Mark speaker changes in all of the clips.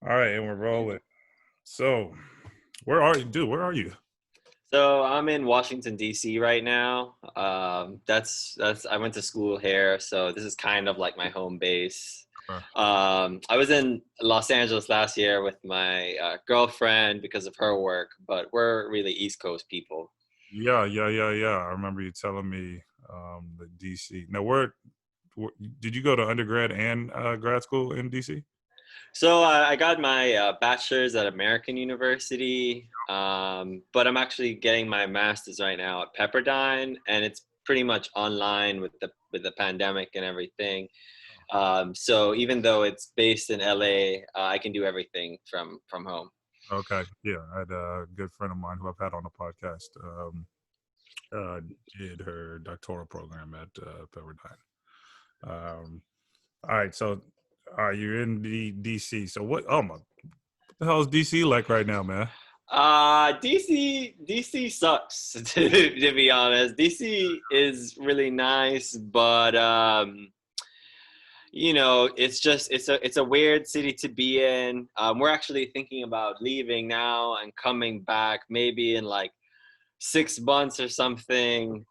Speaker 1: All right, and we're rolling. So, where are you, dude? Where are you?
Speaker 2: So I'm in Washington D.C. right now. That's I went to school here, so this is kind of like my home base.
Speaker 1: Uh,
Speaker 2: I was in Los Angeles last year with my girlfriend because of her work, but we're really East Coast people.
Speaker 1: yeah. I remember you telling me the DC. Now, where did you go to undergrad and grad school in DC?
Speaker 2: So I got my bachelor's at American University, but I'm actually getting my master's right now at Pepperdine, and it's pretty much online with the pandemic and everything. So even though it's based in LA, I can do everything from home.
Speaker 1: Okay, yeah. I had a good friend of mine who I've had on the podcast. Uh, did her doctoral program at Pepperdine. Um, all right, so you're in the DC. So what? Oh my, what the hell is DC like right now, man?
Speaker 2: DC sucks to be honest. DC is really nice, but it's a weird city to be in. We're actually thinking about leaving now and coming back maybe in like 6 months or something,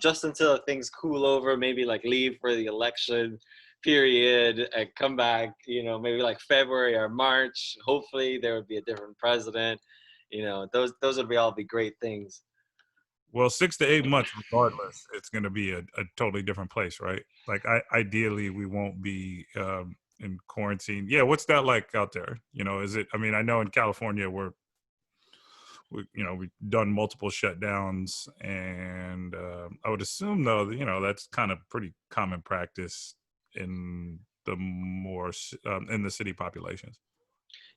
Speaker 2: just until things cool over. Maybe like leave for the election period and come back. Maybe like February or March. Hopefully, there would be a different president. Those would be all be great things.
Speaker 1: Well, 6 to 8 months, regardless, it's going to be a totally different place, right? Like, ideally, we won't be in quarantine. Yeah, what's that like out there? Is it? I mean, I know in California we've done multiple shutdowns, and I would assume though, that, that's kind of pretty common practice in the more in the city populations.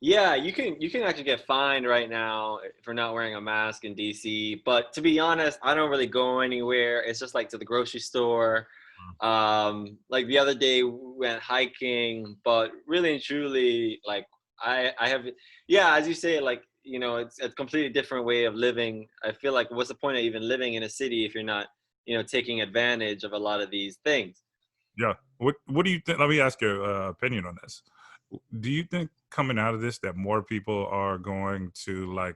Speaker 2: Yeah, you can actually get fined right now for not wearing a mask in DC. But to be honest, I don't really go anywhere. It's just like to the grocery store. Like the other day we went hiking, but really and truly, like I have, yeah, as you say, like it's a completely different way of living. I feel like what's the point of even living in a city if you're not, taking advantage of a lot of these things?
Speaker 1: Yeah. What do you think? Let me ask your opinion on this. Do you think coming out of this that more people are going to like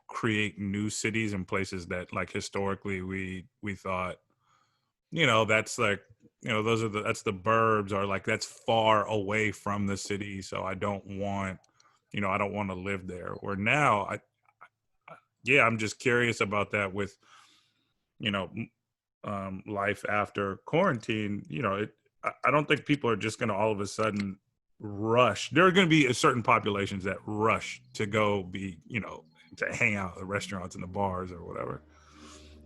Speaker 1: create new cities and places that like historically we thought, that's like, that's the burbs, or like that's far away from the city, so I don't want to live there. Or now yeah, I'm just curious about that with, you know, life after quarantine. I don't think people are just going to all of a sudden rush. There are going to be a certain populations that rush to go be, to hang out at the restaurants and the bars or whatever,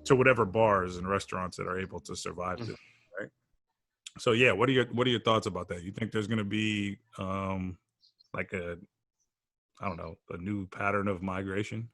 Speaker 1: to whatever bars and restaurants that are able to survive this, right? So yeah, what are your thoughts about that? You think there's going to be like a, I don't know, a new pattern of migration?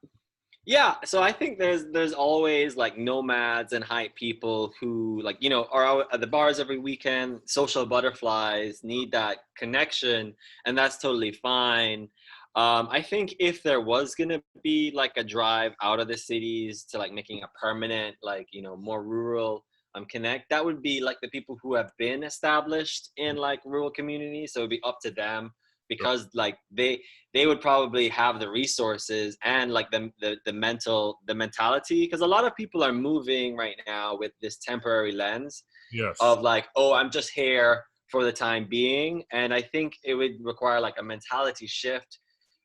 Speaker 2: Yeah, so I think there's always like nomads and hype people who like are out at the bars every weekend. Social butterflies need that connection, and that's totally fine. I think if there was gonna be like a drive out of the cities to like making a permanent, like more rural connect, that would be like the people who have been established in like rural communities. So it'd be up to them because like they would probably have the resources and like the mentality, because a lot of people are moving right now with this temporary lens
Speaker 1: Yes.
Speaker 2: of like, oh, I'm just here for the time being. And I think it would require like a mentality shift,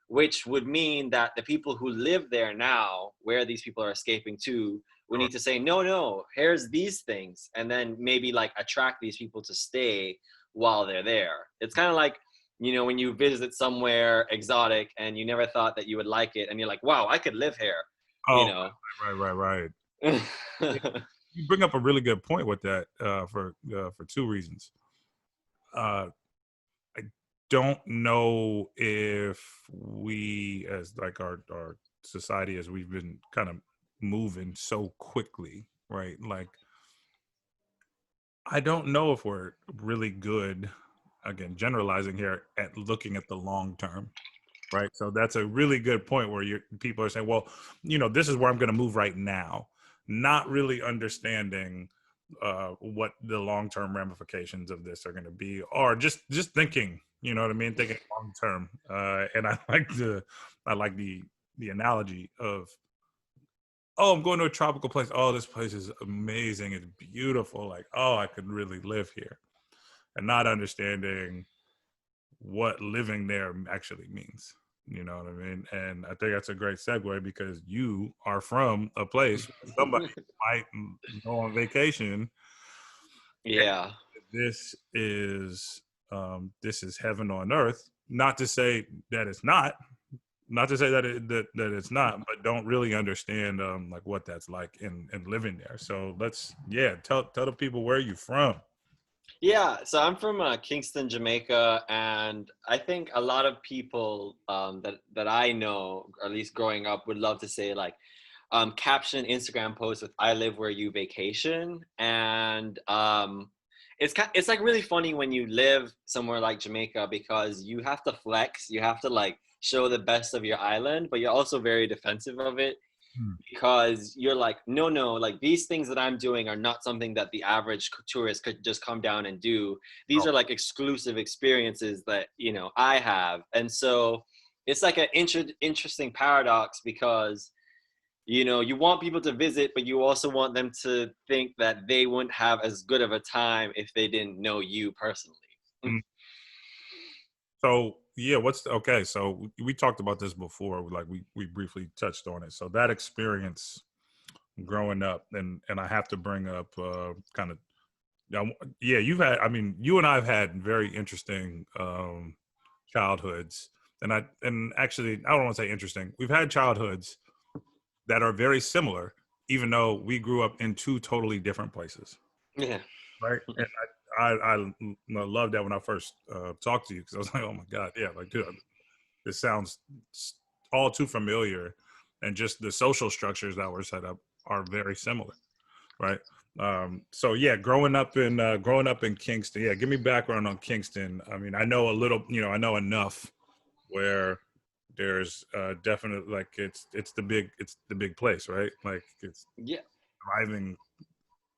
Speaker 2: which would mean that the people who live there now, where these people are escaping to, we
Speaker 1: Sure.
Speaker 2: need to say, no, no, here's these things, and then maybe like attract these people to stay while they're there. It's kind of like, when you visit somewhere exotic and you never thought that you would like it, and you're like, wow, I could live here, you
Speaker 1: Oh,
Speaker 2: know.
Speaker 1: right. Yeah, you bring up a really good point with that, for two reasons. Uh, I don't know if we, as like our society, as we've been kind of moving so quickly, right? Like, I don't know if we're really good, again, generalizing here, at looking at the long term, right? So that's a really good point where people are saying, well, this is where I'm going to move right now, not really understanding what the long term ramifications of this are going to be, or just thinking, You know what I mean? Thinking long term. And I like the analogy of, oh, I'm going to a tropical place. Oh, this place is amazing. It's beautiful. Like, oh, I could really live here. And not understanding what living there actually means. You know what I mean? And I think that's a great segue because you are from a place where somebody might go on vacation.
Speaker 2: Yeah.
Speaker 1: This is heaven on earth. Not to say that it's not. Not to say that that it's not, but don't really understand like what that's like in living there. So tell the people where you from.
Speaker 2: Yeah, so I'm from Kingston, Jamaica, and I think a lot of people that I know, or at least growing up, would love to say like caption Instagram posts with "I live where you vacation," and it's like really funny when you live somewhere like Jamaica because you have to flex, you have to like show the best of your island, but you're also very defensive of it
Speaker 1: Hmm.
Speaker 2: because you're like, no, like these things that I'm doing are not something that the average tourist could just come down and do. These
Speaker 1: Oh,
Speaker 2: are like exclusive experiences that, you know, I have. And so it's like an interesting paradox because, you know, you want people to visit, but you also want them to think that they wouldn't have as good of a time if they didn't know you personally.
Speaker 1: mm. So yeah, okay? So we talked about this before. Like we briefly touched on it. So that experience growing up, and I have to bring up kind of yeah, you've had. I mean, you and I've had very interesting childhoods, and actually, I don't want to say interesting. We've had childhoods that are very similar, even though we grew up in two totally different places,
Speaker 2: Yeah.
Speaker 1: right? And I loved that when I first talked to you because I was like, oh my god, yeah, like dude, this sounds all too familiar, and just the social structures that were set up are very similar, right? So yeah, growing up in Kingston. Yeah, give me background on Kingston. I mean, I know a little, I know enough where there's definitely like it's the big place, right? Like it's
Speaker 2: Yeah.
Speaker 1: thriving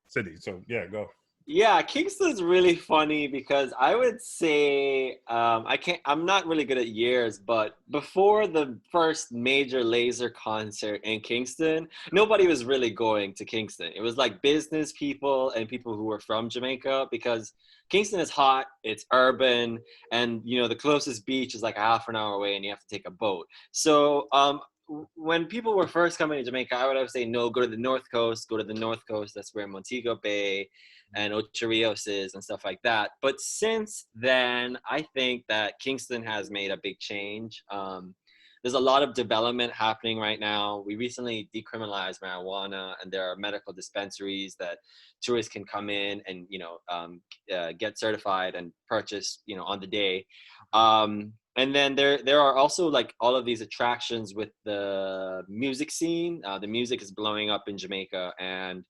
Speaker 1: city. So yeah, go.
Speaker 2: Yeah, Kingston's really funny because I would say I'm not really good at years, but before the first major laser concert in Kingston, nobody was really going to Kingston. It was like business people and people who were from Jamaica because Kingston is hot, it's urban, and you know the closest beach is like a half an hour away and you have to take a boat. So when people were first coming to Jamaica, I would always say no, go to the North Coast, go to the North Coast. That's where Montego Bay and Ocho Rios is and stuff like that. But since then, I think that Kingston has made a big change. There's a lot of development happening right now. We recently decriminalized marijuana, and there are medical dispensaries that tourists can come in and get certified and purchase on the day. And then there are also like all of these attractions with the music scene. The music is blowing up in Jamaica, and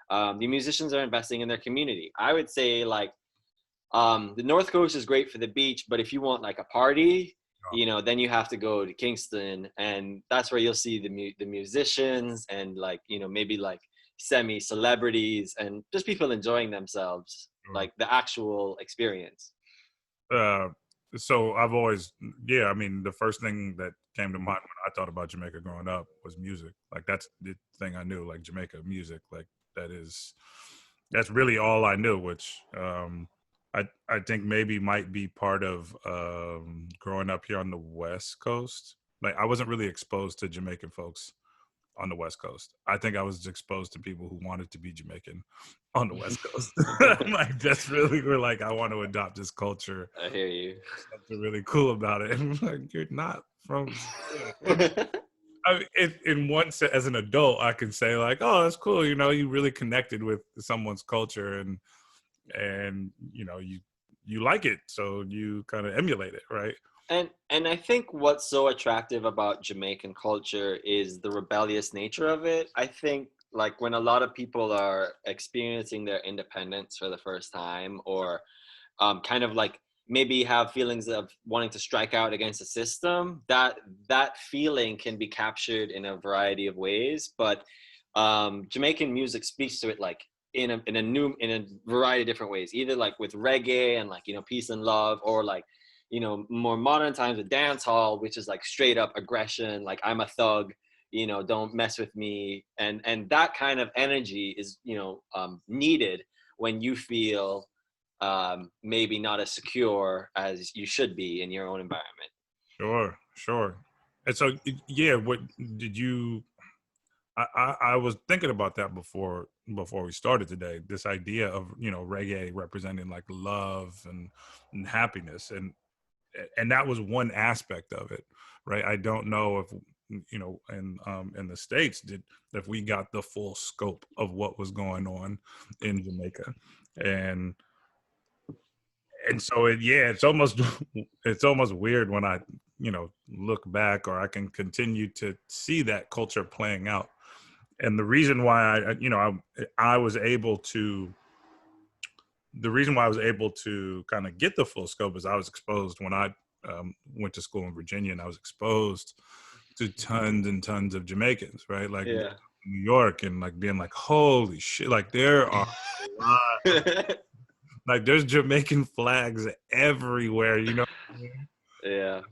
Speaker 2: the musicians are investing in their community. I would say like the North Coast is great for the beach, but if you want like a party, then you have to go to Kingston, and that's where you'll see the musicians and like maybe like semi celebrities and just people enjoying themselves, like the actual experience.
Speaker 1: Uh, so I've always, yeah, I mean, the first thing that came to mind when I thought about Jamaica growing up was music. Like that's the thing I knew, like Jamaica music, like that is, that's really all I knew, which I think maybe might be part of growing up here on the West Coast. Like I wasn't really exposed to Jamaican folks on the West Coast. I think I was exposed to people who wanted to be Jamaican on the West Coast. Like that's really where like I want to adopt this culture.
Speaker 2: I hear you.
Speaker 1: Something really cool about it. And I'm like, you're not from. I mean, in one sense, as an adult, I can say like, oh, that's cool. You really connected with someone's culture, and you like it, so you kind of emulate it, right?
Speaker 2: And I think what's so attractive about Jamaican culture is the rebellious nature of it. I think like when a lot of people are experiencing their independence for the first time, or kind of like maybe have feelings of wanting to strike out against the system, that feeling can be captured in a variety of ways. But Jamaican music speaks to it like in a variety of different ways, either like with reggae and like peace and love, or like more modern times with dance hall, which is like straight up aggression, like I'm a thug, don't mess with me. And that kind of energy is, needed when you feel maybe not as secure as you should be in your own environment.
Speaker 1: Sure, sure. And so, yeah, what did you? I was thinking about that before we started today. This idea of reggae representing like love and happiness, and that was one aspect of it, right? I don't know if in the States did if we got the full scope of what was going on in Jamaica, and so it's almost it's almost weird when I look back, or I can continue to see that culture playing out. And the reason why I was able to the reason why I was able to kind of get the full scope is I was exposed when I went to school in Virginia, and I was exposed to tons and tons of Jamaicans, right? Like
Speaker 2: Yeah.
Speaker 1: New York, and like being like, holy shit, like there are a lot, like there's Jamaican flags everywhere,
Speaker 2: Yeah.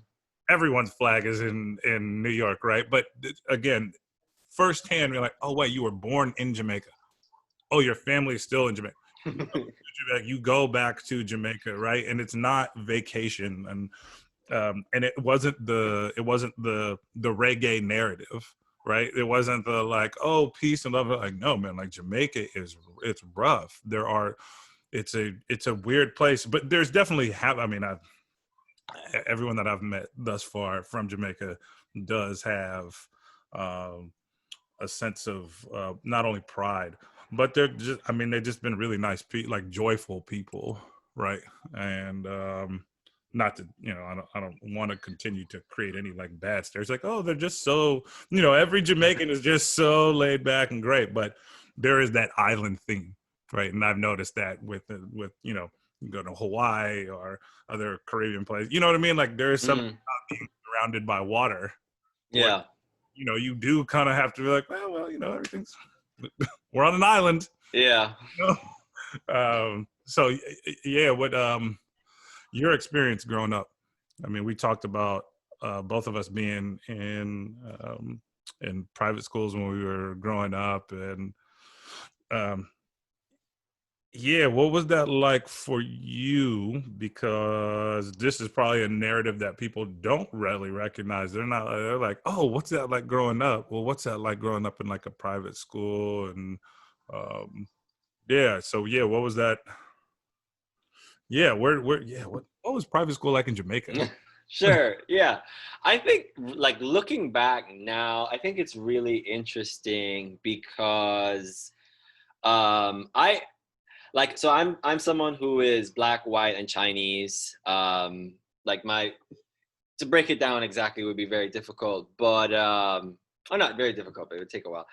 Speaker 1: everyone's flag is in New York, right? But again, firsthand, you're like, oh wait, you were born in Jamaica. Oh, your family is still in Jamaica. You go back to Jamaica, right? And it's not vacation, and it wasn't the reggae narrative, right? It wasn't the like, oh, peace and love. Like, no, man, like Jamaica it's rough. It's a weird place, but there's definitely everyone that I've met thus far from Jamaica does have a sense of not only pride, but they've just been really nice people, like joyful people, right? And not to, I don't want to continue to create any like bad stares, like, oh, they're just so, every Jamaican is just so laid back and great, but there is that island theme, right? And I've noticed that with you go to Hawaii or other Caribbean places, you know what I mean? Like there is something about being surrounded by water.
Speaker 2: Yeah.
Speaker 1: You do kind of have to be like, well, everything's, we're on an island.
Speaker 2: Yeah.
Speaker 1: So yeah, what your experience growing up? I mean, we talked about both of us being in private schools when we were growing up, and yeah, what was that like for you? Because this is probably a narrative that people don't really recognize. They're like, oh, what's that like growing up? Well, what's that like growing up in like a private school? And yeah, so yeah, what was that? Yeah, what was private school like in Jamaica?
Speaker 2: Sure. Yeah. I think like looking back now, I think it's really interesting because I like so I'm someone who is black, white, and Chinese. Like my to break it down exactly would be very difficult, but or not very difficult, but it would take a while.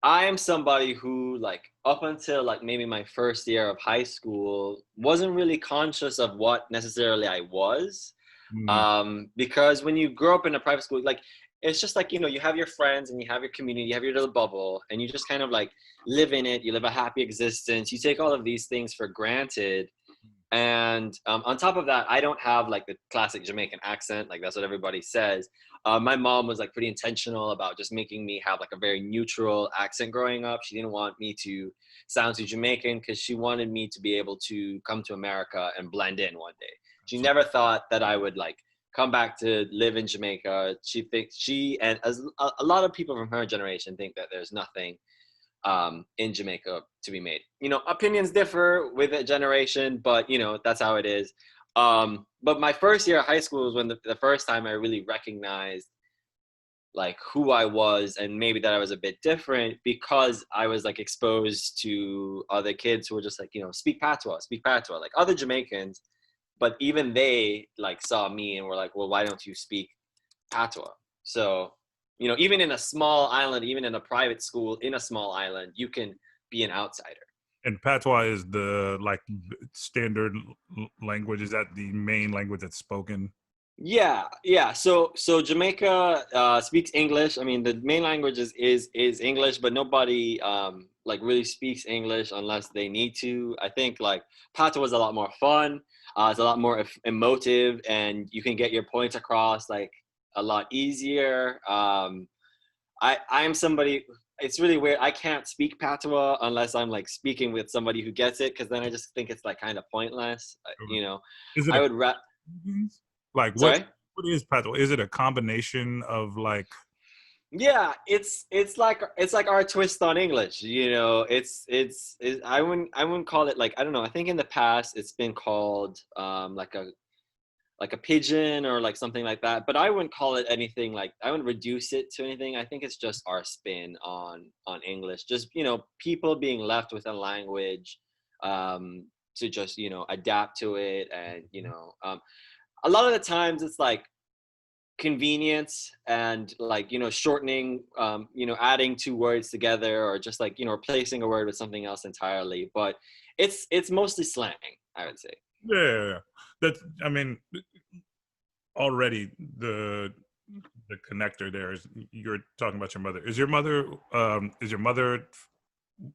Speaker 2: I am somebody who, like, up until like maybe my first year of high school, wasn't really conscious of what necessarily I was.
Speaker 1: Mm,
Speaker 2: Because when you grow up in a private school, like, it's just like, you have your friends and you have your community, you have your little bubble, and you just kind of like live in it. You live a happy existence. You take all of these things for granted. And on top of that, I don't have like the classic Jamaican accent. Like that's what everybody says. My mom was like pretty intentional about just making me have like a very neutral accent growing up. She didn't want me to sound too Jamaican because she wanted me to be able to come to America and blend in one day. She never thought that I would like come back to live in Jamaica. She thinks she and as a lot of people from her generation think that there's nothing in Jamaica to be made. Opinions differ with a generation, but that's how it is. But my first year of high school was when the first time I really recognized like who I was, and maybe that I was a bit different because I was like exposed to other kids who were just like, speak patois, like other Jamaicans, but even they like saw me and were like, well, why don't you speak patois? So, even in a small island, even in a private school in a small island, you can be an outsider.
Speaker 1: and patois is the like standard language. Is that the main language that's spoken?
Speaker 2: Yeah. So Jamaica speaks English. I mean, the main language is English, but nobody like really speaks English unless they need to. I think like patois was a lot more fun. It's a lot more emotive, and you can get your points across like a lot easier. I'm somebody. It's really weird. I can't speak patois unless I'm like speaking with somebody who gets it, because then I just think it's like kind of pointless. You know,
Speaker 1: Is it
Speaker 2: I
Speaker 1: a
Speaker 2: would.
Speaker 1: like
Speaker 2: Sorry.
Speaker 1: what is patois? Is it a combination of like
Speaker 2: Yeah, it's like our twist on English. You know, I wouldn't call it like, I don't know. I think in the past it's been called like a pigeon or like something like that. But I wouldn't call it anything like, I wouldn't reduce it to anything. I think it's just our spin on English. Just, people being left with a language to just, adapt to it. And, a lot of the times it's like convenience and like, shortening, adding two words together, or just like, replacing a word with something else entirely. But it's mostly slang, I would say.
Speaker 1: yeah. That's I mean already the connector there is you're talking about your mother. Is your mother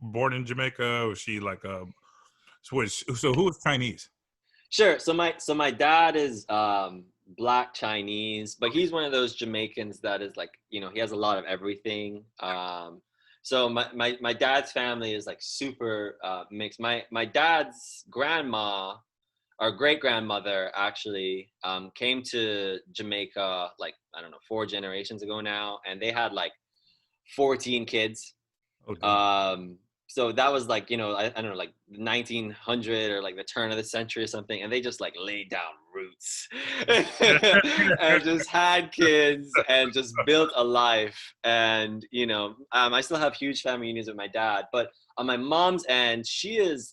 Speaker 1: born in Jamaica? Or is she like so who is Chinese?
Speaker 2: Sure. So my dad is black Chinese, but he's one of those Jamaicans that is like, he has a lot of everything. So my dad's family is like super mixed. My dad's grandma, our great grandmother, actually came to Jamaica like, I don't know, 4 generations ago now, and they had like 14 kids.
Speaker 1: Oh damn.
Speaker 2: um so that was like, I don't know, like 1900 or like the turn of the century or something, and they just like laid down roots and just had kids and just built a life. And I still have huge family reunions with my dad, but on my mom's end, she's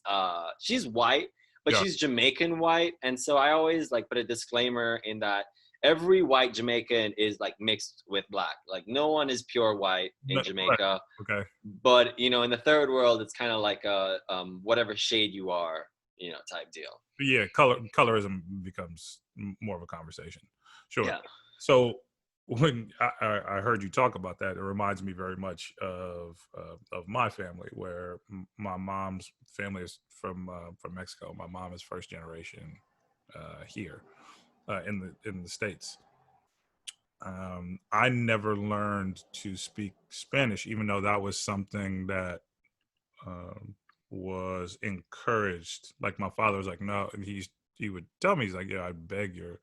Speaker 2: white, but
Speaker 1: Yeah.
Speaker 2: she's Jamaican white. And so I always like put a disclaimer in that every white Jamaican is like mixed with black. Like no one is pure white in
Speaker 1: Right.
Speaker 2: Jamaica.
Speaker 1: Okay.
Speaker 2: But in the third world, it's kind of like a whatever shade you are, type deal.
Speaker 1: Yeah, colorism becomes more of a conversation. Sure.
Speaker 2: Yeah.
Speaker 1: So when I heard you talk about that, it reminds me very much of my family, where my mom's family is from Mexico. My mom is first generation here in the States. I never learned to speak Spanish, even though that was something that um, was encouraged. Like my father was like, no, and he would tell me, he's like, yeah, I beg your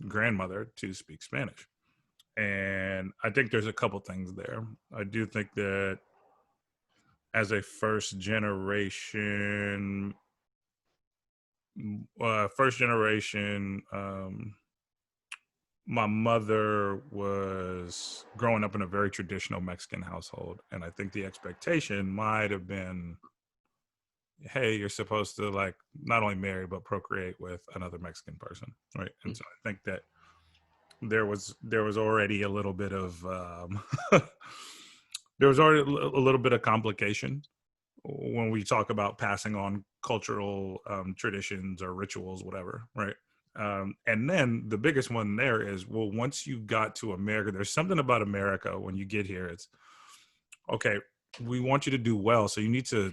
Speaker 1: grandmother to speak Spanish. And I think there's a couple things there. I do think that as a first generation, my mother was growing up in a very traditional Mexican household, and I think the expectation might have been, hey, you're supposed to like not only marry but procreate with another Mexican person, right? And so I think that there was already a little bit of there was already a little bit of complication when we talk about passing on cultural traditions or rituals, whatever, right? And then the biggest one there is, well, once you got to America, there's something about America when you get here. It's okay. We want you to do well, so you need to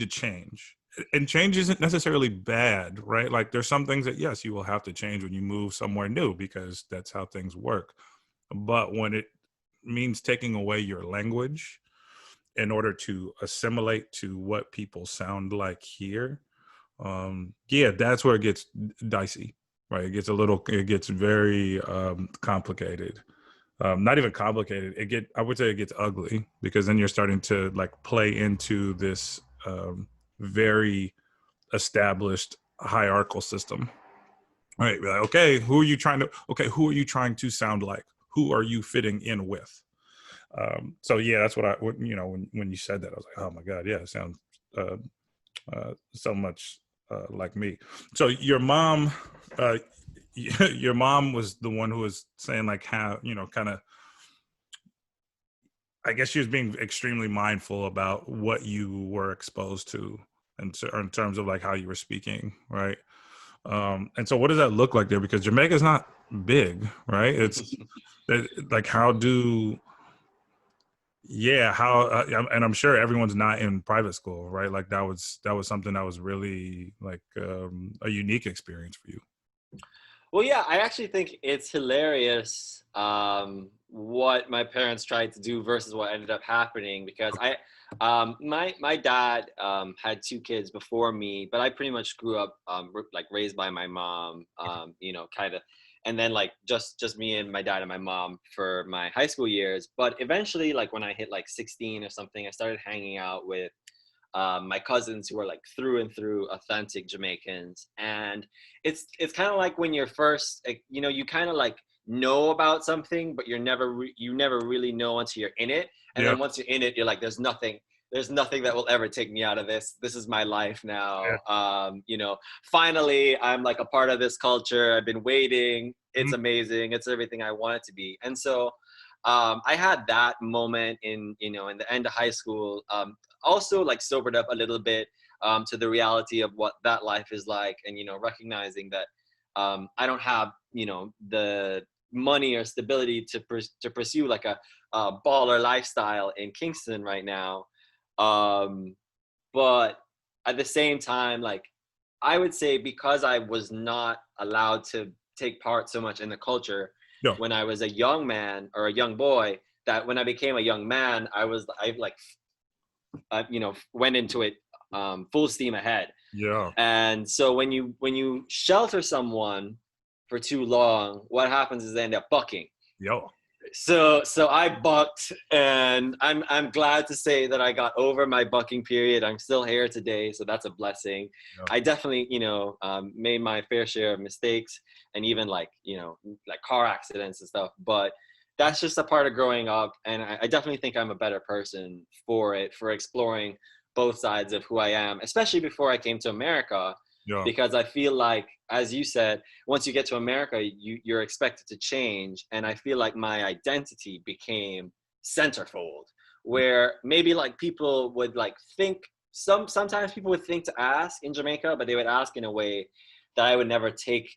Speaker 1: change, and change isn't necessarily bad, right? Like there's some things that yes, you will have to change when you move somewhere new because that's how things work. But when it means taking away your language in order to assimilate to what people sound like here, yeah, that's where it gets dicey, right? It gets very complicated. Not even complicated. I would say it gets ugly, because then you're starting to like play into this very established hierarchical system, right? Like, who are you trying to sound like? Who are you fitting in with? So yeah, that's when you said that, I was like, oh my God, yeah, it sounds uh, so much like me. So uh, your mom was the one who was saying like how, kind of, I guess she was being extremely mindful about what you were exposed to in terms of like how you were speaking, right? And so what does that look like there? Because Jamaica's not big, right? It's like, Yeah, how and I'm sure everyone's not in private school, right? Like that was something that was really like a unique experience for you.
Speaker 2: Well, yeah, I actually think it's hilarious what my parents tried to do versus what ended up happening because my dad had two kids before me, but I pretty much grew up like raised by my mom, you know, kind of, and then like just me and my dad and my mom for my high school years. But eventually, like when I hit like 16 or something, I started hanging out with my cousins who are like through and through authentic Jamaicans. And it's kind of like when you're first, like, you know, you kind of like know about something, but you never really know until you're in it. And
Speaker 1: Yeah,
Speaker 2: then once you're in it, you're like, there's nothing that will ever take me out of this. This is my life now.
Speaker 1: yeah.
Speaker 2: You know, finally, I'm like a part of this culture. I've been waiting. It's
Speaker 1: Mhm.
Speaker 2: amazing. It's everything I want it to be. And so I had that moment in, you know, in the end of high school. Also like sobered up a little bit to the reality of what that life is like, and you know, recognizing that I don't have, you know, the money or stability to pursue like a baller lifestyle in Kingston right now. um but at the same time, like, I would say because I was not allowed to take part so much in the culture
Speaker 1: Yeah,
Speaker 2: when I was a young man or a young boy, that when I became a young man, I like you know, went into it full steam ahead.
Speaker 1: yeah,
Speaker 2: And so when you shelter someone for too long, what happens is they end up bucking.
Speaker 1: yeah,
Speaker 2: So I bucked, and I'm glad to say that I got over my bucking period. I'm still here today, so that's a blessing.
Speaker 1: yeah.
Speaker 2: I definitely, you know, made my fair share of mistakes, and even like, you know, like car accidents and stuff. But that's just a part of growing up, and I definitely think I'm a better person for it, for exploring both sides of who I am, especially before I came to America,
Speaker 1: Yeah.
Speaker 2: because I feel like, as you said, once you get to America, you're expected to change. And I feel like my identity became centerfold, where maybe like people would like think, sometimes people would think to ask in Jamaica, but they would ask in a way that I would never take,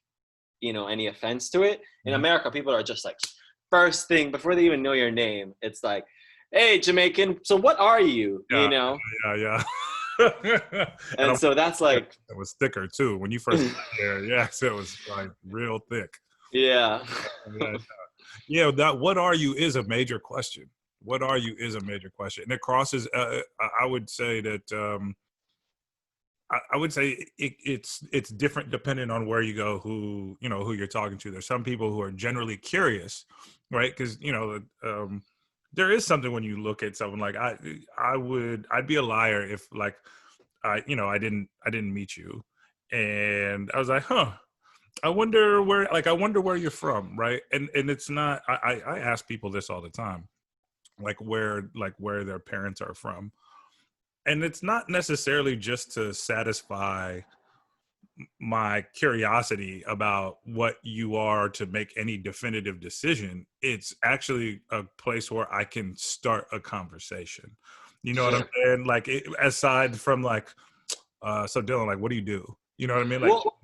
Speaker 2: you know, any offense to it. In
Speaker 1: Mhm.
Speaker 2: America, people are just like, first thing before they even know your name, it's like, hey, Jamaican, so what are you? You
Speaker 1: Yeah,
Speaker 2: know?
Speaker 1: yeah, yeah. And
Speaker 2: And so that's like,
Speaker 1: it was thicker too when you first got there. Yes, it was like real thick.
Speaker 2: yeah.
Speaker 1: Yeah, yeah. That what are you is a major question. What are you is a major question, and it crosses. I would say that I would say it's different depending on where you go, who you know who you're talking to. There's some people who are generally curious, right? Because you know there is something when you look at someone like I'd be a liar if like I didn't meet you, and I was like, huh. I wonder where you're from, right? And it's not. I ask people this all the time, like where their parents are from, and it's not necessarily just to satisfy my curiosity about what you are to make any definitive decision. It's actually a place where I can start a conversation. You know what I'm saying? Like aside from like, so Dylan, like, what do you do? You know what I mean? Like,
Speaker 2: Well,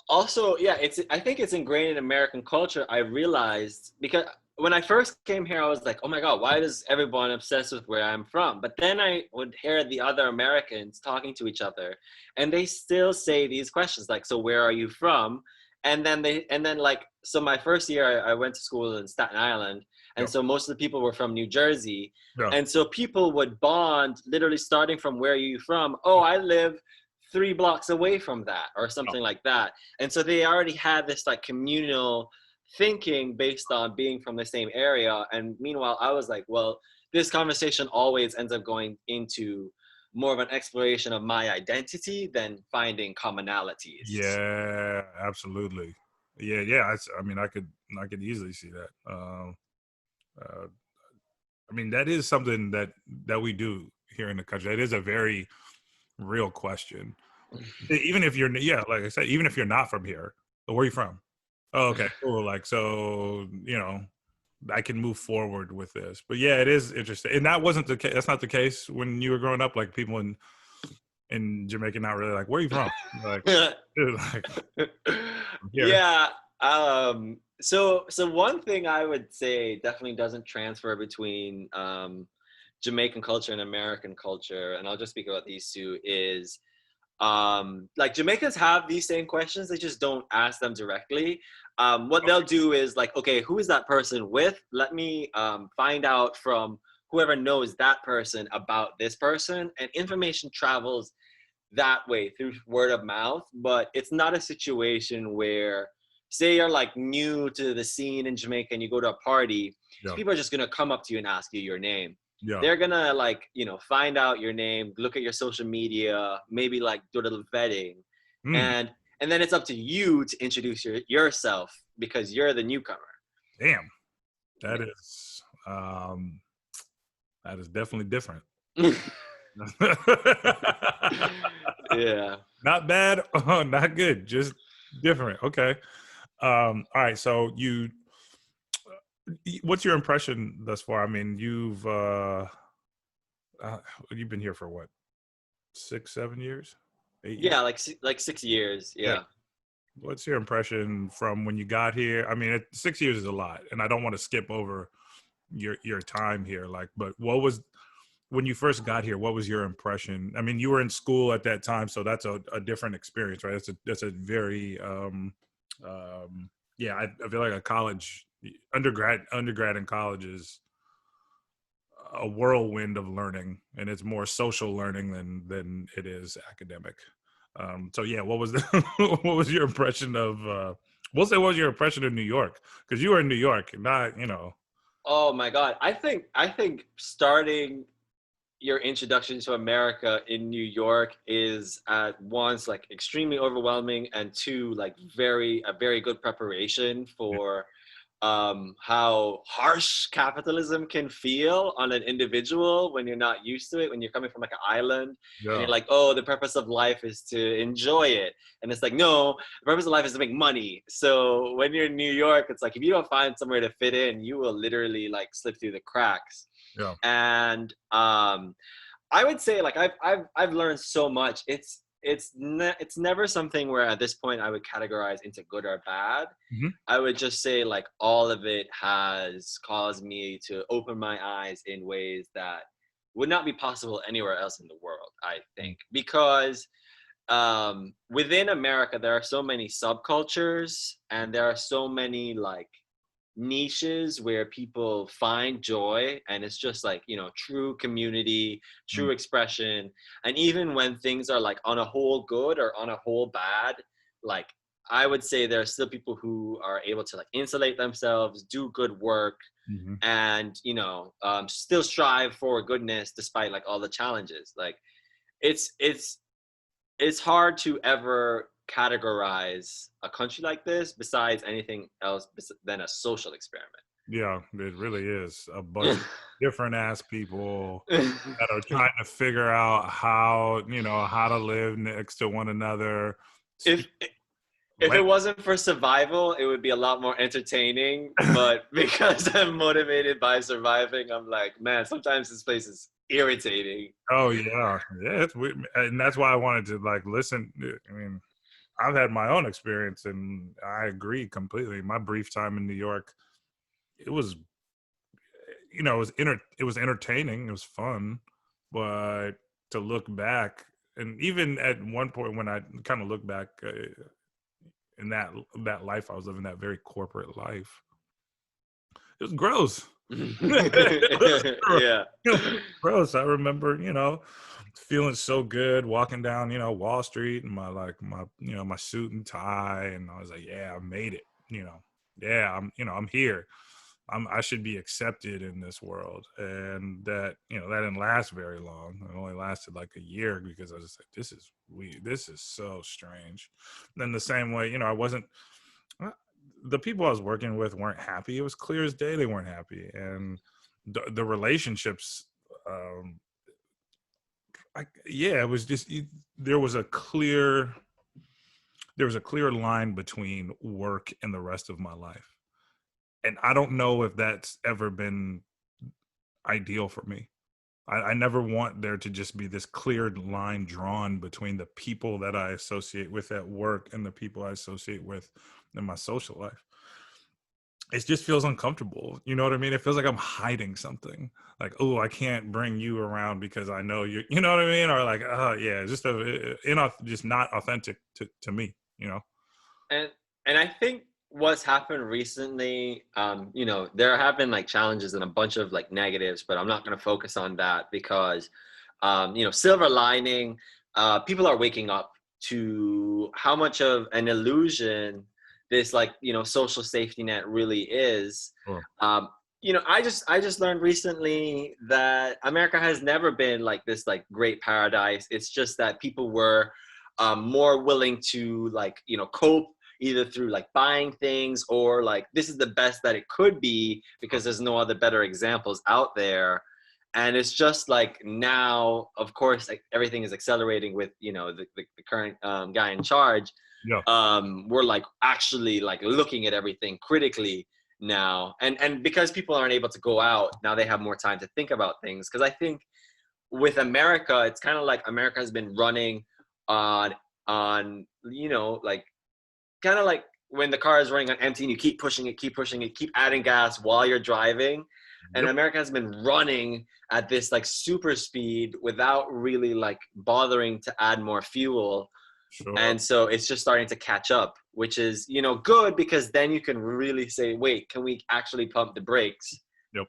Speaker 2: also, yeah, it's, I think it's ingrained in American culture. I realized because when I first came here, I was like, oh my God, why does everyone obsess with where I'm from? But then I would hear the other Americans talking to each other, and they still say these questions like, so where are you from? And then like, so my first year, I went to school in Staten Island.
Speaker 1: yeah,
Speaker 2: And so most of the people were from New Jersey.
Speaker 1: yeah,
Speaker 2: And so people would bond literally starting from where are you from? Oh, I live 3 blocks away from that, or
Speaker 1: yeah,
Speaker 2: something like that. And so they already had this like communal thinking based on being from the same area. And meanwhile, I was like, well, this conversation always ends up going into more of an exploration of my identity than finding commonalities.
Speaker 1: yeah, absolutely. Yeah, yeah. I mean, I could easily see that. Uh, I mean, that is something that we do here in the country. It is a very real question. Even if you're, yeah, like I said, even if you're not from here, but where are you from? Oh, okay, cool. Like, so, I can move forward with this. But yeah, it is interesting. And that wasn't the case. That's not the case when you were growing up. Like people in Jamaica, not really like, where are you from? Like, dude, like, here.
Speaker 2: Yeah. So one thing I would say definitely doesn't transfer between Jamaican culture and American culture, and I'll just speak about these two, is like Jamaicans have these same questions, they just don't ask them directly. What they'll do is like, okay, who is that person with? Let me find out from whoever knows that person about this person, and information travels that way through word of mouth. But it's not a situation where, say you're like new to the scene in Jamaica and you go to a party,
Speaker 1: Yeah,
Speaker 2: people are just gonna come up to you and ask you your name.
Speaker 1: yeah.
Speaker 2: They're gonna like, find out your name, look at your social media, maybe like do a little vetting,
Speaker 1: Mm,
Speaker 2: and then it's up to you to introduce yourself because you're the newcomer.
Speaker 1: damn, that is definitely different.
Speaker 2: Yeah. Yeah.
Speaker 1: Not bad, not good, just different. Okay. All right. So what's your impression thus far? I mean, you've been here for what, 6, 7 years, 8 years?
Speaker 2: Yeah, like 6 years.
Speaker 1: Yeah.
Speaker 2: Yeah.
Speaker 1: What's your impression from when you got here? I mean, 6 years is a lot, and I don't want to skip over your time here. Like, but what was when you first got here? What was your impression? I mean, you were in school at that time, so that's a different experience, right? That's a very yeah. I feel like a college undergrad in college is a whirlwind of learning, and it's more social learning than it is academic. So yeah, what was what was your impression of? We'll say, what was your impression of New York? Because you were in New York, not
Speaker 2: Oh my God. I think starting your introduction to America in New York is at once like extremely overwhelming, and two, like a very good preparation for how harsh capitalism can feel on an individual when you're not used to it, when you're coming from like an island and
Speaker 1: yeah,
Speaker 2: you're like, oh, the purpose of life is to enjoy it. And it's like, no, the purpose of life is to make money. So when you're in New York, it's like if you don't find somewhere to fit in, you will literally like slip through the cracks.
Speaker 1: yeah.
Speaker 2: And I would say like I've learned so much. It's never something where at this point I would categorize into good or bad.
Speaker 1: Mhm.
Speaker 2: I would just say like all of it has caused me to open my eyes in ways that would not be possible anywhere else in the world, I think. Because within America there are so many subcultures, and there are so many like niches where people find joy, and it's just like, true community,
Speaker 1: Mm,
Speaker 2: true expression. And even when things are like on a whole good or on a whole bad, like I would say there are still people who are able to like insulate themselves, do good work,
Speaker 1: mhm.
Speaker 2: and still strive for goodness despite like all the challenges. Like it's hard to ever categorize a country like this besides anything else than a social experiment.
Speaker 1: Yeah, it really is a bunch of different ass people that are trying to figure out how to live next to one another.
Speaker 2: if
Speaker 1: Speak,
Speaker 2: if it
Speaker 1: let,
Speaker 2: wasn't for survival, it would be a lot more entertaining. But because I'm motivated by surviving, I'm like, man, sometimes this place is irritating.
Speaker 1: oh yeah, it's weird, and that's why I wanted to like listen. I mean, I've had my own experience, and I agree completely. My brief time in New York, it was it was entertaining, it was fun, but to look back, and even at one point when I kind of look back in that life I was living, that very corporate life, it was gross. It was gross.
Speaker 2: Yeah.
Speaker 1: It was gross. I remember, feeling so good walking down, Wall Street in my suit and tie, and I was like, yeah, I made it. Yeah, I'm here. I should be accepted in this world. And that didn't last very long. It only lasted like a year because I was just like, this is weird. This is so strange. Then the same way, I wasn't, the people I was working with weren't happy. It was clear as day they weren't happy. And the relationships, um, yeah, it was just, there was a clear, line between work and the rest of my life. And I don't know if that's ever been ideal for me. I never want there to just be this clear line drawn between the people that I associate with at work and the people I associate with in my social life. It just feels uncomfortable. You know what I mean? It feels like I'm hiding something. Like, oh, I can't bring you around because I know you. You know what I mean? Or like, oh yeah, just not authentic to me. You know?
Speaker 2: And I think what's happened recently, there have been like challenges and a bunch of like negatives, but I'm not going to focus on that because, silver lining, people are waking up to how much of an illusion this like social safety net really is.
Speaker 1: Sure.
Speaker 2: I just learned recently that America has never been like this like great paradise. It's just that people were more willing to like cope either through like buying things or like this is the best that it could be because there's no other better examples out there. And it's just like now, of course, like everything is accelerating with the current guy in charge.
Speaker 1: Yeah.
Speaker 2: We're like actually like looking at everything critically now, and because people aren't able to go out now, they have more time to think about things. Because I think with America, it's kind of like America has been running on like kind of like when the car is running on empty and you keep pushing it, keep adding gas while you're driving. And
Speaker 1: Yep.
Speaker 2: America has been running at this like super speed without really like bothering to add more fuel.
Speaker 1: Sure.
Speaker 2: And so it's just starting to catch up, which is, good because then you can really say, wait, can we actually pump the brakes
Speaker 1: Yep.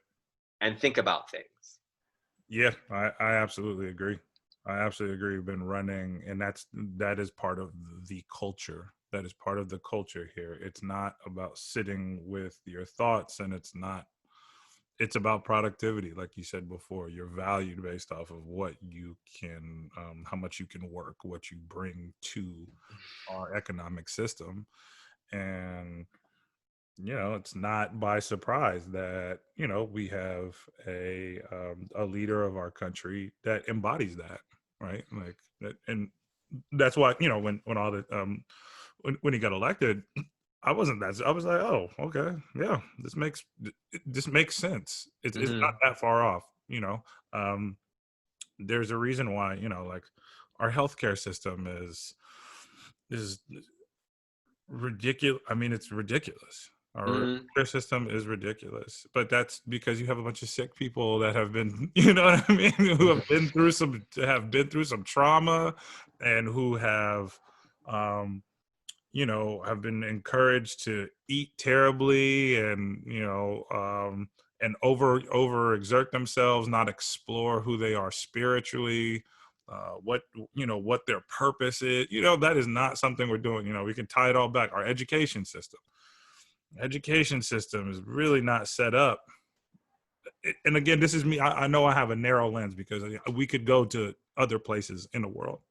Speaker 2: and think about things?
Speaker 1: Yeah, I absolutely agree. I absolutely agree. We've been running, and that is part of the culture. That is part of the culture here. It's not about sitting with your thoughts, and it's about productivity, like you said before. You're valued based off of what you can, how much you can work, what you bring to our economic system, and it's not by surprise that we have a leader of our country that embodies that, right? Like that, and that's why when all the when he got elected, I wasn't that. I was like, oh, okay, yeah, this makes sense. It's not
Speaker 2: Mm-hmm.
Speaker 1: that far off. Um, there's a reason why like our healthcare system is ridiculous. I mean, it's ridiculous. Our
Speaker 2: Mm-hmm.
Speaker 1: healthcare system is ridiculous, but that's because you have a bunch of sick people that have been, you know what I mean, who have been through some trauma, and who um, have been encouraged to eat terribly, and and over exert themselves, not explore who they are spiritually, what what their purpose is. That is not something we're doing. We can tie it all back. Our education system is really not set up. And again, this is me. I know I have a narrow lens because we could go to other places in the world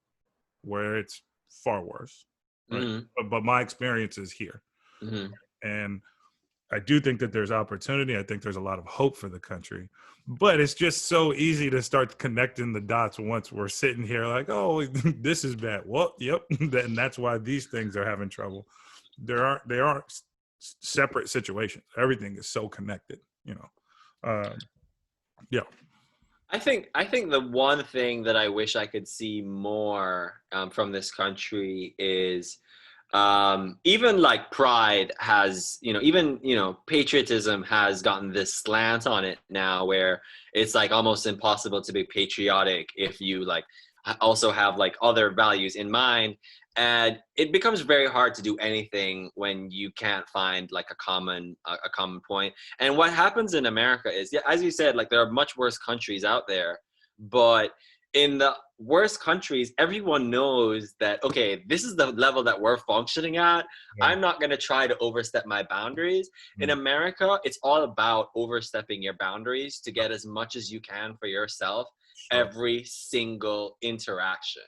Speaker 1: where it's far worse, right?
Speaker 2: Mm-hmm.
Speaker 1: But my experience is here,
Speaker 2: Mm-hmm.
Speaker 1: and I do think that there's opportunity. I think there's a lot of hope for the country, but it's just so easy to start connecting the dots once we're sitting here like, oh, this is bad. Well, yep, and that's why these things are having trouble. They aren't separate situations. Everything is so connected. Yeah.
Speaker 2: I think the one thing that I wish I could see more from this country is even like pride has, even patriotism has gotten this slant on it now, where it's like almost impossible to be patriotic if you like also have like other values in mind. And it becomes very hard to do anything when you can't find like a common point. And what happens in America is, yeah, as you said, like there are much worse countries out there, but in the worst countries, everyone knows that, okay, this is the level that we're functioning at.
Speaker 1: Yeah.
Speaker 2: I'm not going to try to overstep my boundaries. In America, it's all about overstepping your boundaries to get as much as you can for yourself
Speaker 1: Sure.
Speaker 2: every single interaction.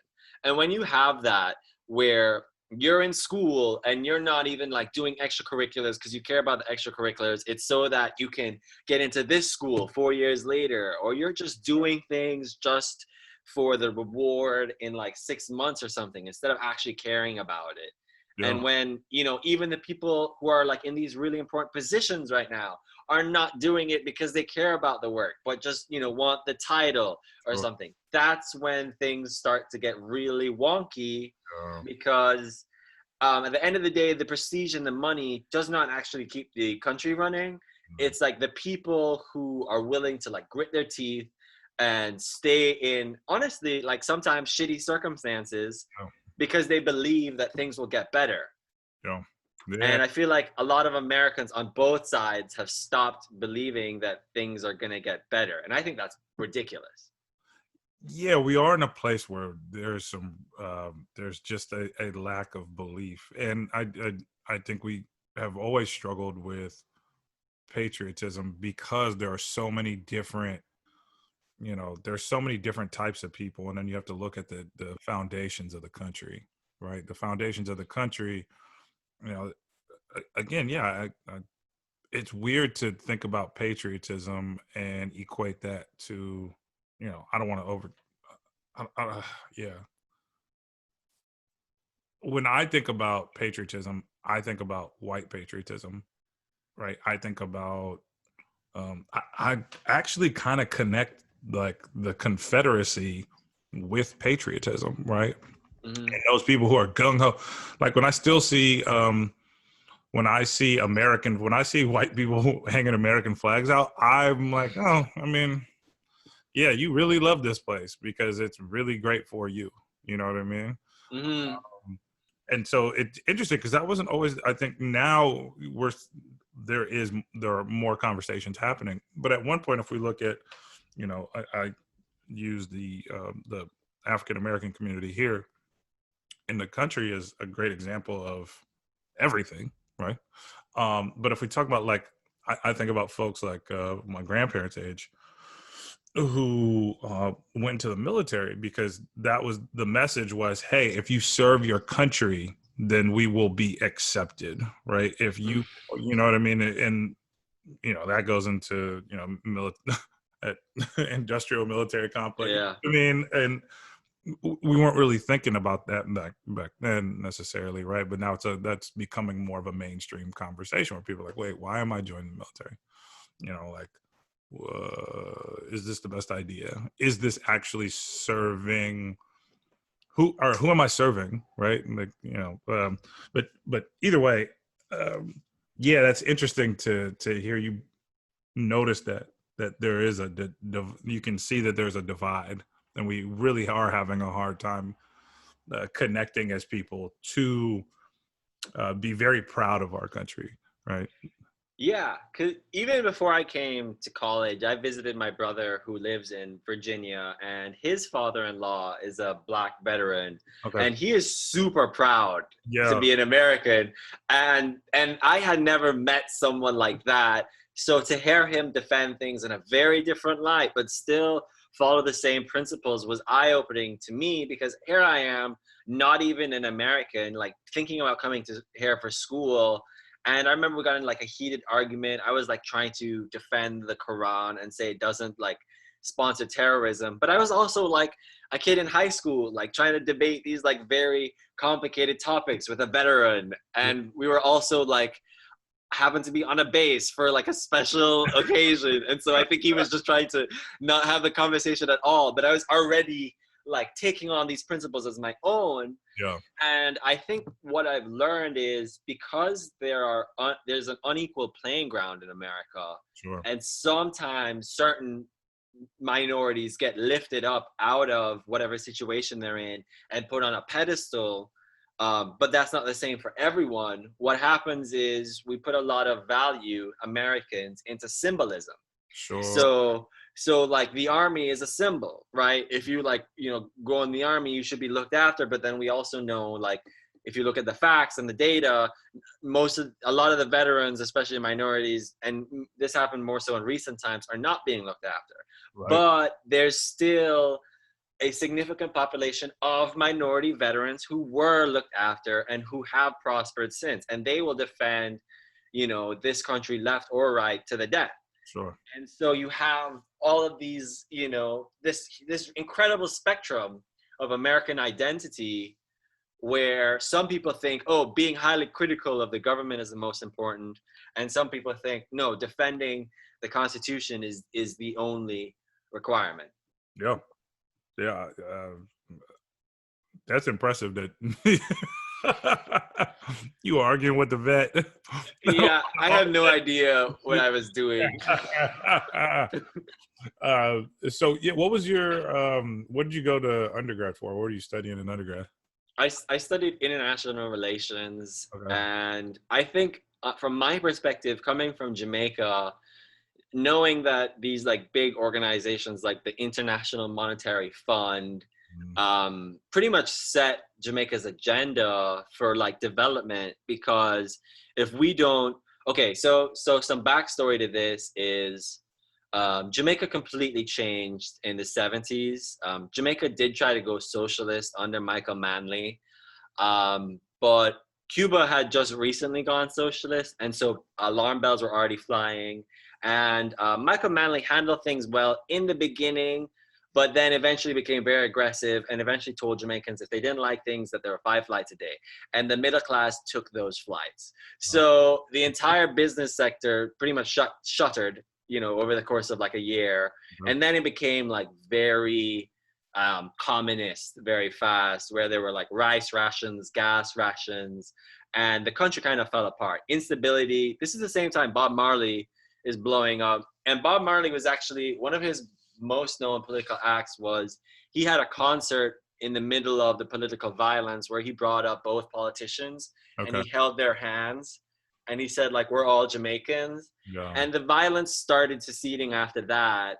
Speaker 2: And when you have that, where you're in school and you're not even like doing extracurriculars because you care about the extracurriculars, it's so that you can get into this school 4 years later, or you're just doing things just for the reward in like 6 months or something instead of actually caring about it. And when, you know, even the people who are like in these really important positions right now are not doing it because they care about the work, but just, you know, want the title or something. That's when things start to get really wonky, because at the end of the day, the prestige and the money does not actually keep the country running. It's like the people who are willing to like grit their teeth and stay in, honestly, like sometimes shitty circumstances because they believe that things will get better.
Speaker 1: Yeah.
Speaker 2: And I feel like a lot of Americans on both sides have stopped believing that things are going to get better. And I think that's ridiculous.
Speaker 1: Yeah, we are in a place where there's some there's just a lack of belief, and I think we have always struggled with patriotism because there are so many different, you know, there's so many different types of people, and then you have to look at the foundations of the country, right? The foundations of the country, you know, again, yeah, it's weird to think about patriotism and equate that to, you know, I don't want to yeah. When I think about patriotism, I think about white patriotism, right? I think about, I actually kind of connect like the Confederacy with patriotism, right? And those people who are gung ho, like when I still see, when I see when I see white people hanging American flags out, I'm like, oh, I mean, yeah, you really love this place because it's really great for you. You know what I mean? And so it's interesting because that wasn't always, I think now there are more conversations happening, but at one point, if we look at, you know, I use the African American community here in the country as a great example of everything, right? But if we talk about like, I think about folks like my grandparents' age who went to the military because that was the message was, hey, if you serve your country, then we will be accepted, right? If you, you know what I mean? And, you know, that goes into, you know, industrial military complex.
Speaker 2: Yeah.
Speaker 1: I mean, and we weren't really thinking about that back then necessarily, right? But now that's becoming more of a mainstream conversation where people are like, wait, why am I joining the military? You know, like, is this the best idea? Is this actually serving who am I serving, right? Like, you know, but either way, yeah, that's interesting to hear you notice that there is you can see that there's a divide, and we really are having a hard time connecting as people to be very proud of our country, right?
Speaker 2: Yeah, because even before I came to college, I visited my brother who lives in Virginia, and his father-in-law is a Black veteran,
Speaker 1: Okay.
Speaker 2: and he is super proud to
Speaker 1: Yeah.
Speaker 2: be an American, and I had never met someone like that. So to hear him defend things in a very different light, but still follow the same principles, was eye-opening to me, because here I am, not even an American, like thinking about coming to here for school. And I remember we got in like a heated argument. I was like trying to defend the Quran and say it doesn't like sponsor terrorism. But I was also like a kid in high school, like trying to debate these like very complicated topics with a veteran. And we were also like happened to be on a base for like a special occasion. And so I think he was just trying to not have the conversation at all. But I was already like taking on these principles as my own.
Speaker 1: Yeah.
Speaker 2: And I think what I've learned is, because there's an unequal playing ground in America,
Speaker 1: Sure.
Speaker 2: and sometimes certain minorities get lifted up out of whatever situation they're in and put on a pedestal. But that's not the same for everyone. What happens is we put a lot of value, Americans, into symbolism.
Speaker 1: Sure.
Speaker 2: So like the army is a symbol, right? If you like, you know, go in the army, you should be looked after. But then we also know, like, if you look at the facts and the data, a lot of the veterans, especially minorities, and this happened more so in recent times, are not being looked after.
Speaker 1: Right.
Speaker 2: But there's still a significant population of minority veterans who were looked after and who have prospered since, and they will defend, you know, this country left or right to the death.
Speaker 1: Sure.
Speaker 2: And so you have all of these, you know, this incredible spectrum of American identity where some people think, oh, being highly critical of the government is the most important, and some people think, no, defending the Constitution is the only requirement.
Speaker 1: Yeah, yeah. That's impressive that you were arguing with the vet.
Speaker 2: Yeah, I have no idea what I was doing.
Speaker 1: So yeah, what was your what did you go to undergrad for? What were you studying in undergrad?
Speaker 2: I studied international relations,
Speaker 1: Okay.
Speaker 2: and I think from my perspective, coming from Jamaica, knowing that these like big organizations like the International Monetary Fund
Speaker 1: Mm,
Speaker 2: pretty much set Jamaica's agenda for like development, because if we don't, okay, so some backstory to this is Jamaica completely changed in the 70s. Jamaica did try to go socialist under Michael Manley, but Cuba had just recently gone socialist, and so alarm bells were already flying. And Michael Manley handled things well in the beginning, but then eventually became very aggressive and eventually told Jamaicans if they didn't like things that there were 5 flights a day. And the middle class took those flights.
Speaker 1: oh,
Speaker 2: So the entire business sector pretty much shuttered, over the course of like a year.
Speaker 1: okay.
Speaker 2: And then it became like very communist very fast, where there were like rice rations, gas rations, and the country kind of fell apart. Instability. This is the same time Bob Marley is blowing up. And Bob Marley was actually one of his most known political acts was he had a concert in the middle of the political violence where he brought up both politicians and
Speaker 1: Okay.
Speaker 2: he held their hands and he said like we're all Jamaicans.
Speaker 1: Yeah.
Speaker 2: And the violence started seceding after that,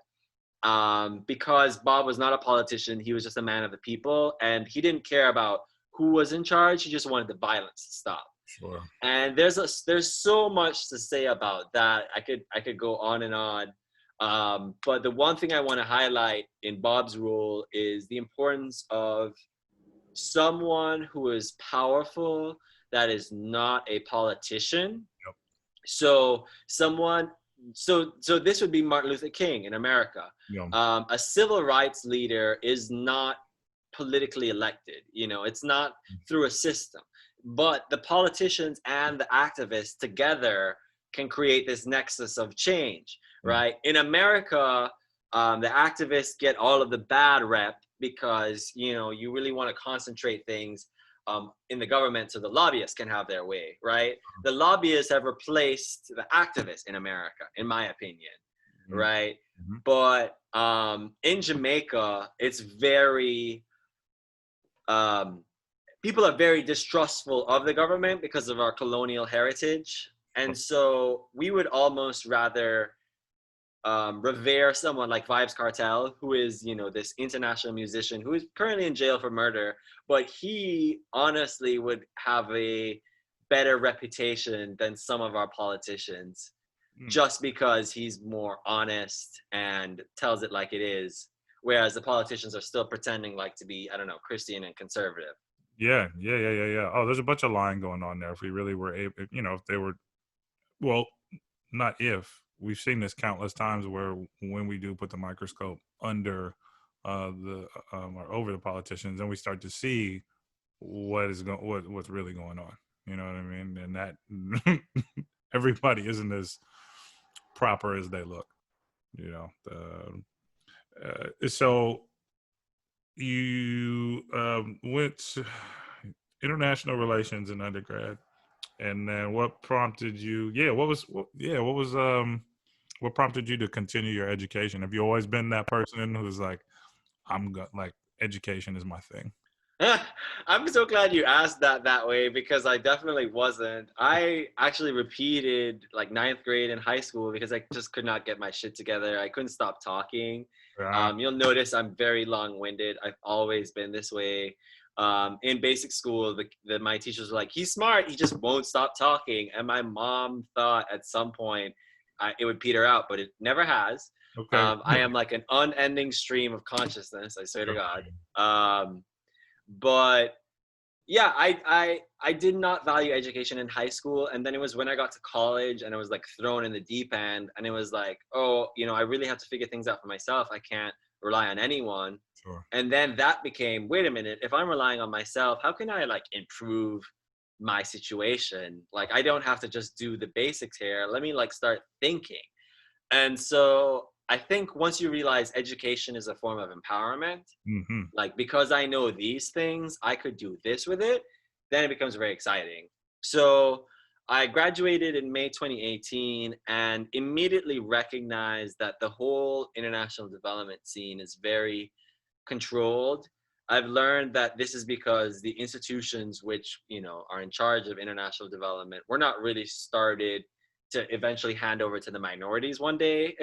Speaker 2: because Bob was not a politician. He was just a man of the people, and he didn't care about who was in charge. He just wanted the violence to stop.
Speaker 1: Sure.
Speaker 2: And there's so much to say about that. I could go on and on. But the one thing I want to highlight in Bob's role is the importance of someone who is powerful that is not a politician.
Speaker 1: Yep.
Speaker 2: So someone, so this would be Martin Luther King in America.
Speaker 1: Yeah.
Speaker 2: A civil rights leader is not politically elected. It's not through a system, but the politicians and the activists together can create this nexus of change,
Speaker 1: Mm,
Speaker 2: right? In America, the activists get all of the bad rep because you really want to concentrate things in the government so the lobbyists can have their way, right? The lobbyists have replaced the activists in America, in my opinion,
Speaker 1: mm,
Speaker 2: right?
Speaker 1: mhm.
Speaker 2: But in Jamaica, it's very people are very distrustful of the government because of our colonial heritage, and so we would almost rather revere someone like Vibes Cartel, who is, this international musician who is currently in jail for murder, but he honestly would have a better reputation than some of our politicians
Speaker 1: Mm.
Speaker 2: just because he's more honest and tells it like it is. Whereas the politicians are still pretending like to be, I don't know, Christian and conservative.
Speaker 1: Yeah, yeah, yeah, yeah, yeah. Oh, there's a bunch of lying going on there. If we really were able, if they were, well, not if. We've seen this countless times where when we do put the microscope under the or over the politicians, and we start to see what's really going on. You know what I mean? And that everybody isn't as proper as they look. You know. So you went to international relations in undergrad, and then what prompted you? Yeah, what prompted you to continue your education? Have you always been that person who's like, like education is my thing?
Speaker 2: I'm so glad you asked that way, because I definitely wasn't. I actually repeated like ninth grade in high school because I just could not get my shit together. I couldn't stop talking.
Speaker 1: Yeah.
Speaker 2: You'll notice I'm very long-winded. I've always been this way. In basic school, my teachers were like, he's smart, he just won't stop talking. And my mom thought at some point it would peter out, but it never has.
Speaker 1: Okay.
Speaker 2: I am like an unending stream of consciousness, I swear to God.
Speaker 1: Okay.
Speaker 2: But yeah, I did not value education in high school, and then it was when I got to college and I was like thrown in the deep end, and it was like, oh, I really have to figure things out for myself. I can't rely on anyone.
Speaker 1: Sure.
Speaker 2: And then that became, wait a minute, if I'm relying on myself, how can I like improve my situation? Like, I don't have to just do the basics here. Let me like start thinking. And so I think once you realize education is a form of empowerment,
Speaker 1: Hmm.
Speaker 2: like because I know these things, I could do this with it, then it becomes very exciting. So I graduated in May 2018 and immediately recognized that the whole international development scene is very controlled. I've learned that this is because the institutions which, are in charge of international development were not really started to eventually hand over to the minorities one day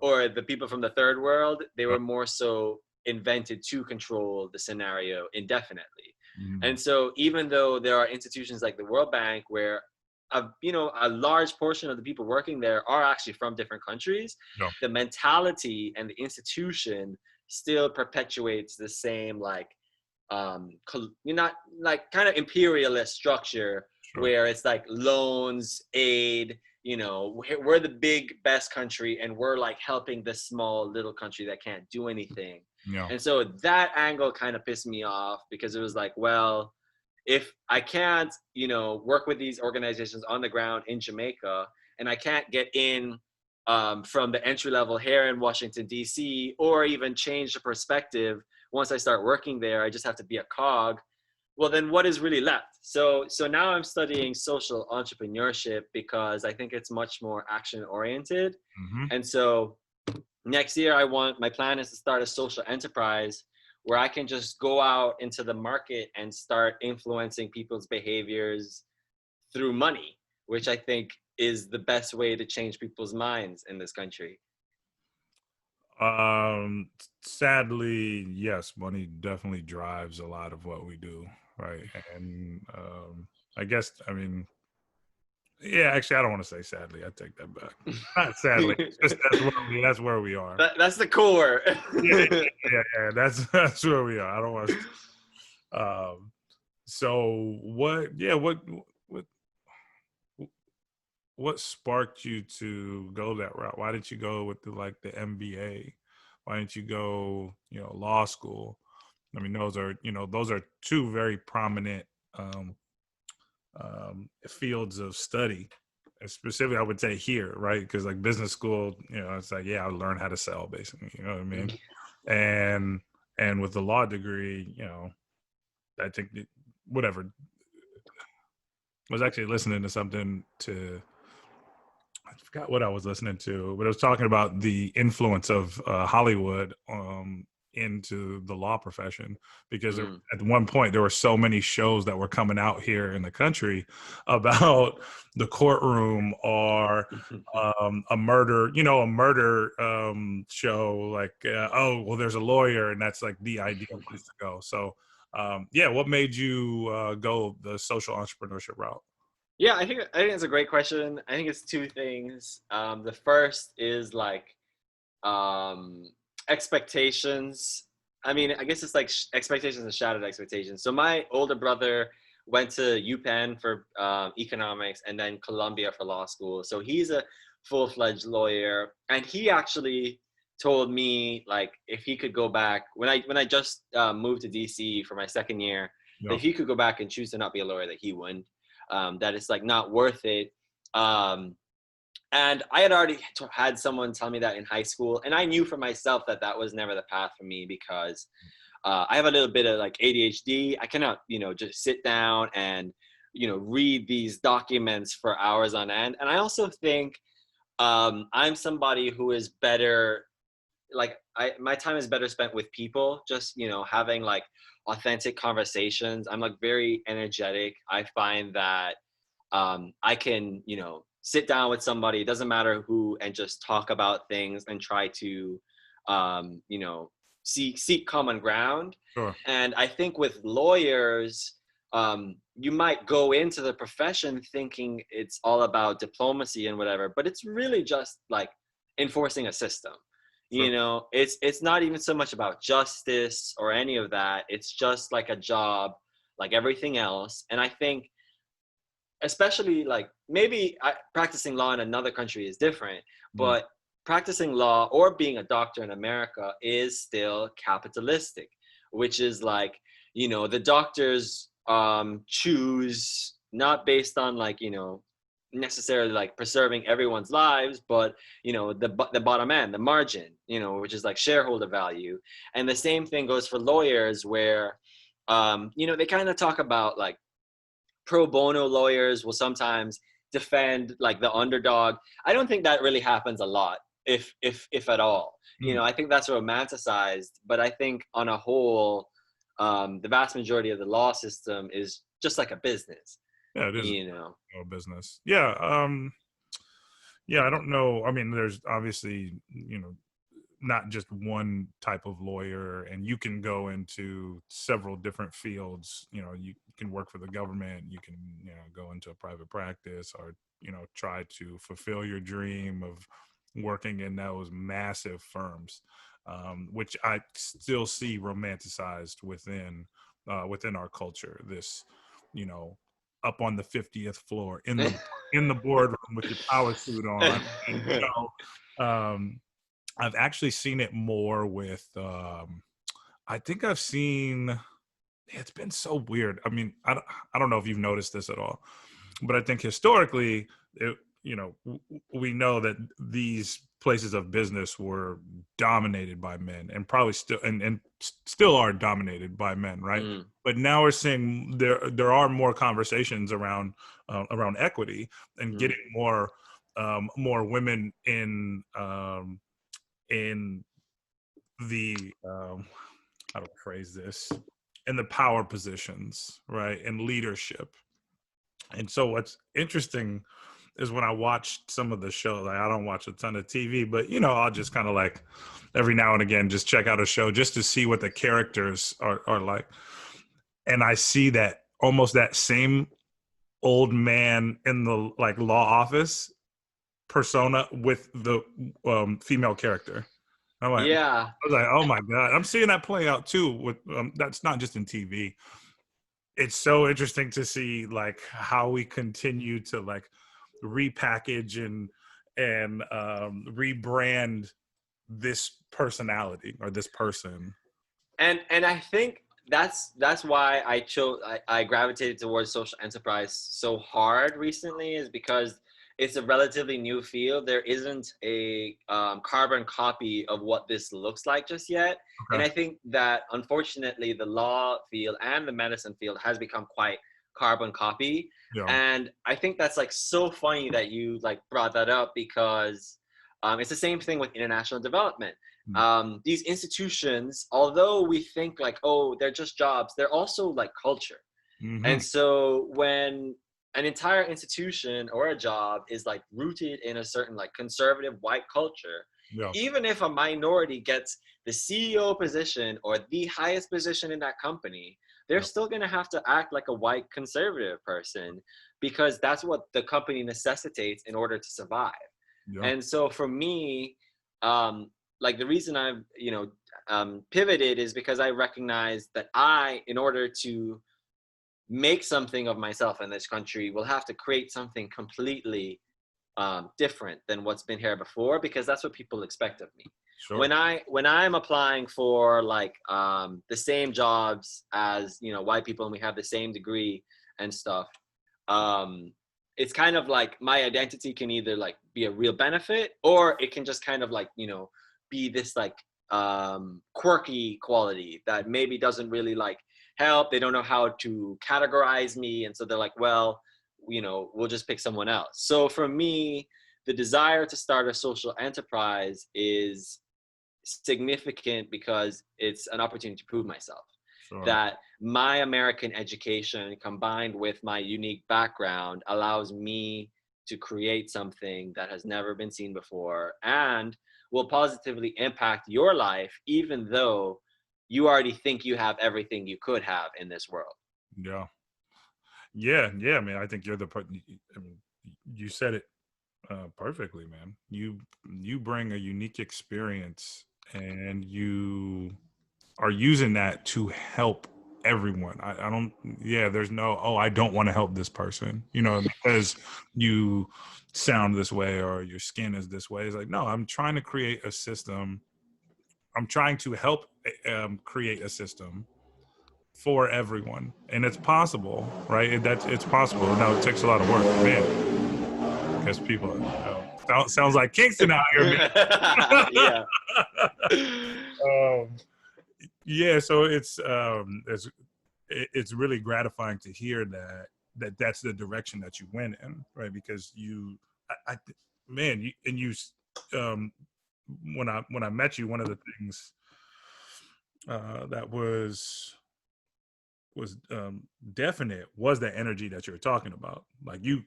Speaker 2: or the people from the third world. They were more so invented to control the scenario indefinitely.
Speaker 1: Mm-hmm.
Speaker 2: And so even though there are institutions like the World Bank where a large portion of the people working there are actually from different countries,
Speaker 1: Yeah.
Speaker 2: the mentality and the institution still perpetuates the same like you're not like kind of imperialist structure
Speaker 1: Sure.
Speaker 2: where it's like loans, aid, we're the big best country and we're like helping the small little country that can't do anything.
Speaker 1: Yeah.
Speaker 2: And so that angle kind of pissed me off because it was like, well, if I can't, work with these organizations on the ground in Jamaica and I can't get in from the entry level here in Washington, D.C., or even change the perspective once I start working there, I just have to be a cog. Well, then what is really left? So now I'm studying social entrepreneurship because I think it's much more action oriented.
Speaker 1: Hmm.
Speaker 2: And so next year, my plan is to start a social enterprise where I can just go out into the market and start influencing people's behaviors through money, which I think is the best way to change people's minds in this country.
Speaker 1: Sadly, yes, money definitely drives a lot of what we do, right? And I guess, I mean, yeah, actually, I don't want to say sadly. I take that back. Not sadly. It's just that's where we are.
Speaker 2: That's the core.
Speaker 1: Yeah, yeah. That's where we are. I don't want to. So what? Yeah, what what sparked you to go that route? Why did you go with the MBA? Why didn't you go, law school? I mean, those are two very prominent um, fields of study. And specifically, I would say here, right? Because like business school, it's like, yeah, I learned how to sell, basically. You know what I mean? And with the law degree, I think whatever. I was actually listening to something I forgot what I was listening to, but it was talking about the influence of Hollywood into the law profession because
Speaker 2: Mm.
Speaker 1: at one point there were so many shows that were coming out here in the country about the courtroom or a murder show like, oh, well, there's a lawyer and that's like the ideal place to go. So, yeah, what made you go the social entrepreneurship route?
Speaker 2: Yeah, I think it's a great question. I think it's two things. The first is like um, expectations. I mean, I guess it's like expectations and shattered expectations. So my older brother went to UPenn for economics and then Columbia for law school. So he's a full-fledged lawyer, and he actually told me like if he could go back when I just moved to DC for my second year, that
Speaker 1: Yeah.
Speaker 2: if he could go back and choose to not be a lawyer, that he wouldn't. That it's like not worth it. Um, and I had already had someone tell me that in high school, and I knew for myself that that was never the path for me because I have a little bit of like ADHD. I cannot, just sit down and, read these documents for hours on end. And I also think I'm somebody who is better, like my time is better spent with people, just, having like authentic conversations. I'm like very energetic. I find that I can, sit down with somebody, it doesn't matter who, and just talk about things and try to, seek common ground.
Speaker 1: Sure.
Speaker 2: And I think with lawyers, you might go into the profession thinking it's all about diplomacy and whatever, but it's really just like enforcing a system.
Speaker 1: Sure.
Speaker 2: It's not even so much about justice or any of that. It's just like a job, like everything else. And I think especially like maybe practicing law in another country is different,
Speaker 1: Mm.
Speaker 2: but practicing law or being a doctor in America is still capitalistic, which is like, the doctors choose not based on like, necessarily like preserving everyone's lives, but the bottom end, the margin, which is like shareholder value. And the same thing goes for lawyers, where they kind of talk about like pro bono lawyers will sometimes defend like the underdog. I don't think that really happens a lot, if at all. I think that's romanticized, but I think on a whole, the vast majority of the law system is just like a business.
Speaker 1: Yeah, it is
Speaker 2: You know.
Speaker 1: a business. Yeah. Yeah, I don't know. I mean, there's obviously, not just one type of lawyer, and you can go into several different fields. You can work for the government, you can, go into a private practice, or, try to fulfill your dream of working in those massive firms, which I still see romanticized within our culture. This, you know, up on the 50th floor in the boardroom with your power suit on, and I've actually seen it more with. I think I've seen. It's been so weird. I mean, I don't know if you've noticed this at all, but I think historically, we know that these places of business were dominated by men, and probably still and still are dominated by men, right? But now we're seeing there are more conversations around equity and getting more women in the how to phrase this, in the power positions, right, and leadership. And so what's interesting is when I watch some of the shows, like I don't watch a ton of TV, but I'll just kind of like every now and again just check out a show just to see what the characters are like. And I see that almost that same old man in the like law office persona with the female character. I'm like,
Speaker 2: Yeah.
Speaker 1: I was like, oh my God, I'm seeing that play out too. With that's not just in TV. It's so interesting to see like how we continue to like repackage and rebrand this personality or this person.
Speaker 2: And I think that's why I gravitated towards social enterprise so hard recently, is because it's a relatively new field. There isn't a carbon copy of what this looks like just yet. And
Speaker 1: Okay.
Speaker 2: I think that unfortunately the law field and the medicine field has become quite carbon copy.
Speaker 1: Yeah.
Speaker 2: And I think that's like so funny that you like brought that up, because it's the same thing with international development. These institutions, although we think like, oh, they're just jobs, they're also like culture.
Speaker 1: Mm-hmm.
Speaker 2: And so when an entire institution or a job is like rooted in a certain like conservative white culture,
Speaker 1: Yeah.
Speaker 2: even if a minority gets the CEO position or the highest position in that company, they're still going to have to act like a white conservative person, because that's what the company necessitates in order to survive.
Speaker 1: Yeah.
Speaker 2: And so for me, like the reason I've pivoted is because I recognize that in order to make something of myself in this country, will have to create something completely different than what's been here before, because that's what people expect of me.
Speaker 1: Sure.
Speaker 2: When I'm applying for like the same jobs as white people, and we have the same degree and stuff, it's kind of like my identity can either like be a real benefit, or it can just kind of like be this like quirky quality that maybe doesn't really like help. They don't know how to categorize me, and so they're like, well, we'll just pick someone else. So for me, the desire to start a social enterprise is significant because it's an opportunity to prove myself.
Speaker 1: Sure.
Speaker 2: That my American education combined with my unique background allows me to create something that has never been seen before and will positively impact your life, even though you already think you have everything you could have in this world.
Speaker 1: Yeah. Yeah, man. I think you're I mean, you said it perfectly, man. You bring a unique experience, and you are using that to help everyone. I don't. Yeah, there's no. Oh, I don't want to help this person. Because you sound this way or your skin is this way. It's like, no, I'm trying to create a system. I'm trying to help create a system for everyone, and it's possible, right? It's possible. Now it takes a lot of work, man, because people sounds like Kingston out here, man.
Speaker 2: Yeah.
Speaker 1: um, yeah, so it's really gratifying to hear that's the direction that you went in, right? Because I man, um, when I met you, one of the things that was definite was the energy that you're talking about. Like you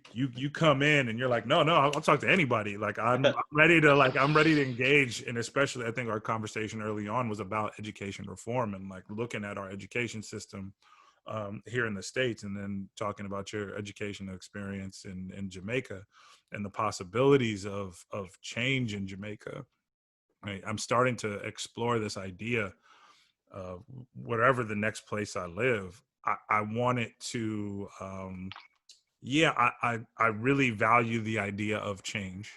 Speaker 1: come in and you're like, no, I'll talk to anybody. Like I'm ready to engage. And especially I think our conversation early on was about education reform and like looking at our education system here in the States, and then talking about your educational experience in Jamaica and the possibilities of change in Jamaica. Right? I'm starting to explore this idea wherever the next place I live, I want it to, I really value the idea of change,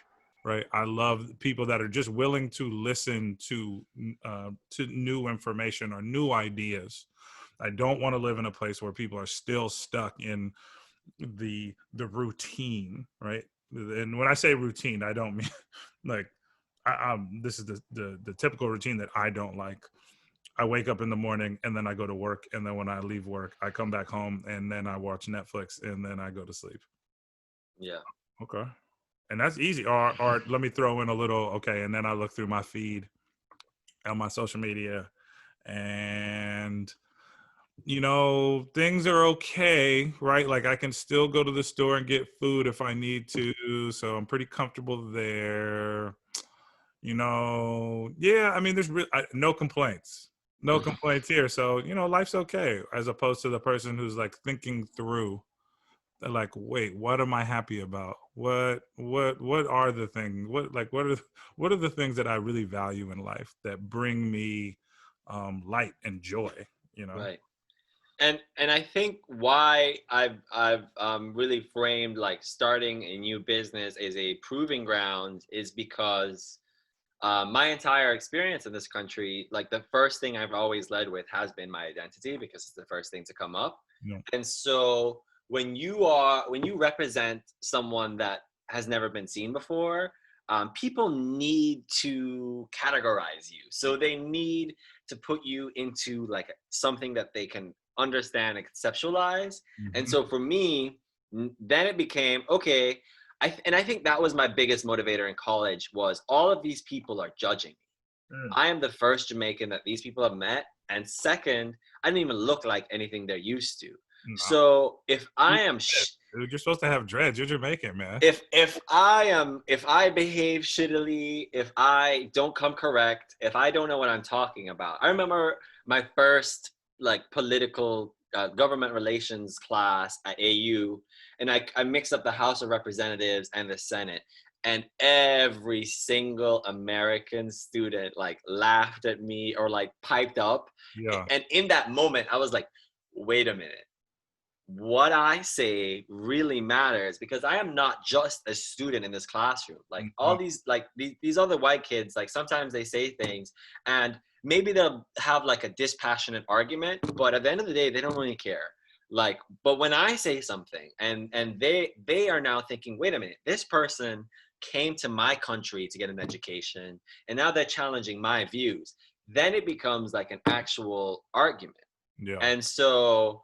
Speaker 1: right? I love people that are just willing to listen to new information or new ideas. I don't want to live in a place where people are still stuck in the routine, right? And when I say routine, I don't mean like this is the typical routine that I don't like. I wake up in the morning and then I go to work. And then when I leave work, I come back home and then I watch Netflix and then I go to sleep.
Speaker 2: Yeah.
Speaker 1: Okay. And that's easy. Or let me throw in a little, okay. And then I look through my feed on my social media and, things are okay, right? Like I can still go to the store and get food if I need to. So I'm pretty comfortable there. Yeah, I mean, there's no complaints. No complaints here. So, life's okay, as opposed to the person who's like thinking through, they're like, wait, what am I happy about? What are the things? What are the things that I really value in life that bring me light and joy,
Speaker 2: Right. And I think why I've really framed like starting a new business as a proving ground is because my entire experience in this country, like the first thing I've always led with has been my identity because it's the first thing to come up.
Speaker 1: Yeah.
Speaker 2: And so when you represent someone that has never been seen before, people need to categorize you. So they need to put you into like something that they can understand and conceptualize. And
Speaker 1: Mhm.
Speaker 2: so for me, then it became okay. I think that was my biggest motivator in college was all of these people are judging me.
Speaker 1: Mm.
Speaker 2: I am the first Jamaican that these people have met, and second, I didn't even look like anything they're used to.
Speaker 1: No.
Speaker 2: So if I am
Speaker 1: Dude, you're supposed to have dreads. You're Jamaican, man.
Speaker 2: if I behave shittily, if I don't come correct, if I don't know what I'm talking about. I remember my first like political government relations class at AU, and I mixed up the House of Representatives and the Senate, and every single American student like laughed at me or like piped up.
Speaker 1: Yeah.
Speaker 2: And in that moment I was like, wait a minute, what I say really matters because I am not just a student in this classroom. Like all these, like these other white kids, like sometimes they say things and maybe they'll have like a dispassionate argument, but at the end of the day, they don't really care. Like, but when I say something and they are now thinking, wait a minute, this person came to my country to get an education and now they're challenging my views, then it becomes like an actual argument.
Speaker 1: Yeah.
Speaker 2: And so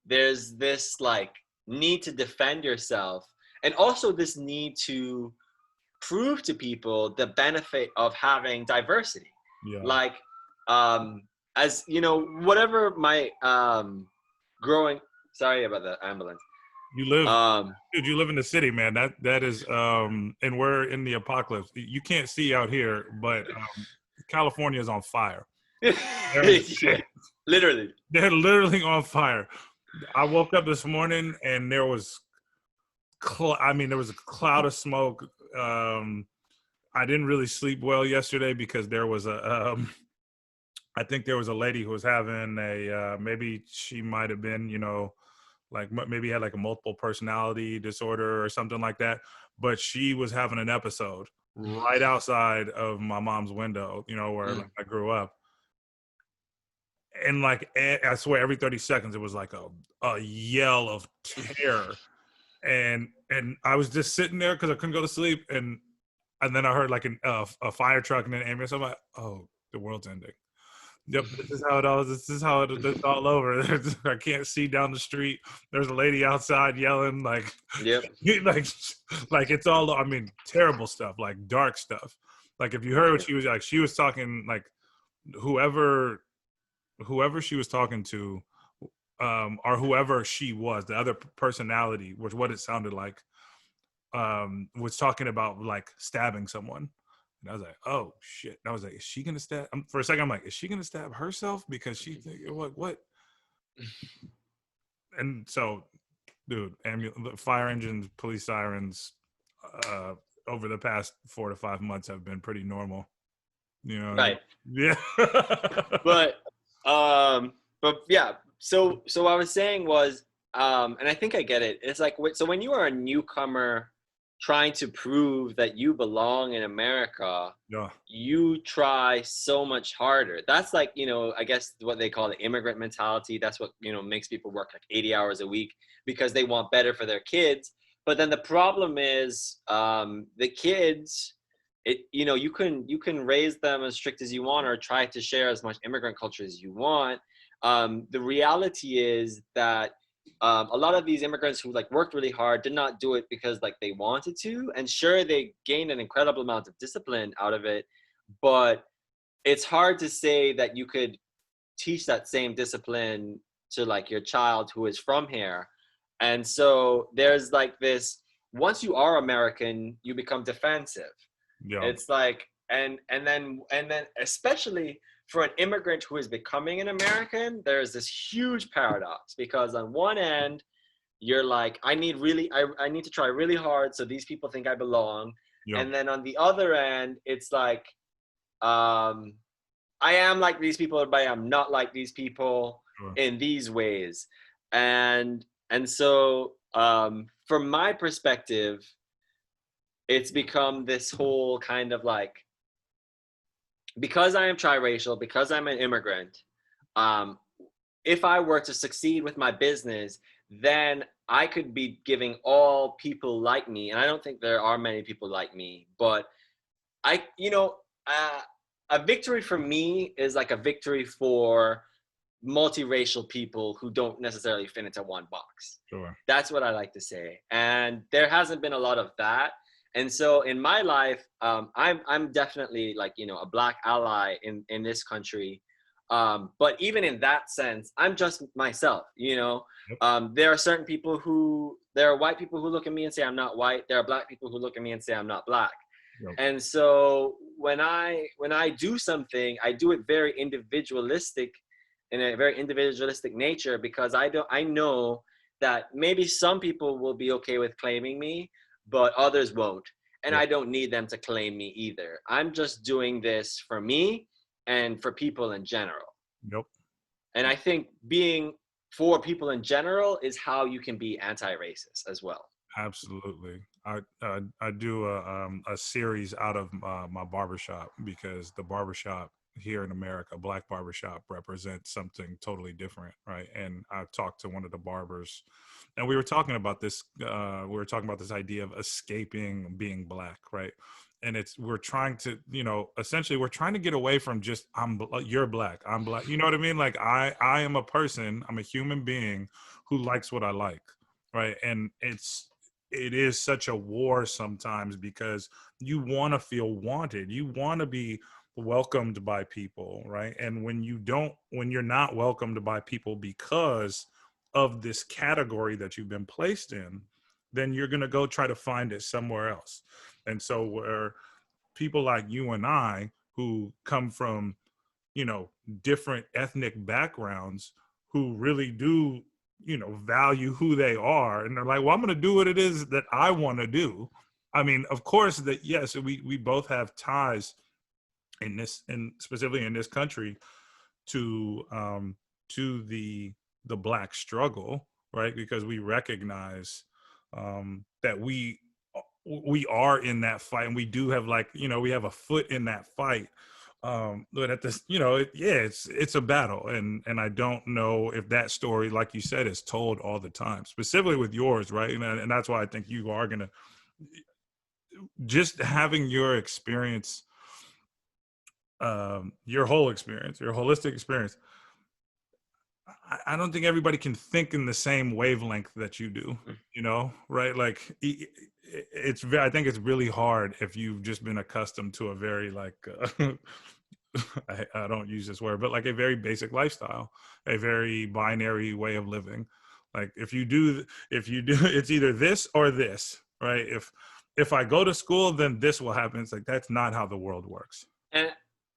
Speaker 2: there's this like need to defend yourself and also this need to prove to people the benefit of having diversity.
Speaker 1: Yeah.
Speaker 2: Like as you know, whatever my growing, sorry about the ambulance.
Speaker 1: You live Dude, you live in the city, man. That is and we're in the apocalypse. You can't see out here, but California is on fire.
Speaker 2: Yeah, literally.
Speaker 1: They're literally on fire. I woke up this morning and there was there was a cloud of smoke. I didn't really sleep well yesterday because there was I think there was a lady who was having maybe she might have been, like maybe had like a multiple personality disorder or something like that. But she was having an episode right outside of my mom's window, you know, where like, I grew up. And like I swear, every 30 seconds it was like a yell of terror, and I was just sitting there because I couldn't go to sleep, and then I heard like a fire truck and an ambulance. I'm like, oh, the world's ending. Yep, this is how it all. This is how it's all over. I can't see down the street. There's a lady outside yelling like,
Speaker 2: Yep.
Speaker 1: like it's all. I mean, terrible stuff, like dark stuff. Like if you heard what she was talking like whoever she was talking to, or whoever she was, the other personality, was what it sounded like, was talking about like stabbing someone. And I was like, oh shit. And I was like, is she gonna stab? For a second, I'm like, is she gonna stab herself? Because she what? And so, dude, fire engines, police sirens, over the past 4 to 5 months have been pretty normal. You know,
Speaker 2: Right.
Speaker 1: yeah.
Speaker 2: But yeah. So what I was saying was, and I think I get it. It's like so when you are a newcomer trying to prove that you belong in America,
Speaker 1: Yeah.
Speaker 2: you try so much harder. That's like, I guess what they call the immigrant mentality. That's what, makes people work like 80 hours a week because they want better for their kids. But then the problem is, the kids, you can raise them as strict as you want or try to share as much immigrant culture as you want. The reality is that a lot of these immigrants who like worked really hard did not do it because like they wanted to, and sure, they gained an incredible amount of discipline out of it, but it's hard to say that you could teach that same discipline to like your child who is from here. And so there's like this, once you are American, you become defensive.
Speaker 1: Yeah.
Speaker 2: It's like, and then especially for an immigrant who is becoming an American, there's this huge paradox because on one end, you're like, I need to try really hard so these people think I belong.
Speaker 1: Yeah.
Speaker 2: And then on the other end, it's like, I am like these people, but I am not like these people
Speaker 1: Sure.
Speaker 2: in these ways. And so from my perspective, it's become this whole kind of like, because I am triracial, because I'm an immigrant, if I were to succeed with my business, then I could be giving all people like me, and I don't think there are many people like me, but a victory for me is like a victory for multiracial people who don't necessarily fit into one box.
Speaker 1: Sure.
Speaker 2: That's what I like to say. And there hasn't been a lot of that. And so in my life, I'm definitely like, a Black ally in this country. But even in that sense, I'm just myself,
Speaker 1: Yep.
Speaker 2: There are certain people there are white people who look at me and say I'm not white. There are Black people who look at me and say I'm not Black.
Speaker 1: Yep.
Speaker 2: And so when I do something, I do it very individualistic, in a very individualistic nature, because I know that maybe some people will be okay with claiming me, but others won't. And
Speaker 1: Yep.
Speaker 2: I don't need them to claim me either. I'm just doing this for me and for people in general.
Speaker 1: Yep.
Speaker 2: And I think being for people in general is how you can be anti-racist as well.
Speaker 1: Absolutely. I do a series out of my barbershop, because the barbershop here in America, Black barbershop, represents something totally different, right? And I talked to one of the barbers, and we were talking about this. We were talking about this idea of escaping being Black, right? And we're trying to, essentially we're trying to get away from just you're Black, I'm Black. You know what I mean? Like I am a person, I'm a human being who likes what I like, right? And it is such a war sometimes, because you want to feel wanted, you want to be welcomed by people, right? And when you're not welcomed by people because of this category that you've been placed in, then you're going to go try to find it somewhere else. And so where people like you and I, who come from, different ethnic backgrounds, who really do, value who they are, and they're like, well, I'm going to do what it is that I want to do. I mean, of course that, yes, we both have ties in this, and specifically in this country, to the Black struggle, right? Because we recognize that we are in that fight, and we do have, like, we have a foot in that fight. But at this, it's a battle, and I don't know if that story, like you said, is told all the time, specifically with yours, right? And that's why I think you are gonna, just having your experience, your whole experience, your holistic experience. I don't think everybody can think in the same wavelength that you do, right? Like, I think it's really hard if you've just been accustomed to a very, like, I don't use this word, but like a very basic lifestyle, a very binary way of living. Like, if you do, it's either this or this, right? If I go to school, then this will happen. It's like, that's not how the world works.
Speaker 2: And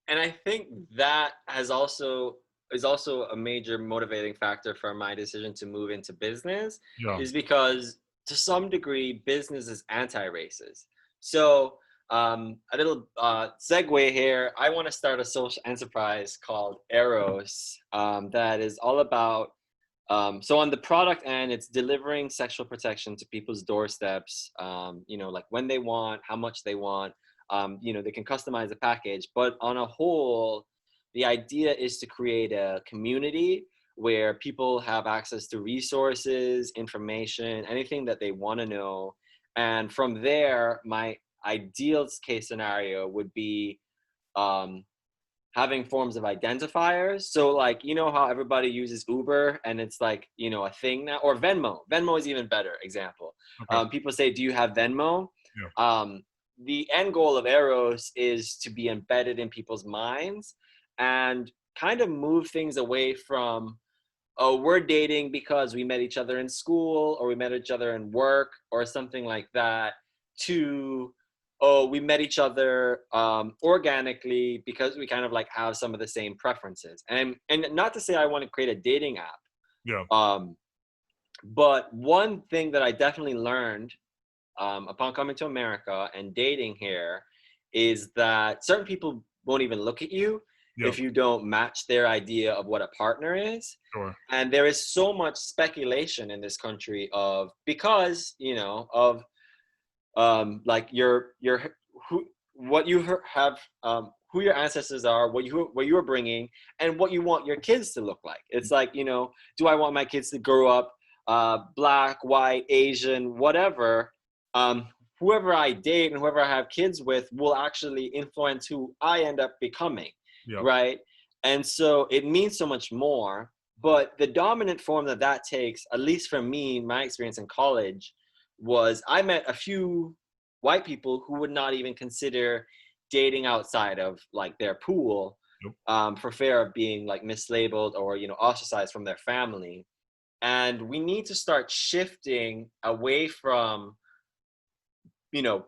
Speaker 2: I think that is also a major motivating factor for my decision to move into business,
Speaker 1: Yeah.
Speaker 2: is because to some degree business is anti-racist. So a little segue here. I want to start a social enterprise called Eros, that is all about, so on the product end, it's delivering sexual protection to people's doorsteps, like when they want, how much they want. They can customize the package, but on a whole, the idea is to create a community where people have access to resources, information, anything that they want to know. And from there, my ideal case scenario would be um, having forms of identifiers. So, like, how everybody uses Uber and it's like, a thing now, or Venmo. Venmo is even better example.
Speaker 1: Okay.
Speaker 2: People say, do you have Venmo?
Speaker 1: Yeah.
Speaker 2: The end goal of Eros is to be embedded in people's minds and kind of move things away from, oh, we're dating because we met each other in school or we met each other in work or something like that, to, oh, we met each other organically because we kind of like have some of the same preferences. And not to say I want to create a dating app.
Speaker 1: Yeah.
Speaker 2: But one thing that I definitely learned upon coming to America and dating here is that certain people won't even look at you if you don't match their idea of what a partner is.
Speaker 1: Sure.
Speaker 2: And there is so much speculation in this country of, because, of like your what you have, who your ancestors are, what you are bringing, and what you want your kids to look like. It's like, do I want my kids to grow up black, white, Asian, whatever? Whoever I date and whoever I have kids with will actually influence who I end up becoming.
Speaker 1: Yep.
Speaker 2: Right? And so it means so much more. But the dominant form that takes, at least for me, my experience in college, was I met a few white people who would not even consider dating outside of like their pool, for fear of being like mislabeled or, ostracized from their family. And we need to start shifting away from,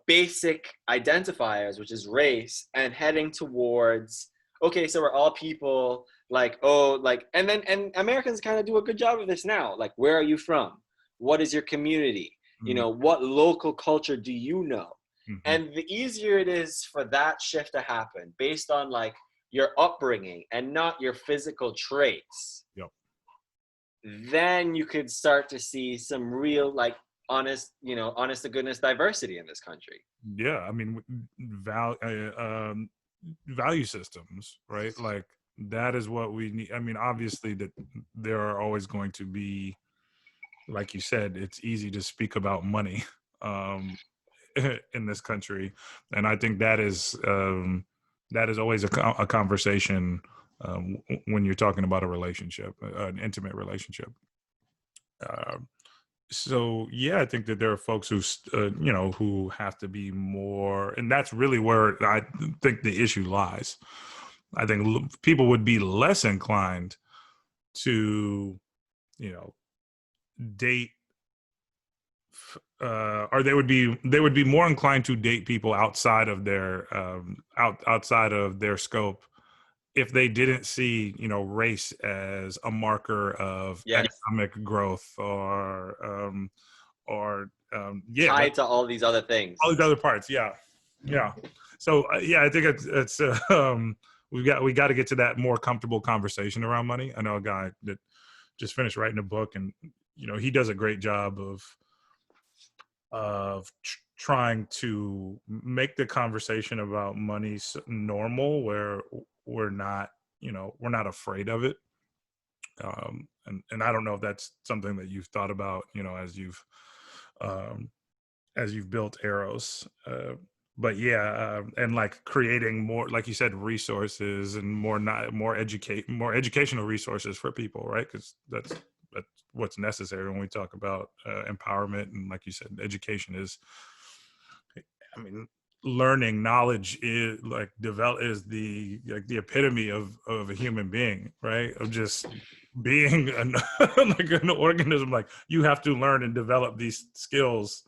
Speaker 2: basic identifiers, which is race, and heading towards, okay, so we're all people, like, oh, like, and Americans kind of do a good job of this now. Like, where are you from? What is your community?
Speaker 1: Mm-hmm.
Speaker 2: What local culture do you know?
Speaker 1: Mm-hmm.
Speaker 2: And the easier it is for that shift to happen based on like your upbringing and not your physical traits, then you could start to see some real, like, honest to goodness diversity in this country.
Speaker 1: Yeah, I mean, value systems, right? Like, that is what we need. I mean, obviously that there are always going to be, like you said, it's easy to speak about money in this country, and I think that is always a conversation when you're talking about a relationship, an intimate relationship. So yeah, I think that there are folks who who have to be more, and that's really where I think the issue lies. I think people would be less inclined to date, or they would be more inclined to date people outside of their outside of their scope, if they didn't see race as a marker of economic growth or
Speaker 2: tied to all these other things,
Speaker 1: all these other parts. Yeah. So I think it's we got to get to that more comfortable conversation around money. I know a guy that just finished writing a book, and he does a great job of trying to make the conversation about money normal, where we're not afraid of it. And I don't know if that's something that you've thought about, um, as you've built Arrows. But yeah, and like creating more, like you said, resources and more educational resources for people, right? Because that's what's necessary when we talk about empowerment. And like you said, education is, I mean, learning knowledge is like the epitome of a human being, right? Of just being like an organism. Like, you have to learn and develop these skills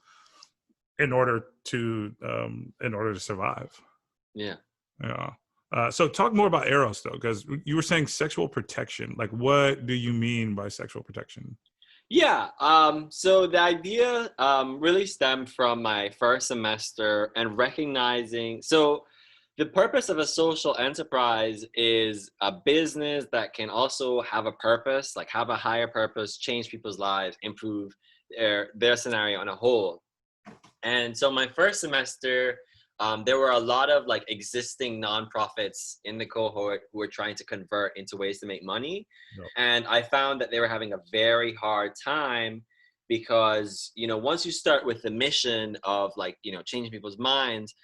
Speaker 1: in order to survive.
Speaker 2: Yeah.
Speaker 1: Yeah. So talk more about Eros though, because you were saying sexual protection. Like, what do you mean by sexual protection?
Speaker 2: Yeah. So the idea really stemmed from my first semester and recognizing. So the purpose of a social enterprise is a business that can also have a purpose, like have a higher purpose, change people's lives, improve their scenario on a whole. And so my first semester, there were a lot of like existing nonprofits in the cohort who were trying to convert into ways to make money.
Speaker 1: Yep.
Speaker 2: And I found that they were having a very hard time because, once you start with the mission of like, changing people's minds,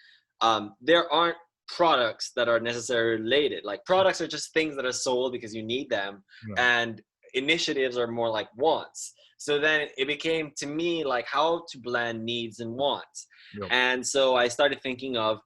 Speaker 2: there aren't products that are necessarily related. Like, products are just things that are sold because you need them.
Speaker 1: Yeah.
Speaker 2: And initiatives are more like wants. So then it became to me like how to blend needs and wants.
Speaker 1: Yep.
Speaker 2: And so I started thinking of,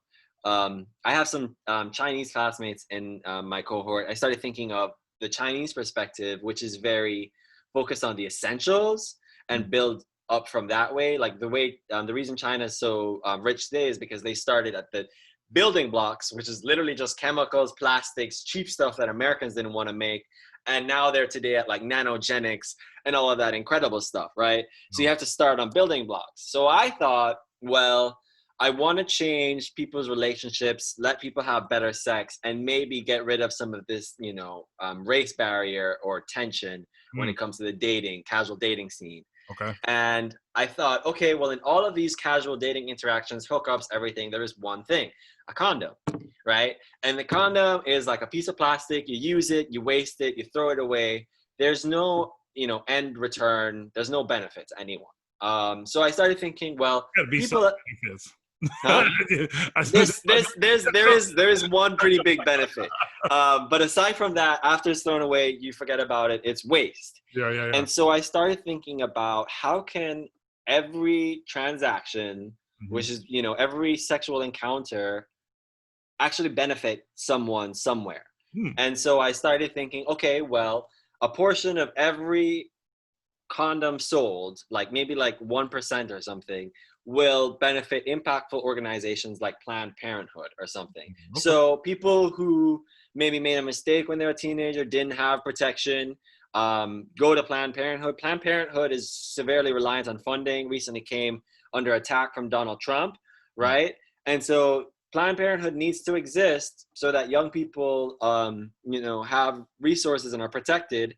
Speaker 2: I have some Chinese classmates in my cohort. I started thinking of the Chinese perspective, which is very focused on the essentials and build up from that way. Like the reason China is so rich today is because they started at the building blocks, which is literally just chemicals, plastics, cheap stuff that Americans didn't want to make. And now they're today at like nanogenics and all of that incredible stuff, right? So you have to start on building blocks. So I thought, well, I want to change people's relationships, let people have better sex, and maybe get rid of some of this, race barrier or tension when it comes to the casual dating scene.
Speaker 1: Okay.
Speaker 2: And I thought, okay, well, in all of these casual dating interactions, hookups, everything, there is one thing, a condom, right? And the condom is like a piece of plastic. You use it, you waste it, you throw it away. There's no, end return. There's no benefit to anyone. So I started thinking, well, people, huh? There is one pretty big benefit. But aside from that, after it's thrown away, you forget about it. It's waste.
Speaker 1: Yeah.
Speaker 2: And so I started thinking about how can every transaction, which is, every sexual encounter, actually benefit someone somewhere. And so I started thinking, okay, well, a portion of every condom sold, like maybe like 1% or something, will benefit impactful organizations like Planned Parenthood or something.
Speaker 1: Okay.
Speaker 2: So people who maybe made a mistake when they were a teenager, didn't have protection, go to Planned Parenthood. Planned Parenthood is severely reliant on funding, recently came under attack from Donald Trump, right? And so Planned Parenthood needs to exist so that young people, have resources and are protected,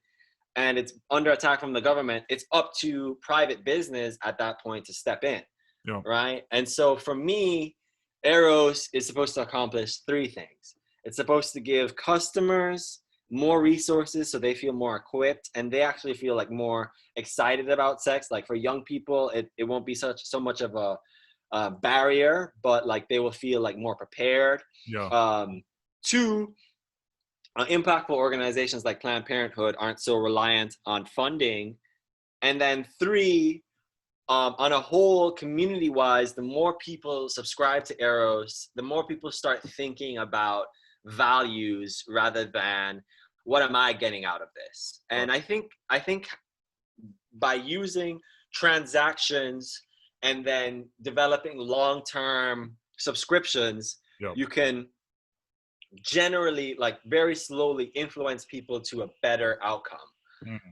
Speaker 2: and it's under attack from the government. It's up to private business at that point to step in, right? And so for me, Eros is supposed to accomplish three things. It's supposed to give customers more resources so they feel more equipped and they actually feel like more excited about sex. Like for young people, it won't be so much of a barrier, but like they will feel like more prepared. Two, impactful organizations like Planned Parenthood aren't so reliant on funding. And then three, on a whole, community-wise, the more people subscribe to Eros, the more people start thinking about values rather than what am I getting out of this. And I think by using transactions and then developing long-term subscriptions, you can generally, like very slowly, influence people to a better outcome.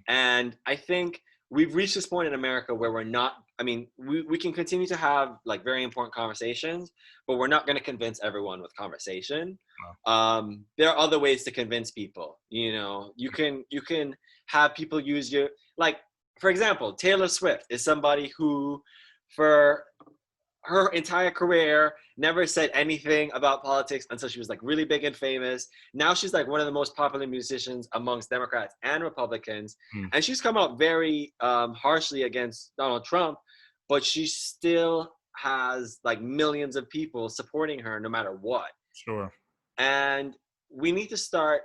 Speaker 2: And I think we've reached this point in America where we're not, we can continue to have like very important conversations, but we're not going to convince everyone with conversation. There are other ways to convince people. You can have people use your, like, for example, Taylor Swift is somebody who, for her entire career, never said anything about politics until she was like really big and famous. Now she's like one of the most popular musicians amongst Democrats and Republicans,
Speaker 1: Mm,
Speaker 2: and she's come out very harshly against Donald Trump, but she still has like millions of people supporting her no matter what.
Speaker 1: sure.
Speaker 2: And we need to start.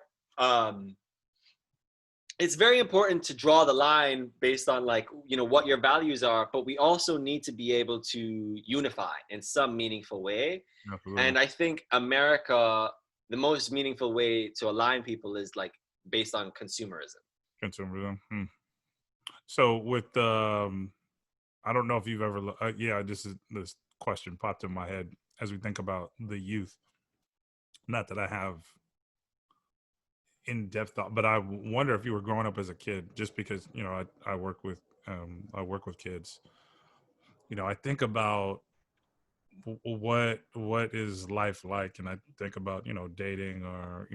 Speaker 2: It's very important to draw the line based on like what your values are, but we also need to be able to unify in some meaningful way.
Speaker 1: Absolutely.
Speaker 2: And I think America, the most meaningful way to align people is like based on consumerism.
Speaker 1: Consumerism. So with I don't know if you've ever yeah, this question popped in my head as we think about the youth. Not that I have in-depth thought, but I wonder if you were growing up as a kid, just because I work with kids. I think about what is life like, and I think about dating, or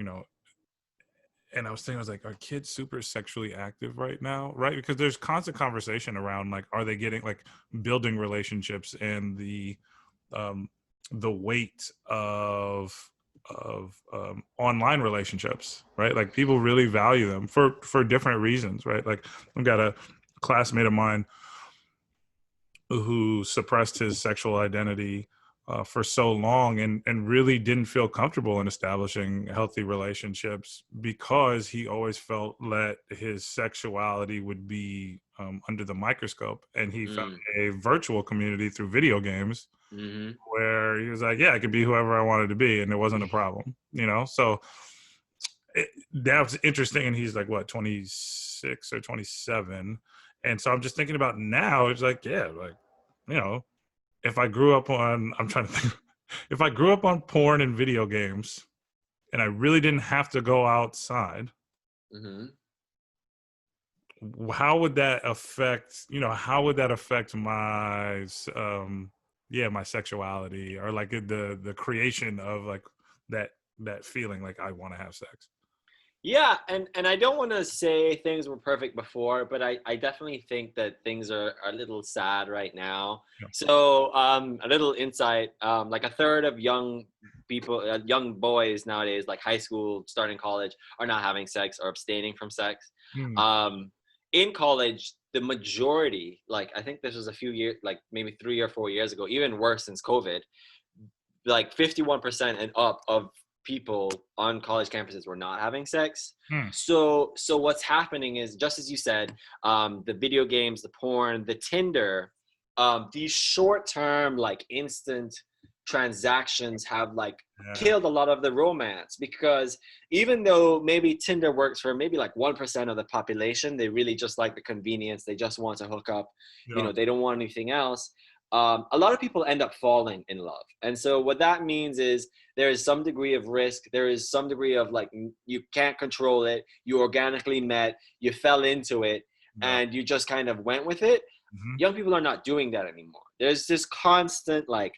Speaker 1: and I was thinking, I was like, are kids super sexually active right now, right? Because there's constant conversation around like, are they getting like building relationships, and um the weight of online relationships, right? Like people really value them for different reasons, right? Like I've got a classmate of mine who suppressed his sexual identity for so long, and really didn't feel comfortable in establishing healthy relationships, because he always felt that his sexuality would be under the microscope, and he found
Speaker 2: Mm,
Speaker 1: a virtual community through video games
Speaker 2: hmm.
Speaker 1: where he was like, yeah, I could be whoever I wanted to be, and it wasn't a problem, so that was interesting. And he's like, what, 26 or 27? And so I'm just thinking about now, it's like, yeah, like, you know if I grew up on, I'm trying to think, if I grew up on porn and video games, and I really didn't have to go outside,
Speaker 2: Hmm.
Speaker 1: how would that affect, my, yeah, my sexuality, or like the creation of like that feeling like I want to have sex.
Speaker 2: Yeah, and I don't want to say things were perfect before, but I definitely think that things are a little sad right now.
Speaker 1: Yeah.
Speaker 2: So a little insight, like a third of young people, young boys nowadays, like high school, starting college, are not having sex or abstaining from sex.
Speaker 1: Hmm.
Speaker 2: Um, in college, the majority, like I think this was a few years, like maybe 3 or 4 years ago, even worse since COVID, like 51% and up of people on college campuses were not having sex.
Speaker 1: Hmm.
Speaker 2: So what's happening is, just as you said, the video games, the porn, the Tinder, these short-term, like instant transactions have like
Speaker 1: Yeah.
Speaker 2: killed a lot of the romance, because even though maybe Tinder works for maybe like 1% of the population, they really just like the convenience, they just want to hook up,
Speaker 1: Yeah.
Speaker 2: they don't want anything else. A lot of people end up falling in love. And so what that means is there is some degree of risk. There is some degree of like, you can't control it. You organically met, you fell into it,
Speaker 1: Yeah.
Speaker 2: and you just kind of went with it.
Speaker 1: Hmm.
Speaker 2: Young people are not doing that anymore. There's this constant like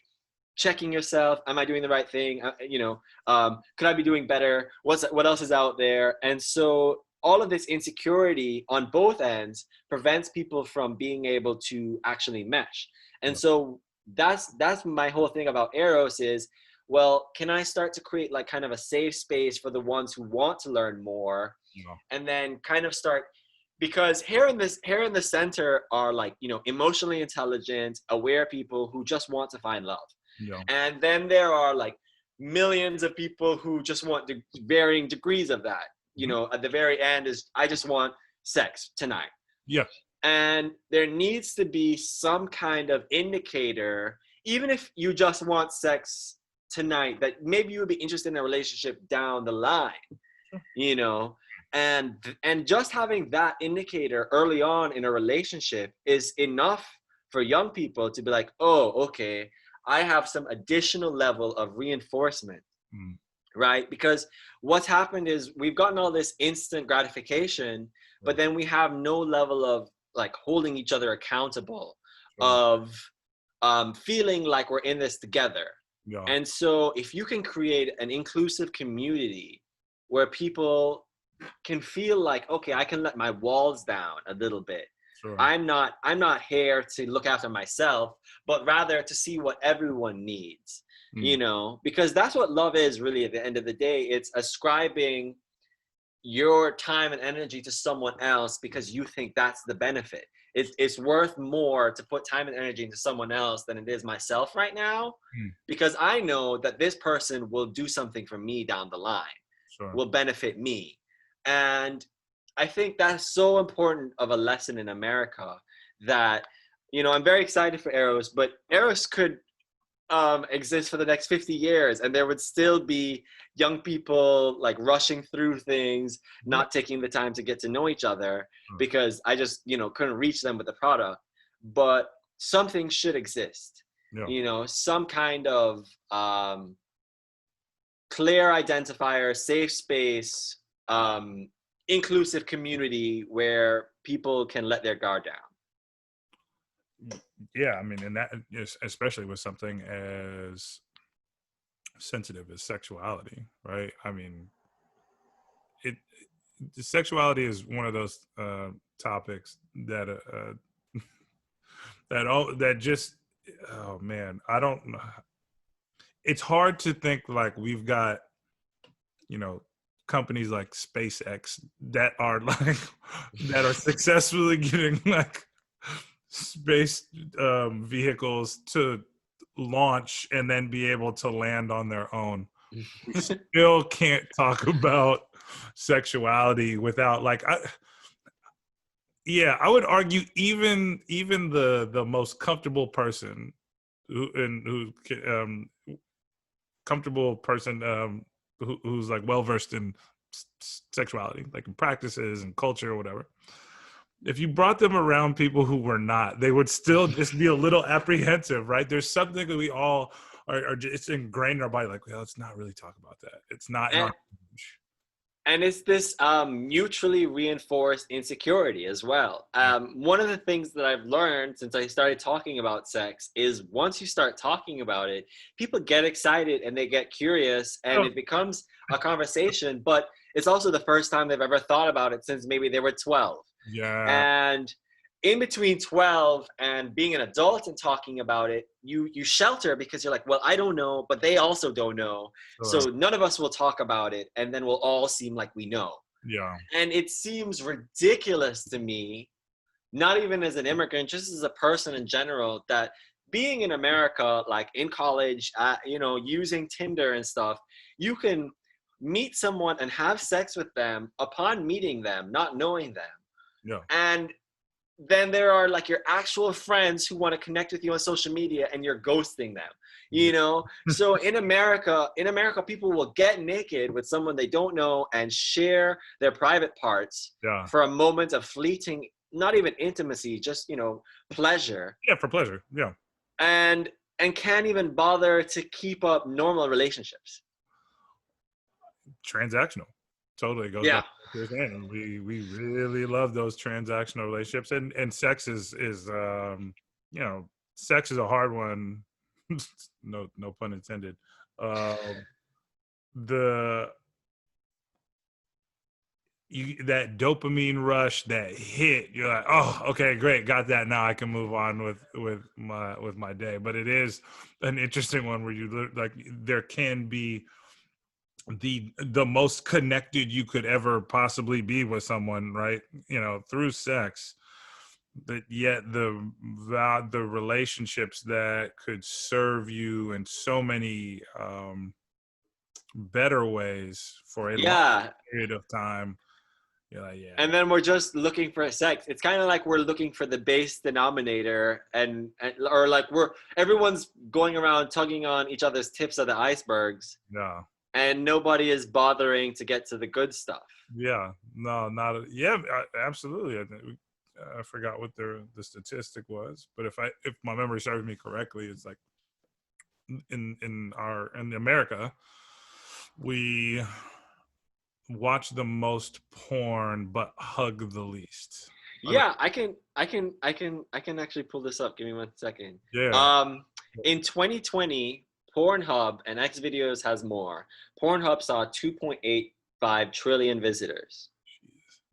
Speaker 2: checking yourself. Am I doing the right thing? Could I be doing better? What else is out there? And so all of this insecurity on both ends prevents people from being able to actually mesh. And
Speaker 1: Yeah.
Speaker 2: so that's my whole thing about Eros is, well, can I start to create like kind of a safe space for the ones who want to learn more,
Speaker 1: Yeah.
Speaker 2: and then kind of start, because here in the center are like emotionally intelligent, aware people who just want to find love,
Speaker 1: Yeah.
Speaker 2: and then there are like millions of people who just want varying degrees of that.
Speaker 1: Hmm.
Speaker 2: At the very end is, I just want sex tonight.
Speaker 1: Yeah.
Speaker 2: And there needs to be some kind of indicator, even if you just want sex tonight, that maybe you would be interested in a relationship down the line, you know and just having that indicator early on in a relationship is enough for young people to be like, oh, okay, I have some additional level of reinforcement,
Speaker 1: Mm.
Speaker 2: right? Because what's happened is we've gotten all this instant gratification,
Speaker 1: Sure.
Speaker 2: but then we have no level of like holding each other accountable,
Speaker 1: Sure.
Speaker 2: of feeling like we're in this together.
Speaker 1: Yeah.
Speaker 2: And so if you can create an inclusive community where people can feel like, okay, I can let my walls down a little bit,
Speaker 1: Sure.
Speaker 2: I'm not here to look after myself, but rather to see what everyone needs,
Speaker 1: Mm,
Speaker 2: because that's what love is really at the end of the day. It's ascribing your time and energy to someone else because you think that's the benefit. It's worth more to put time and energy into someone else than it is myself right now,
Speaker 1: mm,
Speaker 2: because I know that this person will do something for me down the line,
Speaker 1: sure.
Speaker 2: will benefit me. And I think that's so important of a lesson in America that, I'm very excited for Eros, but Eros could exist for the next 50 years and there would still be young people like rushing through things,
Speaker 1: Yeah.
Speaker 2: not taking the time to get to know each other
Speaker 1: Sure.
Speaker 2: because I just couldn't reach them with the product. But something should exist,
Speaker 1: Yeah.
Speaker 2: some kind of clear identifier, safe space, inclusive community where people can let their guard down.
Speaker 1: Yeah. I mean, and that is especially with something as sensitive as sexuality, right? I mean, it sexuality is one of those topics that that just, oh man, I don't know. It's hard to think like we've got, you know, companies like SpaceX that are like that are successfully getting like space vehicles to launch and then be able to land on their own. We still can't talk about sexuality without like yeah, I would argue even the most comfortable person who comfortable person who's like well versed in sexuality, like in practices and culture or whatever. If you brought them around people who were not, they would still just be a little apprehensive, right? There's something that we all are it's ingrained in our body, like, well, let's not really talk about that. It's not in
Speaker 2: and
Speaker 1: our.
Speaker 2: and it's this mutually reinforced insecurity as well. One of the things that I've learned since I started talking about sex is once you start talking about it, people get excited and they get curious and
Speaker 1: Oh,
Speaker 2: it becomes a conversation, but it's also the first time they've ever thought about it since maybe they were 12.
Speaker 1: yeah,
Speaker 2: And in between 12 and being an adult and talking about it, you shelter because you're like, well, I don't know, but they also don't know.
Speaker 1: sure.
Speaker 2: So none of us will talk about it, and then we'll all seem like we know.
Speaker 1: Yeah,
Speaker 2: And it seems ridiculous to me, not even as an immigrant, just as a person in general, that being in America, like in college, using Tinder and stuff, you can meet someone and have sex with them upon meeting them, not knowing them.
Speaker 1: yeah.
Speaker 2: And then there are like your actual friends who want to connect with you on social media and you're ghosting them, so in america people will get naked with someone they don't know and share their private parts
Speaker 1: Yeah,
Speaker 2: for a moment of fleeting, not even intimacy, just pleasure,
Speaker 1: yeah, for pleasure. Yeah,
Speaker 2: and can't even bother to keep up normal relationships.
Speaker 1: transactional. Totally goes
Speaker 2: Yeah.
Speaker 1: back to what you're saying. We really love those transactional relationships, and sex is sex is a hard one. No pun intended. Um, the that dopamine rush, that hit, you're like, oh, okay, great, got that. Now I can move on with my day. But it is an interesting one where you like there can be the most connected you could ever possibly be with someone, right? Through sex, but yet the relationships that could serve you in so many better ways for a long
Speaker 2: Yeah.
Speaker 1: period of time. You're like, yeah,
Speaker 2: And then we're just looking for sex. It's kind of like we're looking for the base denominator, or like everyone's going around tugging on each other's tips of the icebergs,
Speaker 1: no,
Speaker 2: and nobody is bothering to get to the good stuff.
Speaker 1: yeah, no, not yeah, absolutely. I forgot what the statistic was, but if my memory serves me correctly, it's like in America, we watch the most porn but hug the least.
Speaker 2: Yeah, I can actually pull this up. Give me 1 second.
Speaker 1: Yeah.
Speaker 2: In 2020, Pornhub and X videos has more. Pornhub saw 2.85 trillion visitors.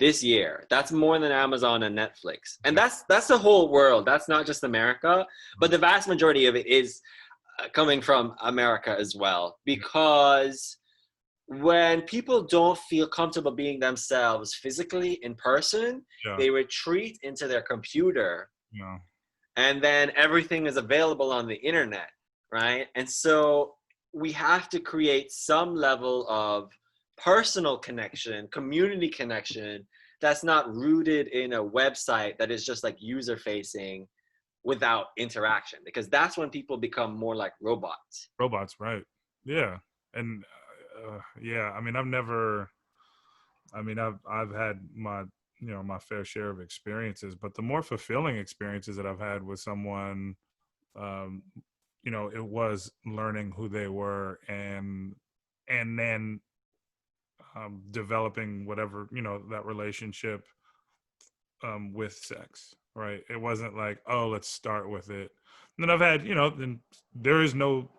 Speaker 2: this year. That's more than Amazon and Netflix. And that's the whole world. That's not just America, but the vast majority of it is coming from America as well. Because when people don't feel comfortable being themselves physically in person,
Speaker 1: Yeah.
Speaker 2: they retreat into their computer,
Speaker 1: Yeah.
Speaker 2: and then everything is available on the internet, right? And so we have to create some level of personal connection, community connection that's not rooted in a website that is just like user facing without interaction, because that's when people become more like robots.
Speaker 1: Robots, right? Yeah. And yeah, I mean, I've had my, my fair share of experiences, but the more fulfilling experiences that I've had with someone, um, it was learning who they were, and then developing whatever, that relationship with sex, right? It wasn't like, oh, let's start with it. And then I've had, then there is no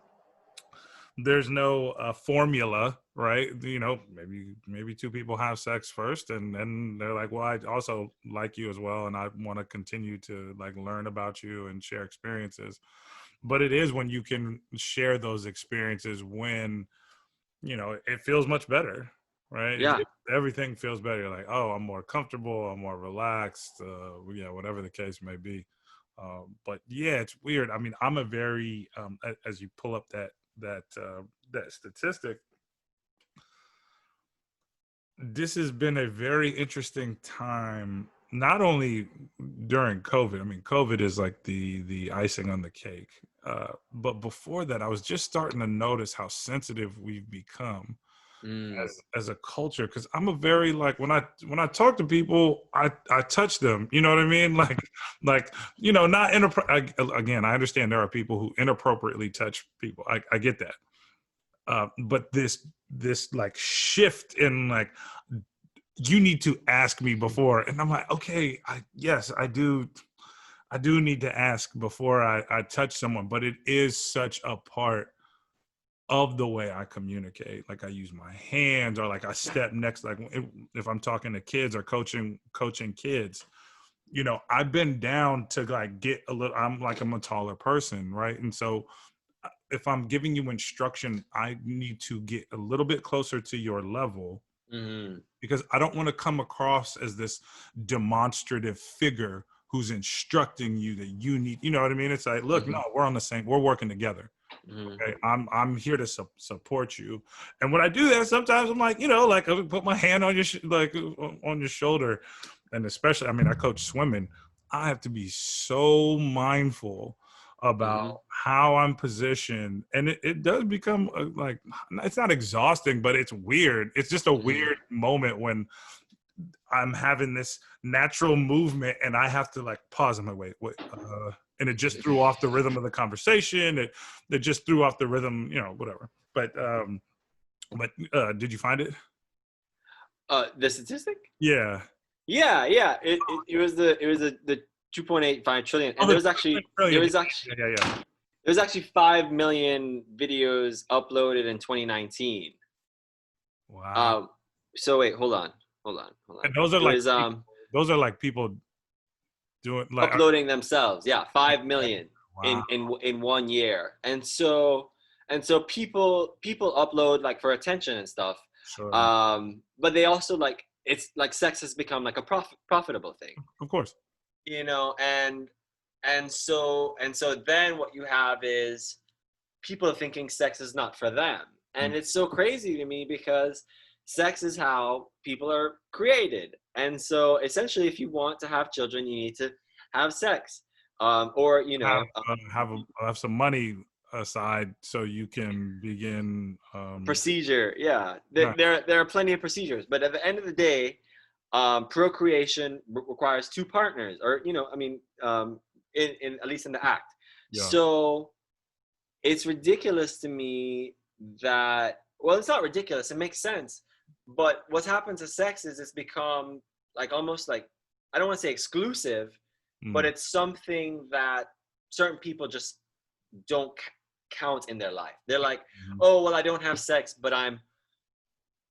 Speaker 1: there's no formula, right? Maybe two people have sex first, and then they're like, well, I also like you as well, and I want to continue to like learn about you and share experiences. But it is when you can share those experiences when it feels much better, right?
Speaker 2: Yeah.
Speaker 1: Everything feels better. You're like, oh, I'm more comfortable, I'm more relaxed, whatever the case may be. But yeah, it's weird. I mean, I'm a very as you pull up that statistic, this has been a very interesting time. Not only during COVID. I mean, COVID is like the icing on the cake. But before that, I was just starting to notice how sensitive we've become
Speaker 2: Mm.
Speaker 1: as a culture, because I'm a very like when I talk to people, I touch them, you know what I mean, like not again, I understand there are people who inappropriately touch people. I get that, but this like shift in like, you need to ask me before, and I'm like, okay, yes, I do need to ask before I touch someone, but it is such a part of the way I communicate. Like I use my hands, or like I step next, like if I'm talking to kids or coaching kids, I've been down to like get a little, I'm a taller person, right? And so if I'm giving you instruction, I need to get a little bit closer to your level,
Speaker 2: Mm.
Speaker 1: because I don't want to come across as this demonstrative figure who's instructing you that you need, you know what I mean? It's like, look, no, we're working together.
Speaker 2: Mm.
Speaker 1: Okay, I'm here to support you, and when I do that, sometimes I'm like, like I put my hand on your on your shoulder, and especially, I mean, I coach swimming. I have to be so mindful about
Speaker 2: Mm.
Speaker 1: how I'm positioned, and it does become like, it's not exhausting, but it's weird. It's just a
Speaker 2: Mm.
Speaker 1: weird moment when I'm having this natural movement and I have to like pause. I'm like, wait, and it just threw off the rhythm of the conversation. It just threw off the rhythm, whatever. But did you find it?
Speaker 2: The statistic?
Speaker 1: Yeah.
Speaker 2: Yeah. It was the 2.85 trillion,
Speaker 1: Oh,
Speaker 2: and there was actually
Speaker 1: yeah.
Speaker 2: there was actually 5 million videos uploaded in 2019.
Speaker 1: Wow.
Speaker 2: So wait, hold on.
Speaker 1: And those are
Speaker 2: It
Speaker 1: like
Speaker 2: was
Speaker 1: people doing like,
Speaker 2: uploading themselves. Yeah, 5 million
Speaker 1: wow.
Speaker 2: in 1 year. And so people upload like for attention and stuff.
Speaker 1: Sure.
Speaker 2: But they also like, it's like sex has become like a profitable thing,
Speaker 1: Of course.
Speaker 2: and so then what you have is people thinking sex is not for them.
Speaker 1: Mm.
Speaker 2: And it's so crazy to me, because sex is how people are created. And so essentially, if you want to have children, you need to have sex. Or,
Speaker 1: Have have some money aside so you can begin.
Speaker 2: procedure. Yeah. There,
Speaker 1: Right.
Speaker 2: there are plenty of procedures. But at the end of the day, procreation requires two partners, or, I mean, in at least in the act.
Speaker 1: Yeah.
Speaker 2: So it's ridiculous to me that, well, it's not ridiculous, it makes sense, but what's happened to sex is it's become like almost like, I don't want to say exclusive, but
Speaker 1: Mm.
Speaker 2: it's something that certain people just don't count in their life. They're like,
Speaker 1: Mhm.
Speaker 2: oh well, I don't have sex, but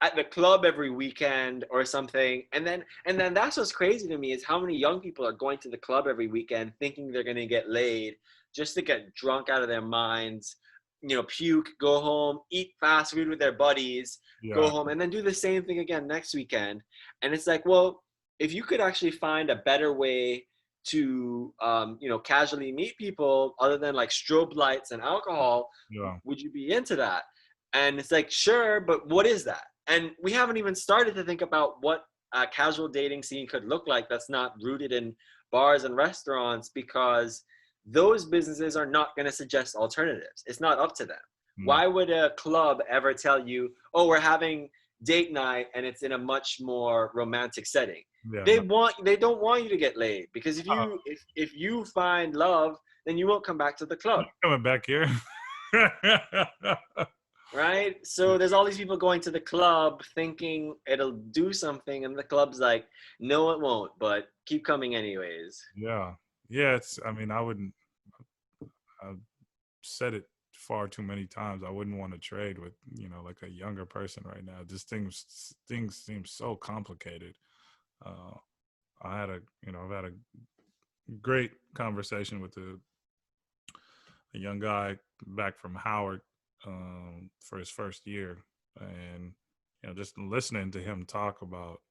Speaker 2: at the club every weekend or something. And then that's what's crazy to me is how many young people are going to the club every weekend thinking they're gonna get laid just to get drunk out of their minds, puke, go home, eat fast food with their buddies, go
Speaker 1: Yeah.
Speaker 2: home, and then do the same thing again next weekend. And it's like, well, if you could actually find a better way to casually meet people other than like strobe lights and alcohol,
Speaker 1: Yeah.
Speaker 2: would you be into that? And it's like, sure, but what is that? And we haven't even started to think about what a casual dating scene could look like that's not rooted in bars and restaurants, because those businesses are not going to suggest alternatives. It's not up to them.
Speaker 1: Mm.
Speaker 2: Why would a club ever tell you, oh, we're having date night and it's in a much more romantic setting?
Speaker 1: Yeah.
Speaker 2: They
Speaker 1: No.
Speaker 2: want they don't want you to get laid, because if
Speaker 1: Oh,
Speaker 2: you if you find love, then you won't come back to the
Speaker 1: you
Speaker 2: club.
Speaker 1: coming back here?
Speaker 2: Right? So there's all these people going to the club thinking it'll do something, and the club's like, no, it won't, but keep coming anyways.
Speaker 1: Yeah. Yeah. It's. I mean, I wouldn't. I've said it far too many times. I wouldn't want to trade with like a younger person right now. Just things seem so complicated. Uh, I've had a great conversation with a young guy back from Howard for his first year, and just listening to him talk about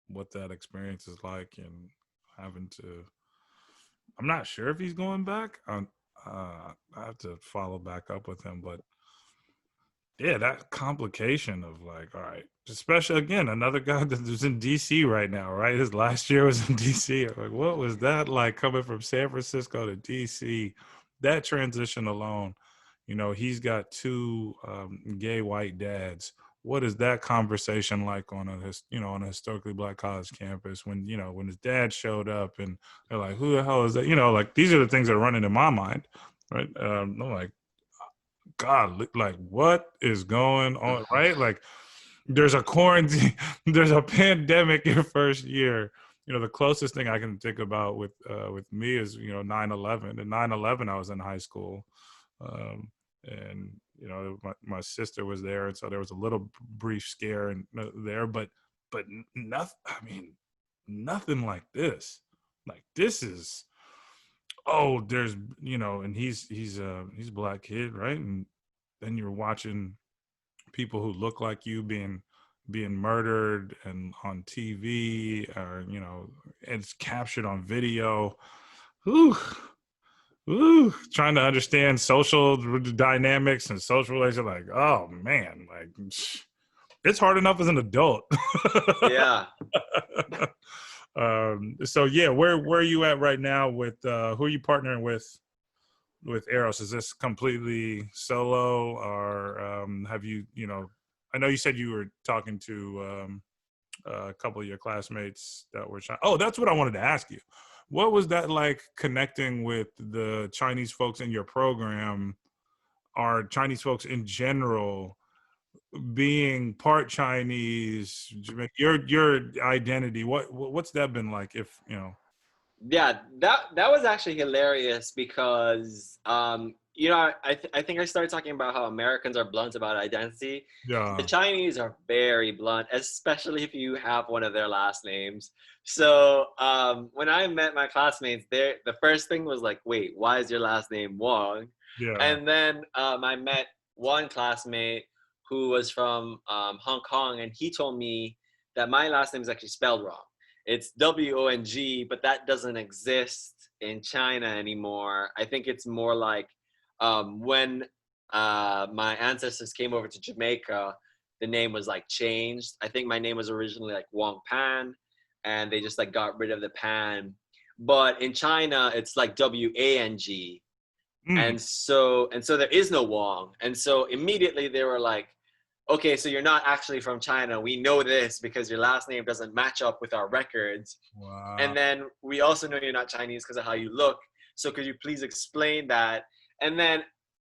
Speaker 1: what that experience is like, and having to. I'm not sure if he's going back. I have to follow back up with him, but yeah, that complication of like, all right, especially again, another guy that's in DC right now, right? His last year was in DC. Like, what was that like coming from San Francisco to DC? That transition alone, he's got two gay white dads. What is that conversation like on on a historically black college campus when, when his dad showed up and they're like, who the hell is that? Like these are the things that are running in my mind, right? I'm like, God, like what is going on, right? Like there's a quarantine, there's a pandemic your first year. The closest thing I can think about with me is 9/11. And 9/11, I was in high school, and my sister was there, and so there was a little brief scare and there, but nothing. I mean, nothing like this. Like this is there's and he's a black kid, right? And then you're watching people who look like you being murdered and on TV, or it's captured on video. Ooh, ooh, trying to understand social dynamics and social relations. Like, oh man, like it's hard enough as an adult.
Speaker 2: Yeah.
Speaker 1: So yeah, where are you at right now with who are you partnering with Eros? Is this completely solo, or have you I know you said you were talking to a couple of your classmates that were oh, that's what I wanted to ask you. What was that like connecting with the Chinese folks in your program, or Chinese folks in general, being part Chinese, your identity? What's that been like? If
Speaker 2: Yeah, that was actually hilarious because I think I started talking about how Americans are blunt about identity. The
Speaker 1: yeah,
Speaker 2: Chinese are very blunt, especially if you have one of their last names. So when I met my classmates, the first thing was like, wait, why is your last name Wong?
Speaker 1: yeah,
Speaker 2: And then I met one classmate who was from Hong Kong, and he told me that my last name is actually spelled wrong. It's Wong, but that doesn't exist in China anymore. I think it's more like when my ancestors came over to Jamaica, the name was like changed. I think my name was originally like Wong Pan, and they just like got rid of the Pan. But in China, it's like Wang,
Speaker 1: mm,
Speaker 2: and so there is no Wong, and so immediately they were like, okay, so you're not actually from China. We know this because your last name doesn't match up with our records.
Speaker 1: wow,
Speaker 2: And then we also know you're not Chinese because of how you look. So could you please explain that? And then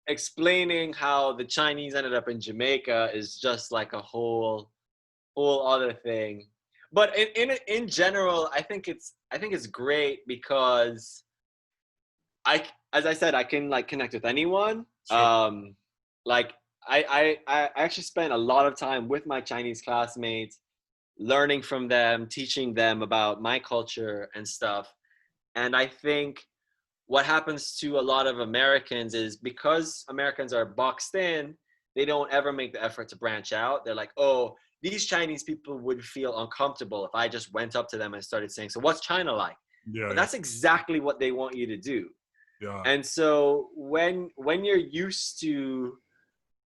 Speaker 2: explaining how the Chinese ended up in Jamaica is just like a whole other thing. But in general, I think it's great because I as I said, I can like connect with anyone.
Speaker 1: sure,
Speaker 2: Like I actually spent a lot of time with my Chinese classmates, learning from them, teaching them about my culture and stuff. And I think what happens to a lot of Americans is because Americans are boxed in, they don't ever make the effort to branch out. They're like, oh, these Chinese people would feel uncomfortable if I just went up to them and started saying, so what's China like?
Speaker 1: Yeah,
Speaker 2: But
Speaker 1: yeah,
Speaker 2: that's exactly what they want you to do.
Speaker 1: yeah.
Speaker 2: And so when you're used to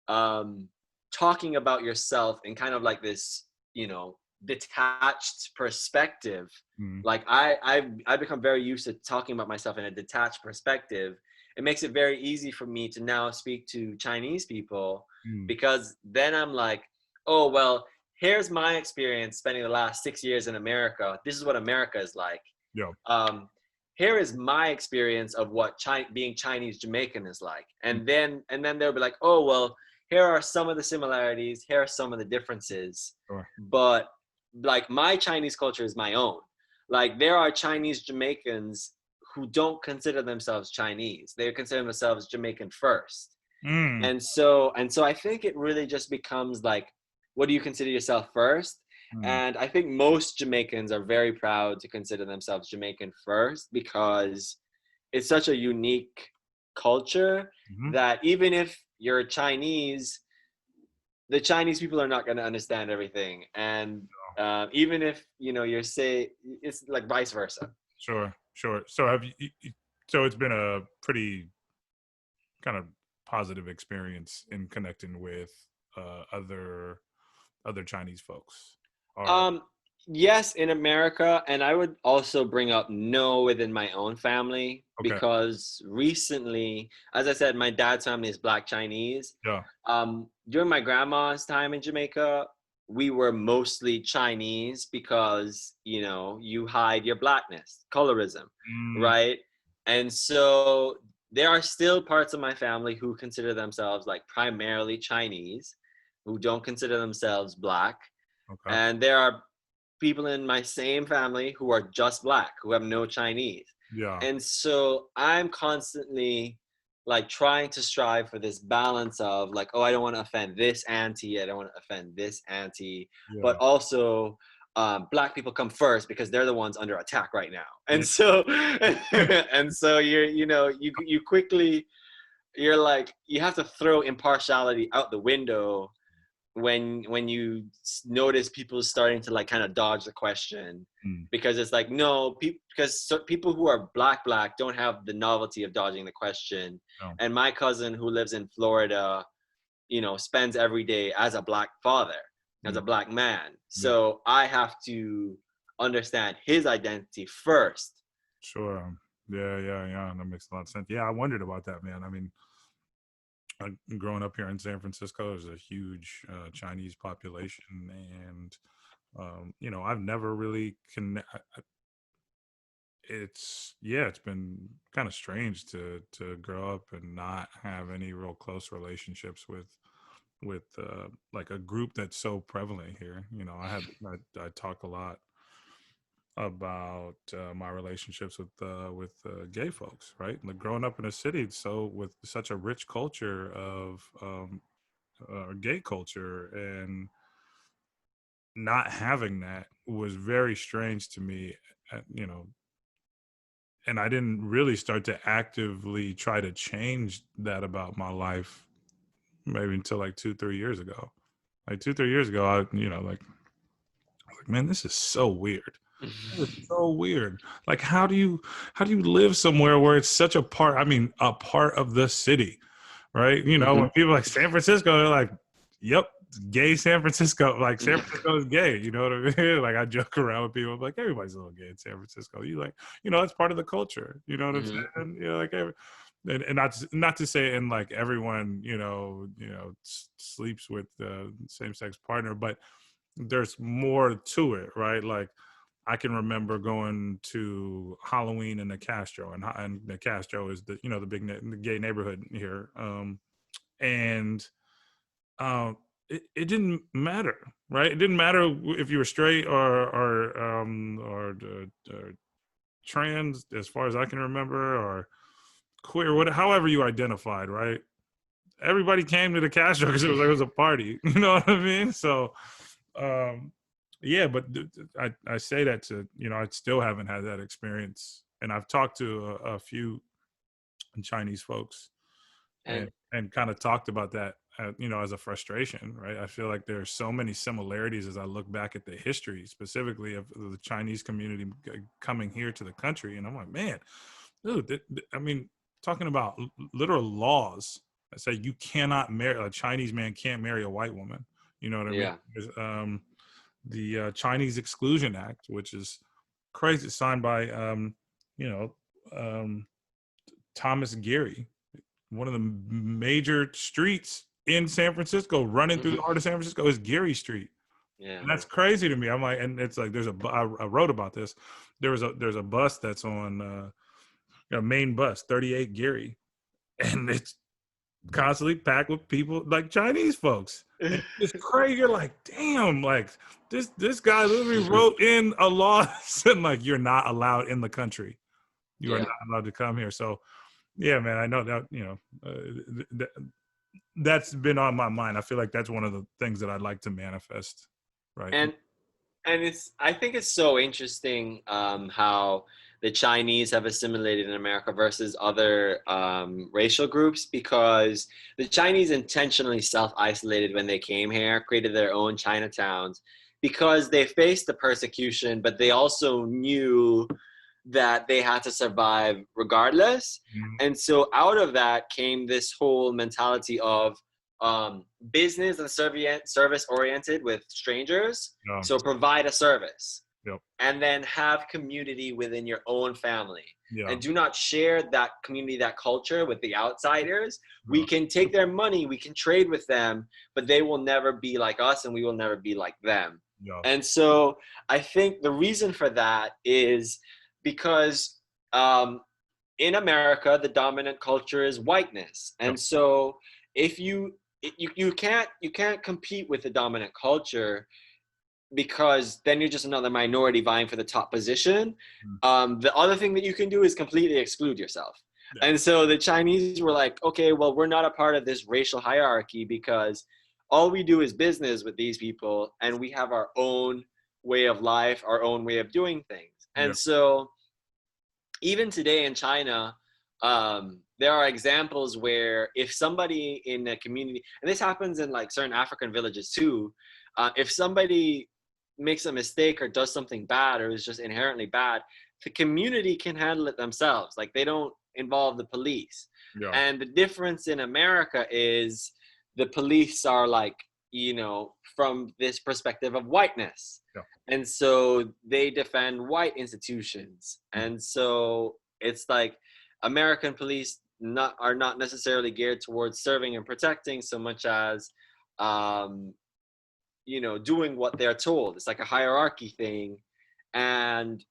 Speaker 2: um, talking about yourself in kind of like this, you know, detached perspective.
Speaker 1: Mm,
Speaker 2: Like I've become very used to talking about myself in a detached perspective. It makes it very easy for me to now speak to Chinese people
Speaker 1: mm,
Speaker 2: because then I'm like, oh well, here's my experience spending the last 6 years in America. This is what America is like.
Speaker 1: yeah,
Speaker 2: Um, Here is my experience of what being Chinese Jamaican is like,
Speaker 1: mm,
Speaker 2: and then they'll be like, oh well, here are some of the similarities, here are some of the differences,
Speaker 1: sure.
Speaker 2: but like my Chinese culture is my own. Like there are Chinese Jamaicans who don't consider themselves Chinese; they consider themselves Jamaican first,
Speaker 1: Mm,
Speaker 2: and so I think it really just becomes like, what do you consider yourself first?
Speaker 1: mm,
Speaker 2: And I think most Jamaicans are very proud to consider themselves Jamaican first because it's such a unique culture
Speaker 1: mhm.
Speaker 2: that even if you're Chinese, the Chinese people are not going to understand everything. And even if you're say it's like vice versa.
Speaker 1: Sure, sure. So have so it's been a pretty kind of positive experience in connecting with other Chinese folks. Or
Speaker 2: Um, yes, in America, and I would also bring up no within my own family
Speaker 1: okay,
Speaker 2: because recently, as I said, my dad's family is Black Chinese.
Speaker 1: yeah,
Speaker 2: During my grandma's time in Jamaica, we were mostly Chinese because you hide your blackness, colorism,
Speaker 1: mm,
Speaker 2: right? And so there are still parts of my family who consider themselves like primarily Chinese, who don't consider themselves Black,
Speaker 1: okay,
Speaker 2: and there are people in my same family who are just Black, who have no Chinese.
Speaker 1: yeah,
Speaker 2: And so I'm constantly like trying to strive for this balance of like, oh, I don't want to offend this auntie, I don't want to offend this auntie,
Speaker 1: yeah,
Speaker 2: but also Black people come first because they're the ones under attack right now.
Speaker 1: yeah,
Speaker 2: And so and so you quickly, you're like, you have to throw impartiality out the window when you notice people starting to like kind of dodge the question,
Speaker 1: mm,
Speaker 2: because it's like, no, because people who are black don't have the novelty of dodging the question.
Speaker 1: no,
Speaker 2: And my cousin who lives in Florida, spends every day as a Black father, as
Speaker 1: mm,
Speaker 2: a Black man,
Speaker 1: yeah,
Speaker 2: so I have to understand his identity first.
Speaker 1: sure, yeah, yeah, yeah. That makes a lot of sense. Yeah, I wondered about that, man. I mean, growing up here in San Francisco, there's a huge Chinese population, and I've never really it's yeah, it's been kind of strange to grow up and not have any real close relationships with like a group that's so prevalent here. I talk a lot about my relationships with gay folks, right? Like growing up in a city so with such a rich culture of gay culture, and not having that was very strange to me. uh, you know and I didn't really start to actively try to change that about my life maybe until like 2 3 years ago. Like 2 3 years ago, like, man, this is so weird. It's so weird. Like, how do you live somewhere where it's such a part? I mean, a part of the city, right? When people like San Francisco, they're like, "Yep, gay San Francisco." Like San Francisco is gay. You know what I mean? Like I joke around with people, I'm like everybody's a little gay in San Francisco. You like, that's part of the culture. You know what I'm
Speaker 2: Mhm.
Speaker 1: saying? Like and not to say and like everyone sleeps with the same sex partner, but there's more to it, right? Like I can remember going to Halloween in the Castro, and the Castro is the big the gay neighborhood here, and it didn't matter, right? It didn't matter if you were straight or trans, as far as I can remember, or queer, however you identified, right? everybody came to the Castro because it was a party. You know what I mean? So, um, yeah, but I say that to, I still haven't had that experience, and I've talked to a few Chinese folks,
Speaker 2: And
Speaker 1: and kind of talked about that, as a frustration, right? I feel like there's so many similarities as I look back at the history, specifically of the Chinese community coming here to the country, and I'm like, man, dude, I mean, talking about literal laws that say you cannot marry, a Chinese man can't marry a white woman. You know what I mean?
Speaker 2: yeah.
Speaker 1: There's, the Chinese Exclusion Act, which is crazy, signed by you know um, Thomas Geary, one of the major streets in San Francisco, running through the heart of San Francisco, is Geary Street.
Speaker 2: Yeah.
Speaker 1: And that's crazy to me. I'm like, and it's like, I wrote about this. There's a bus that's on a main bus, 38 Geary, and it's constantly packed with people like Chinese folks. And it's crazy. You're like, damn, like this guy literally wrote in a law saying like you're not allowed in the country. You are
Speaker 2: Yeah.
Speaker 1: not allowed to come here. So yeah, man, I know that, that's been on my mind. I feel like that's one of the things that I'd like to manifest. Right.
Speaker 2: And I think it's so interesting how the Chinese have assimilated in America versus other racial groups, because the Chinese intentionally self-isolated when they came here, created their own Chinatowns because they faced the persecution, but they also knew that they had to survive regardless.
Speaker 1: Mhm.
Speaker 2: And so out of that came this whole mentality of business and service oriented with strangers.
Speaker 1: Yeah.
Speaker 2: So provide a service
Speaker 1: Yep.
Speaker 2: and then have community within your own family.
Speaker 1: Yeah.
Speaker 2: And do not share that community, that culture with the outsiders. We
Speaker 1: Yeah.
Speaker 2: can take their money, we can trade with them, but they will never be like us and we will never be like them.
Speaker 1: Yeah.
Speaker 2: And so I think the reason for that is because in America, the dominant culture is whiteness.
Speaker 1: Yep.
Speaker 2: And so if you can't compete with the dominant culture, because then you're just another minority vying for the top position.
Speaker 1: Mhm.
Speaker 2: The other thing that you can do is completely exclude yourself.
Speaker 1: Yeah.
Speaker 2: And so the Chinese were like, okay, well, we're not a part of this racial hierarchy because all we do is business with these people and we have our own way of life, our own way of doing things.
Speaker 1: Yeah.
Speaker 2: And so even today in China, there are examples where if somebody in a community, and this happens in like certain African villages too, if somebody makes a mistake or does something bad or is just inherently bad, the community can handle it themselves. Like they don't involve the police.
Speaker 1: Yeah.
Speaker 2: And the difference in America is the police are like, from this perspective of whiteness.
Speaker 1: Yeah.
Speaker 2: And so they defend white institutions.
Speaker 1: Mhm.
Speaker 2: And so it's like American police are not necessarily geared towards serving and protecting so much as doing what they're told. It's like a hierarchy thing. And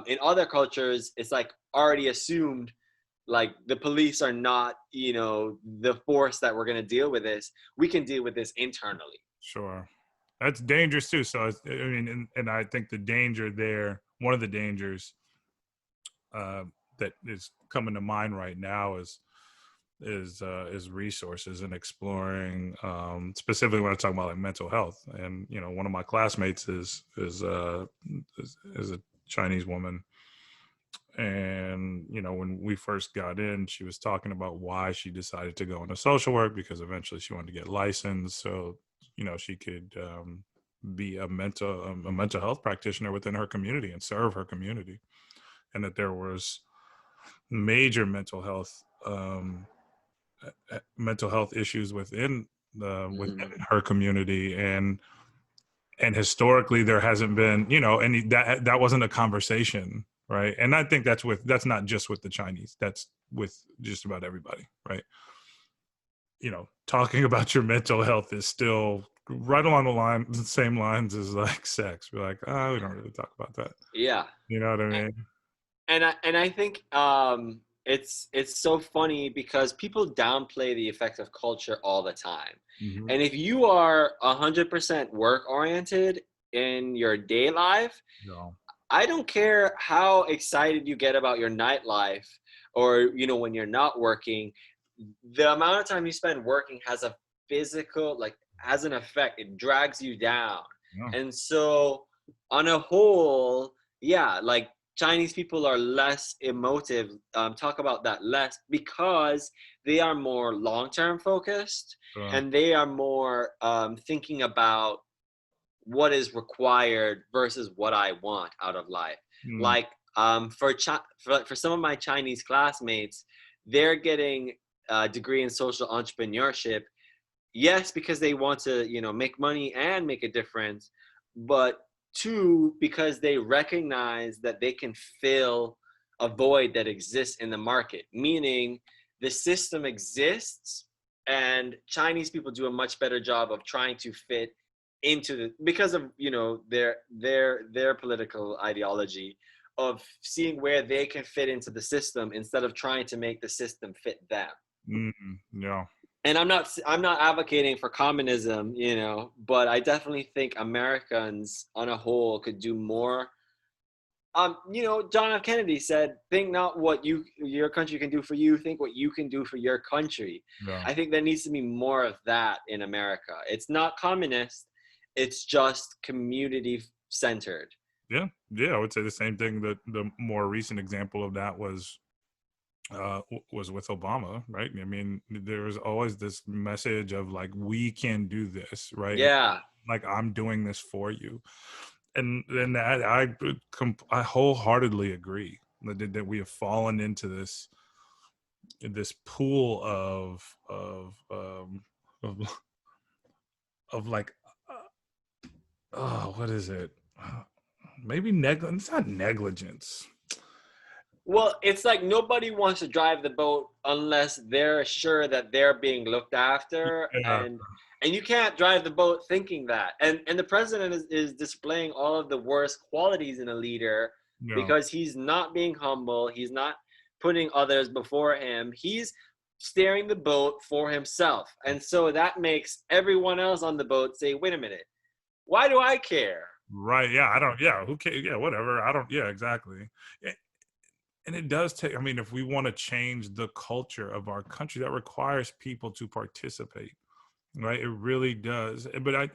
Speaker 2: in other cultures, it's like already assumed, like the police are not, the force that we're going to deal with this. We can deal with this internally.
Speaker 1: Sure. That's dangerous too. So I mean, and I think the danger there, one of the dangers that is coming to mind right now is resources and exploring, specifically when I talk about like mental health. And one of my classmates is a Chinese woman, and when we first got in, she was talking about why she decided to go into social work, because eventually she wanted to get licensed so she could be a mental health practitioner within her community and serve her community, and that there was major mental health issues within
Speaker 2: Mm.
Speaker 1: her community, and historically there hasn't been any that wasn't a conversation, right? And I think that's not just with the Chinese, that's with just about everybody, right? Talking about your mental health is still right along the same lines as like sex. We're like, oh, we don't really talk about that.
Speaker 2: Yeah.
Speaker 1: You know what I mean?
Speaker 2: And I think it's so funny because people downplay the effect of culture all the time.
Speaker 1: Mm-hmm.
Speaker 2: And if you are 100% work oriented in your day life,
Speaker 1: No.
Speaker 2: I don't care how excited you get about your nightlife or when you're not working. the amount of time you spend working has a physical, like, has an effect. It drags you down.
Speaker 1: Yeah.
Speaker 2: And so, on a whole, yeah, like, Chinese people are less emotive, talk about that less because they are more long-term focused,
Speaker 1: So,
Speaker 2: and they are more thinking about what is required versus what I want out of life.
Speaker 1: mm,
Speaker 2: Like, for some of my Chinese classmates, they're getting a degree in social entrepreneurship. Yes, because they want to, make money and make a difference, but two, because they recognize that they can fill a void that exists in the market. Meaning, the system exists, and Chinese people do a much better job of trying to fit into the, because of, their political ideology, of seeing where they can fit into the system instead of trying to make the system fit them.
Speaker 1: yeah.
Speaker 2: And I'm not advocating for communism, but I definitely think Americans on a whole could do more. John F. Kennedy said, think not what your country can do for you, think what you can do for your country.
Speaker 1: Yeah.
Speaker 2: I think there needs to be more of that in America. It's not communist, it's just community centered.
Speaker 1: Yeah. Yeah. I would say the same thing. The more recent example of that was with Obama, right? I mean, there was always this message of like, we can do this, right?
Speaker 2: Yeah.
Speaker 1: Like, I'm doing this for you. And then I wholeheartly agree that we have fallen into this pool of of like, oh, what is it? Maybe negligence. It's not negligence.
Speaker 2: Well, it's like nobody wants to drive the boat unless they're sure that they're being looked after,
Speaker 1: Yeah,
Speaker 2: and you can't drive the boat thinking that. And the president is displaying all of the worst qualities in a leader
Speaker 1: yeah,
Speaker 2: because he's not being humble, he's not putting others before him. He's steering the boat for himself. And so that makes everyone else on the boat say, "Wait a minute. Why do I care?"
Speaker 1: right. Yeah, I don't. Yeah, who cares? Yeah, whatever. I don't. Yeah, exactly. And it does take, I mean, if we want to change the culture of our country, that requires people to participate, right? It really does. But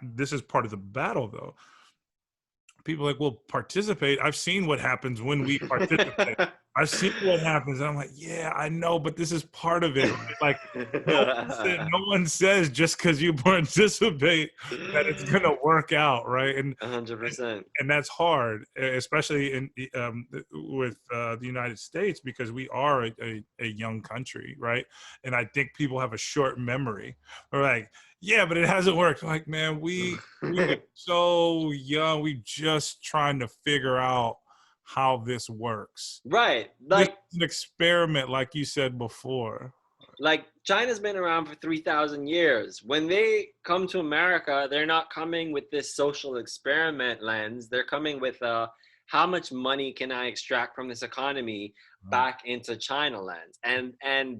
Speaker 1: this is part of the battle, though. People are like, well, participate. I've seen what happens when we participate. I've seen what happens. And I'm like, yeah, I know, but this is part of it, right? Like, no one says just because you participate that it's gonna work out, right? And
Speaker 2: 100%.
Speaker 1: and that's hard, especially in with the United States, because we are a young country, right? And I think people have a short memory. They're like, yeah, but it hasn't worked. I'm like, man, we are so young. We just trying to figure out how this works.
Speaker 2: Right.
Speaker 1: This is an experiment, like you said before.
Speaker 2: Like China's been around for 3,000 years. When they come to America, they're not coming with this social experiment lens. They're coming with how much money can I extract from this economy back into China lens. And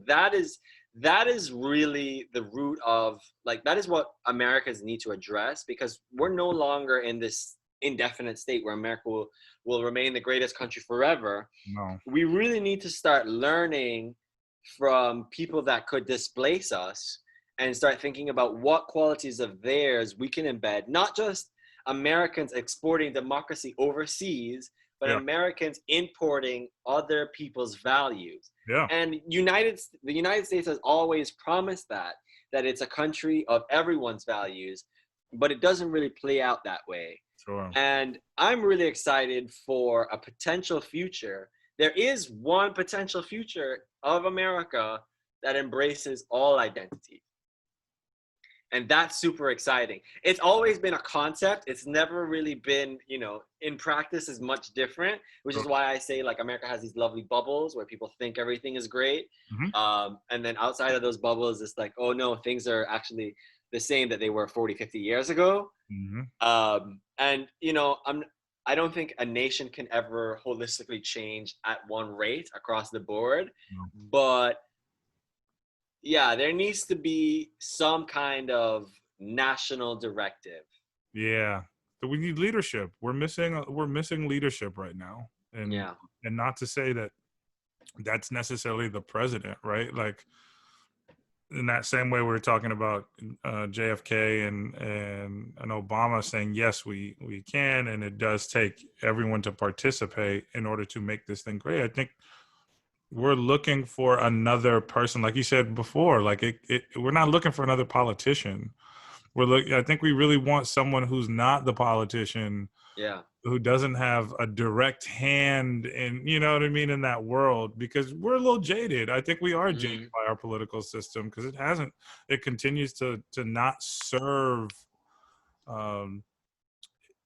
Speaker 2: that is really the root of, like, that is what Americans need to address, because we're no longer in this indefinite state where America will remain the greatest country forever.
Speaker 1: No,
Speaker 2: We really need to start learning from people that could displace us and start thinking about what qualities of theirs we can embed, not just Americans exporting democracy overseas, but
Speaker 1: yeah,
Speaker 2: Americans importing other people's values.
Speaker 1: yeah,
Speaker 2: And the United States has always promised that it's a country of everyone's values, but it doesn't really play out that way.
Speaker 1: sure.
Speaker 2: And I'm really excited for a potential future. There is one potential future of America that embraces all identity. And that's super exciting. It's always been a concept. It's never really been, in practice is much different, which is
Speaker 1: Sure.
Speaker 2: why I say, like, America has these lovely bubbles where people think everything is great.
Speaker 1: Mhm.
Speaker 2: And then outside of those bubbles, it's like, oh no, things are actually the same that they were 40, 50 years ago.
Speaker 1: Mhm.
Speaker 2: And I don't think a nation can ever holistically change at one rate across the board,
Speaker 1: No.
Speaker 2: but yeah, there needs to be some kind of national directive.
Speaker 1: Yeah. So we need leadership. We're missing leadership right now. And
Speaker 2: Yeah.
Speaker 1: not to say that that's necessarily the president, right? Like in that same way we were talking about JFK and Obama saying yes, we can, and it does take everyone to participate in order to make this thing great. I think we're looking for another person, like you said before. Like we're not looking for another politician. I think we really want someone who's not the politician,
Speaker 2: Yeah.
Speaker 1: who doesn't have a direct hand in, you know what I mean, in that world, because we're a little jaded. I think we are jaded by our political system because it continues to not serve. Um,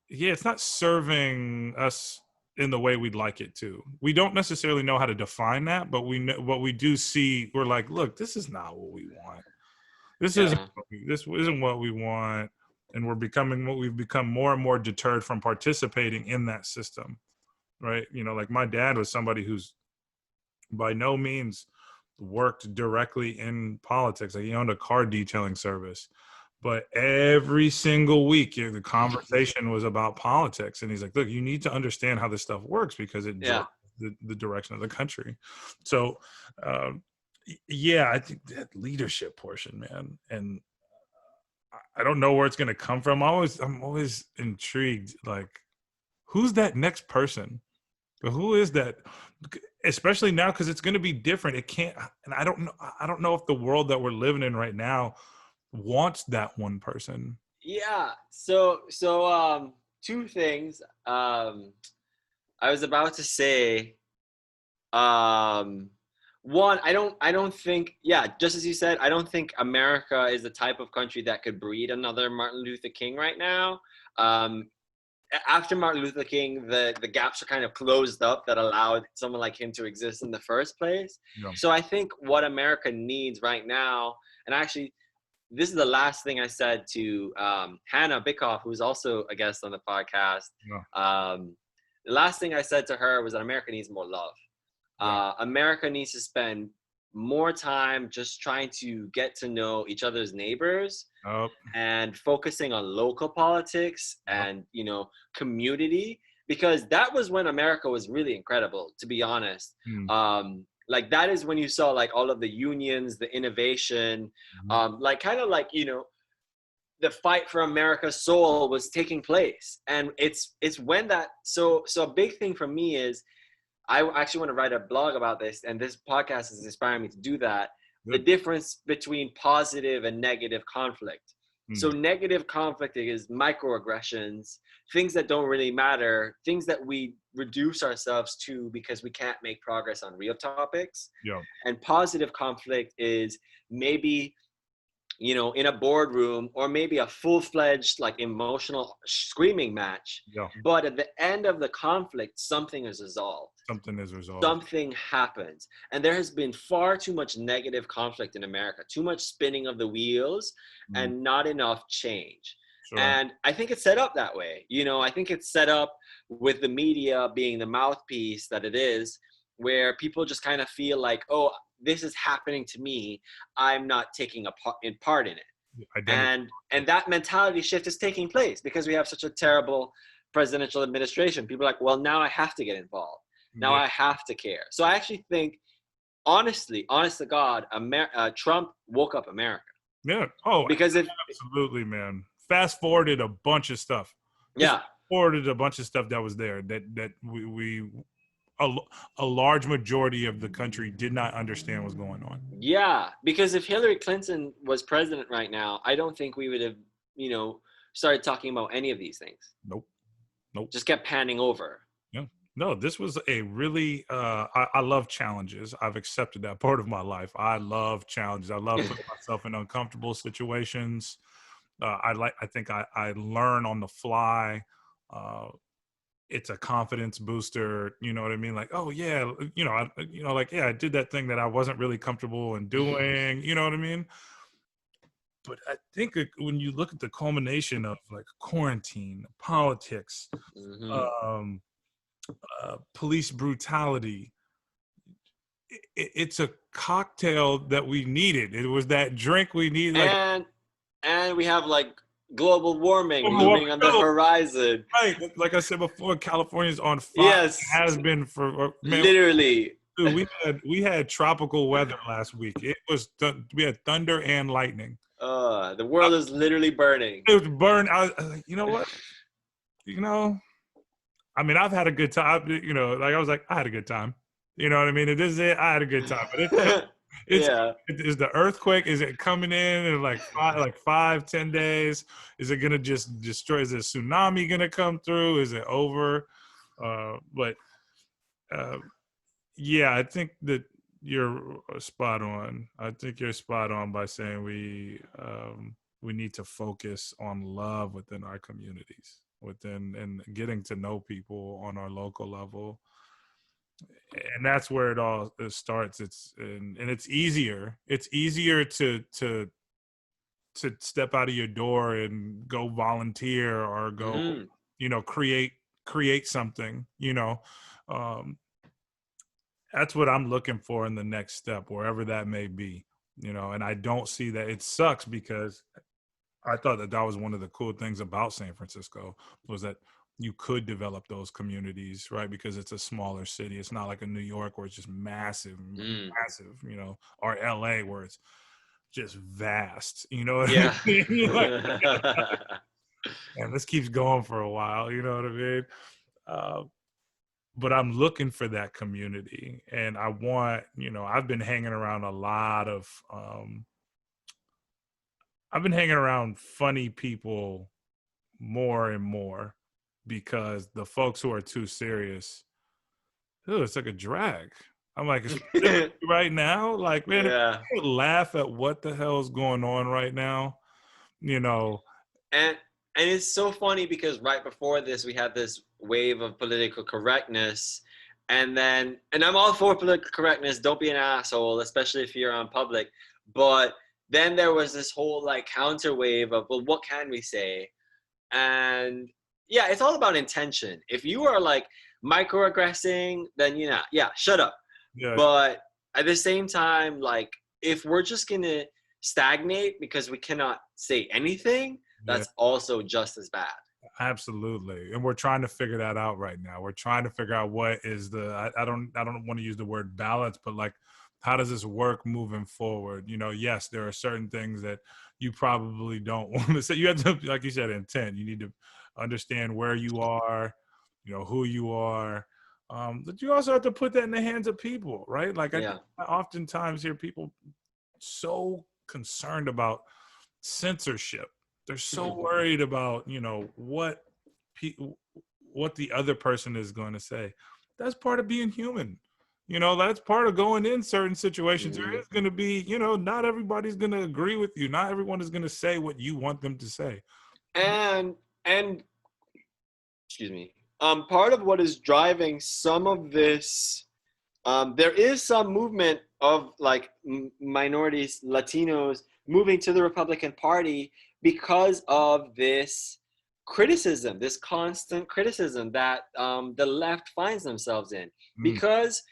Speaker 1: yeah, it's not serving us in the way we'd like it to. We don't necessarily know how to define that, but we know what we do see. We're like, look, this is not what we want. This
Speaker 2: Yeah.
Speaker 1: isn't what we want, and we've become more and more deterred from participating in that system, right? You know, like my dad was somebody who's by no means worked directly in politics. Like he owned a car detailing service, but every single week the conversation was about politics, and he's like, look, you need to understand how this stuff works because it
Speaker 2: Yeah.
Speaker 1: drives the direction of the country. So yeah, I think that leadership portion, man, and I don't know where it's going to come from. I'm always intrigued, like who's that next person? But who is that? Especially now, because it's going to be different. It can't, and I don't know. I don't know if the world that we're living in right now wants that one person.
Speaker 2: Yeah. So two things. I was about to say, one, I don't think, yeah, just as you said, I don't think America is the type of country that could breed another Martin Luther King right now. After Martin Luther King, the gaps are kind of closed up that allowed someone like him to exist in the first place.
Speaker 1: Yeah.
Speaker 2: So I think what America needs right now, and actually, this is the last thing I said to Hannah Bickoff, who's also a guest on the podcast.
Speaker 1: Yeah.
Speaker 2: The last thing I said to her was that America needs more love.
Speaker 1: Yeah.
Speaker 2: America needs to spend more time just trying to get to know each other's neighbors and focusing on local politics and, you know, community, because that was when America was really incredible, to be honest. Like that is when you saw like all of the unions, the innovation, like kind of like, you know, the fight for America's soul was taking place. And it's when that, so a big thing for me is, I actually want to write a blog about this, and this podcast is inspiring me to do that. The difference between positive and negative conflict. So negative conflict is microaggressions, things that don't really matter, things that we reduce ourselves to because we can't make progress on real topics.
Speaker 1: Yeah.
Speaker 2: And positive conflict is maybe, you know, in a boardroom, or maybe a full-fledged like emotional screaming match.
Speaker 1: Yeah.
Speaker 2: But at the end of the conflict, something is resolved.
Speaker 1: Something is resolved.
Speaker 2: Something happens. And there has been far too much negative conflict in America, too much spinning of the wheels, and not enough change. Sure. And I think it's set up that way. You know, I think it's set up with the media being the mouthpiece that it is, where people just kind of feel like, oh, this is happening to me, I'm not taking a part in it. Identity. And that mentality shift is taking place because we have such a terrible presidential administration. People are like, well, now I have to get involved. Now I have to care. So I actually think, honest to God, Trump woke up America.
Speaker 1: Yeah. Oh,
Speaker 2: because
Speaker 1: absolutely, man. Fast forwarded a bunch of stuff.
Speaker 2: Yeah.
Speaker 1: Forwarded a bunch of stuff that was there that we a large majority of the country did not understand what's going on.
Speaker 2: Yeah, because if Hillary Clinton was president right now, I don't think we would have, you know, started talking about any of these things.
Speaker 1: Nope.
Speaker 2: Just kept panning over.
Speaker 1: Yeah. No, this was a really, I love challenges. I've accepted that part of my life. I love challenges. I love putting myself in uncomfortable situations. I think I learn on the fly. It's a confidence booster, you know what I mean? Like, oh yeah, I did that thing that I wasn't really comfortable in doing, you know what I mean? But I think when you look at the culmination of like quarantine, politics, police brutality, it's a cocktail that we needed. It was that drink we needed.
Speaker 2: And we have like global warming looming on the horizon.
Speaker 1: Right, like I said before, California's on fire.
Speaker 2: Yes,
Speaker 1: it has been for
Speaker 2: literally.
Speaker 1: Dude, we had tropical weather last week. It was we had thunder and lightning.
Speaker 2: The world is literally burning.
Speaker 1: It was burned. I was like, you know what? You know, I mean, I've had a good time. You know, like I was like, I had a good time. You know what I mean? It is it. I had a good time, but it's
Speaker 2: Yeah.
Speaker 1: is the earthquake? Is it coming in like 5, 10 days? Is it gonna just destroy? Is a tsunami gonna come through? Is it over? But uh, yeah, I think that you're spot on. I think you're spot on by saying we need to focus on love within our communities, within and getting to know people on our local level, and that's where it all starts. And it's easier. It's easier to step out of your door and go volunteer or go,
Speaker 2: Hmm.
Speaker 1: create something. Um, that's what I'm looking for in the next step, wherever that may be. And I don't see that. It sucks because I thought that was one of the cool things about San Francisco was that you could develop those communities, right? Because it's a smaller city. It's not like a New York where it's just massive,
Speaker 2: Mm.
Speaker 1: massive, or LA where it's just vast. You know what I
Speaker 2: Yeah.
Speaker 1: mean? Like, and this keeps going for a while. You know what I mean? Uh, but I'm looking for that community, and I want, I've been hanging around a lot of, I've been hanging around funny people more and more because the folks who are too serious, it's like a drag. I'm like, specifically right now, like, man, if
Speaker 2: Yeah.
Speaker 1: you laugh at what the hell is going on right now, you know,
Speaker 2: and and it's so funny because right before this we had this wave of political correctness, and I'm all for political correctness, don't be an asshole, especially if you're on public, but then there was this whole like counter wave of, well, what can we say? And yeah, it's all about intention. If you are like microaggressing, then yeah, shut up.
Speaker 1: yeah,
Speaker 2: But at the same time, like, if we're just gonna stagnate because we cannot say anything,
Speaker 1: yeah,
Speaker 2: that's also just as bad.
Speaker 1: absolutely. And we're trying to figure that out right now. We're trying to figure out what is I don't want to use the word balance, but like, how does this work moving forward? Yes, there are certain things that you probably don't want to say. You have to, like you said, intent. You need to understand where you are, who you are. But you also have to put that in the hands of people, right? Like
Speaker 2: Yeah.
Speaker 1: I oftentimes hear people so concerned about censorship. They're so worried about, pe- what the other person is going to say. That's part of being human. That's part of going in certain situations. There
Speaker 2: Mhm.
Speaker 1: is going to be, not everybody's going to agree with you. Not everyone is going to say what you want them to say.
Speaker 2: And excuse me. Part of what is driving some of this, there is some movement of like minorities, Latinos moving to the Republican Party because of this criticism, this constant criticism that the left finds themselves in.
Speaker 1: Mm,
Speaker 2: Because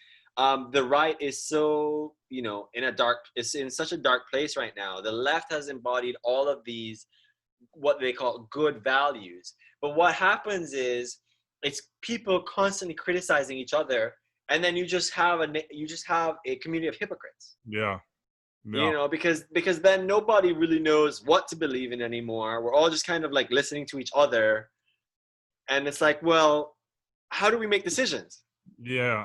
Speaker 2: the right is so, it's in such a dark place right now. The left has embodied all of these, what they call good values. But what happens is it's people constantly criticizing each other, and then you just have a community of hypocrites.
Speaker 1: yeah. Yeah.
Speaker 2: Because then nobody really knows what to believe in anymore. We're all just kind of like listening to each other, and it's like, well, how do we make decisions?
Speaker 1: Yeah,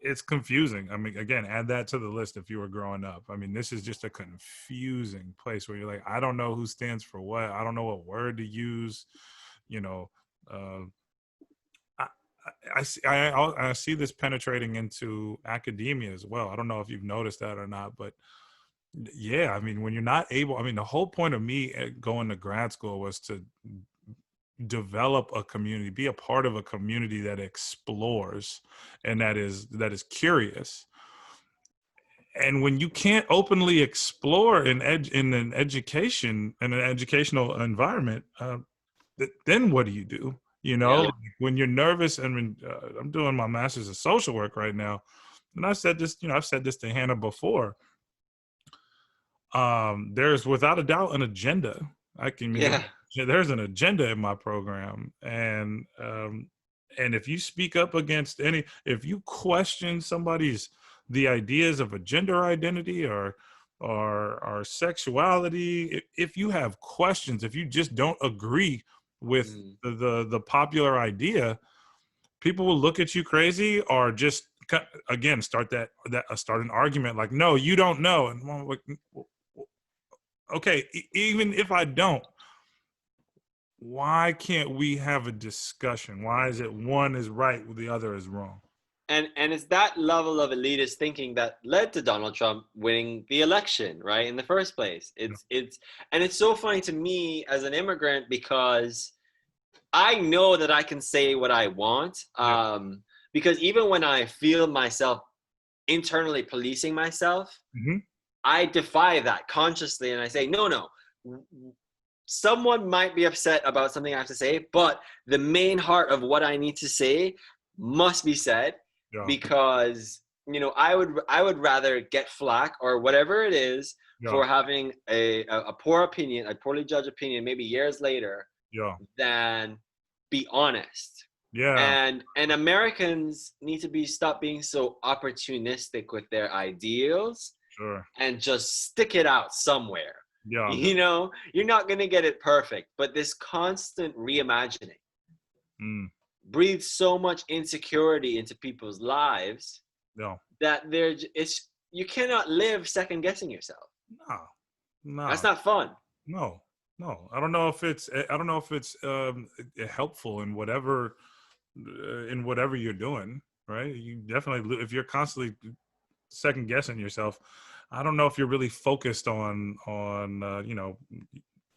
Speaker 1: it's confusing. I mean, again, add that to the list if you were growing up. I mean, this is just a confusing place where you're like, I don't know who stands for what. I don't know what word to use. You know, uh, I, I see this penetrating into academia as well. I don't know if you've noticed that or not, but yeah, I mean, when you're not able, I mean, the whole point of me going to grad school was to develop a community, be a part of a community that explores and that is curious. And when you can't openly explore in an educational environment, then what do you do?
Speaker 2: Yeah.
Speaker 1: Like, when you're nervous. I mean, I'm doing my master's of social work right now, and I said this. I've said this to Hannah before. There's without a doubt an agenda. I can mean
Speaker 2: Yeah.
Speaker 1: there's an agenda in my program, and And if you speak up against if you question the ideas of a gender identity or sexuality, if you have questions, if you just don't agree with
Speaker 2: Mm.
Speaker 1: the popular idea, people will look at you crazy or just again start start an argument like, no, you don't know. And I'm like, okay, even if I don't, why can't we have a discussion? Why is it one is right, the other is wrong?
Speaker 2: And it's that level of elitist thinking that led to Donald Trump winning the election, right? In the first place. It's so funny to me as an immigrant because I know that I can say what I want.
Speaker 1: Yeah.
Speaker 2: Because even when I feel myself internally policing myself,
Speaker 1: Mm-hmm.
Speaker 2: I defy that consciously and I say, no. Someone might be upset about something I have to say, but the main heart of what I need to say must be said
Speaker 1: Yeah.
Speaker 2: because I would rather get flack or whatever it is
Speaker 1: Yeah.
Speaker 2: for having a poor opinion, a poorly judged opinion, maybe years later,
Speaker 1: Yeah.
Speaker 2: than be honest.
Speaker 1: Yeah.
Speaker 2: And Americans need to be stop being so opportunistic with their ideals
Speaker 1: Sure.
Speaker 2: and just stick it out somewhere.
Speaker 1: Yeah.
Speaker 2: You're not going to get it perfect, but this constant reimagining
Speaker 1: Mm.
Speaker 2: breathes so much insecurity into people's lives
Speaker 1: Yeah.
Speaker 2: that it's you cannot live second guessing yourself.
Speaker 1: No.
Speaker 2: That's
Speaker 1: No.
Speaker 2: not fun.
Speaker 1: No. No. I don't know if it's helpful in whatever you're doing, right? You definitely, if you're constantly second guessing yourself, I don't know if you're really focused on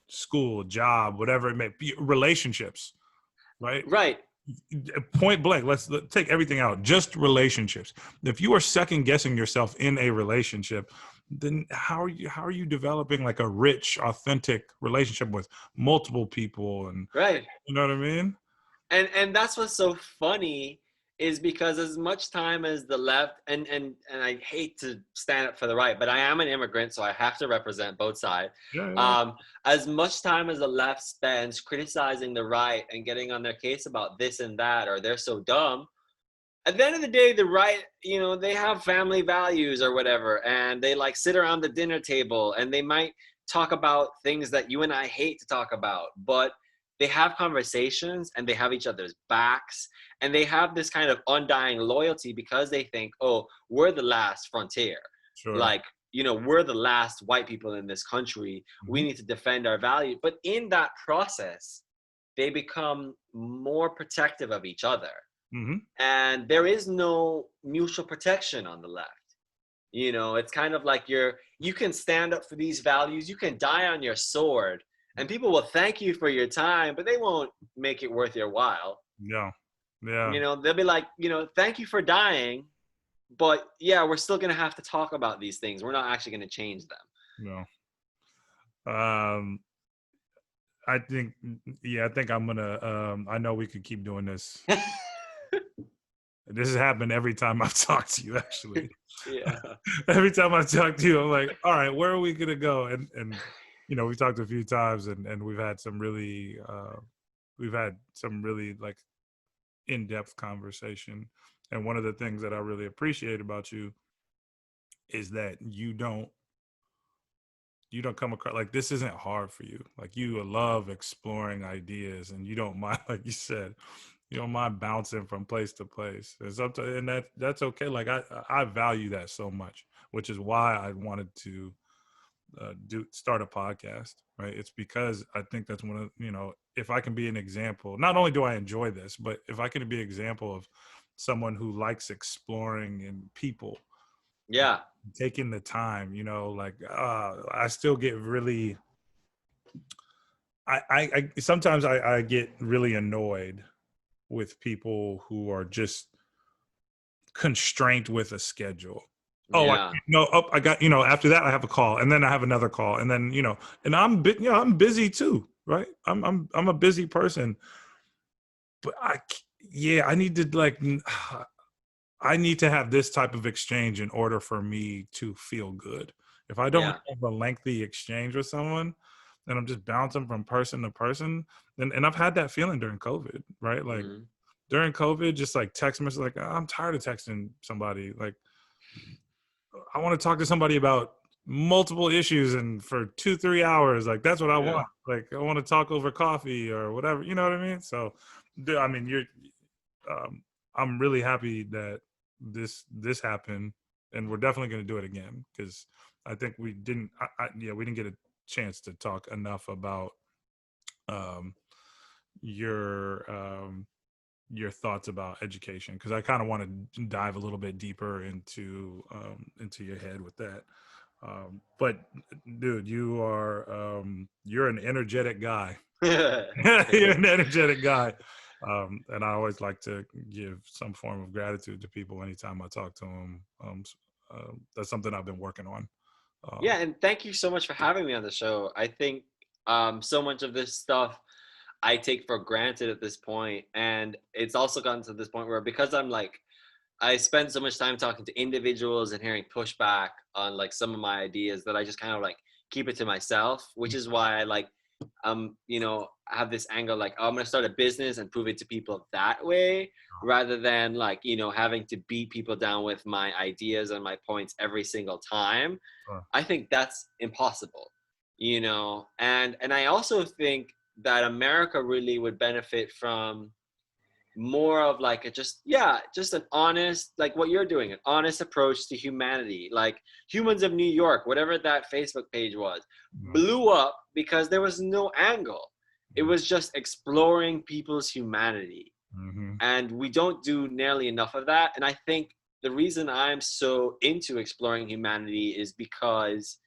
Speaker 1: school, job, whatever it may be, relationships, right?
Speaker 2: Right.
Speaker 1: Point blank, let's take everything out, just relationships. If you are second guessing yourself in a relationship, then how are you developing like a rich, authentic relationship with multiple people? And
Speaker 2: Right.
Speaker 1: you know what I mean?
Speaker 2: And that's what's so funny is because as much time as the left and I hate to stand up for the right, but I am an immigrant, so I have to represent both sides.
Speaker 1: Yeah, yeah,
Speaker 2: As much time as the left spends criticizing the right and getting on their case about this and that, or they're so dumb, at the end of the day, the right, they have family values or whatever, and they like sit around the dinner table and they might talk about things that you and I hate to talk about, but they have conversations and they have each other's backs and they have this kind of undying loyalty because they think, oh, we're the last frontier.
Speaker 1: sure.
Speaker 2: Like, we're the last white people in this country. We
Speaker 1: Mhm.
Speaker 2: need to defend our value. But in that process, they become more protective of each other
Speaker 1: Mhm.
Speaker 2: and there is no mutual protection on the left. It's kind of like you can stand up for these values, you can die on your sword, and people will thank you for your time, but they won't make it worth your while.
Speaker 1: Yeah. Yeah.
Speaker 2: They'll be like, thank you for dying, but yeah, we're still gonna have to talk about these things. We're not actually gonna change
Speaker 1: No. Um I think I think I'm gonna I know we could keep doing this.
Speaker 2: them.
Speaker 1: This has happened every time I've talked to you, actually.
Speaker 2: Yeah.
Speaker 1: Every time I talk to you, I'm like, all right, where are we gonna go? And we've talked a few times and we've had some really like in-depth conversation. And one of the things that I really appreciate about you is that you don't come across like this isn't hard for you. Like you love exploring ideas and you don't mind, like you said, you don't mind bouncing from place to place. And sometimes, and that's okay. Like I value that so much, which is why I wanted to start a podcast. Right? It's because I think that's one of if I can be an example. Not only do I enjoy this, but if I can be an example of someone who likes exploring in people,
Speaker 2: Yeah.
Speaker 1: taking the time, like I still get really. I sometimes I get really annoyed with people who are just constrained with a schedule. Oh,
Speaker 2: Yeah.
Speaker 1: I got, after that I have a call and then I have another call and then, and I'm busy too, right? I'm a busy person, but I need to I need to have this type of exchange in order for me to feel good. If I don't
Speaker 2: Yeah.
Speaker 1: have a lengthy exchange with someone and I'm just bouncing from person to person, and I've had that feeling during COVID, right? Like
Speaker 2: Mhm.
Speaker 1: during COVID, just like text message, like I'm tired of texting somebody. Like I want to talk to somebody about multiple issues and for 2-3 hours. Like that's what I
Speaker 2: Yeah.
Speaker 1: want. Like I want to talk over coffee or whatever. You know what I mean? So, I mean, um, I'm really happy that this happened, and we're definitely going to do it again because I think we didn't. Yeah, we didn't get a chance to talk enough about um, your your thoughts about education because I kind of want to dive a little bit deeper into your head with that. But dude, you're an energetic guy. You're an energetic guy. And I always like to give some form of gratitude to people anytime I talk to them. That's something I've been working on.
Speaker 2: Yeah,
Speaker 1: Um,
Speaker 2: and thank you so much for having me on the show. I think so much of this stuff I take for granted at this point, and it's also gotten to this point where because I'm like I spend so much time talking to individuals and hearing pushback on like some of my ideas that I just kind of like keep it to myself, which is why I like have this angle like, oh, I'm gonna start a business and prove it to people that way rather than like, having to beat people down with my ideas and my points every single time.
Speaker 1: uh,
Speaker 2: I think that's impossible, and I also think that America really would benefit from more of like just an honest, like what you're doing, an honest approach to humanity. Like Humans of New York, whatever that Facebook page was, blew up because there was no angle. It was just exploring people's humanity,
Speaker 1: mm-hmm.
Speaker 2: and we don't do nearly enough of that. And I think the reason I'm so into exploring humanity is because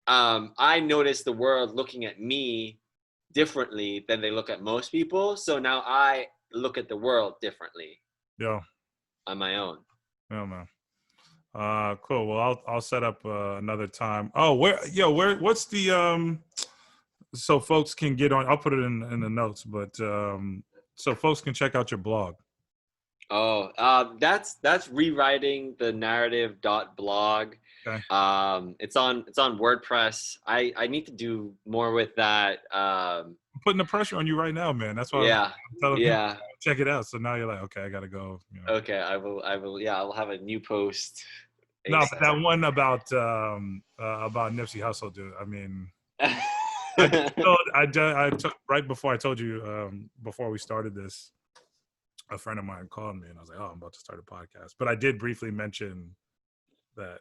Speaker 2: I notice the world looking at me differently than they look at most people. So now I look at the world differently
Speaker 1: Yeah,
Speaker 2: on my own.
Speaker 1: yeah, man. Cool. Well, I'll set up another time. Oh, what's the so folks can get on. I'll put it in the notes, but so folks can check out your blog.
Speaker 2: Oh, that's rewriting the narrative dot blog.
Speaker 1: Okay,
Speaker 2: It's on WordPress. I need to do more with that.
Speaker 1: I'm putting the pressure on you right now, man. That's why I'm
Speaker 2: Yeah,
Speaker 1: telling people
Speaker 2: yeah.
Speaker 1: check it out. So now you're like, okay, I gotta go.
Speaker 2: Okay, I will. Yeah, I'll have a new post
Speaker 1: No, but
Speaker 2: ASAP.
Speaker 1: that one about Nipsey Hussle, dude. I mean, I just told, I took right before I told you before we started this. A friend of mine called me and I was like, "Oh, I'm about to start a podcast." But I did briefly mention that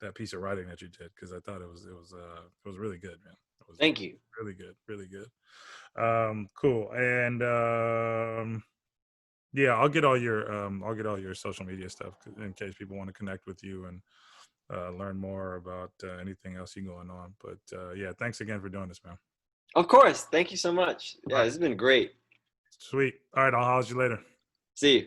Speaker 1: that piece of writing that you did because I thought it was really good, man. It was
Speaker 2: Thank you.
Speaker 1: really good, really good. Cool. And yeah, I'll get all your social media stuff in case people want to connect with you and learn more about anything else you going on. But yeah, thanks again for doing this, man.
Speaker 2: Of course. Thank you so much.
Speaker 1: All
Speaker 2: Yeah,
Speaker 1: right,
Speaker 2: this has been great.
Speaker 1: sweet. All right, I'll holler at you later.
Speaker 2: See you.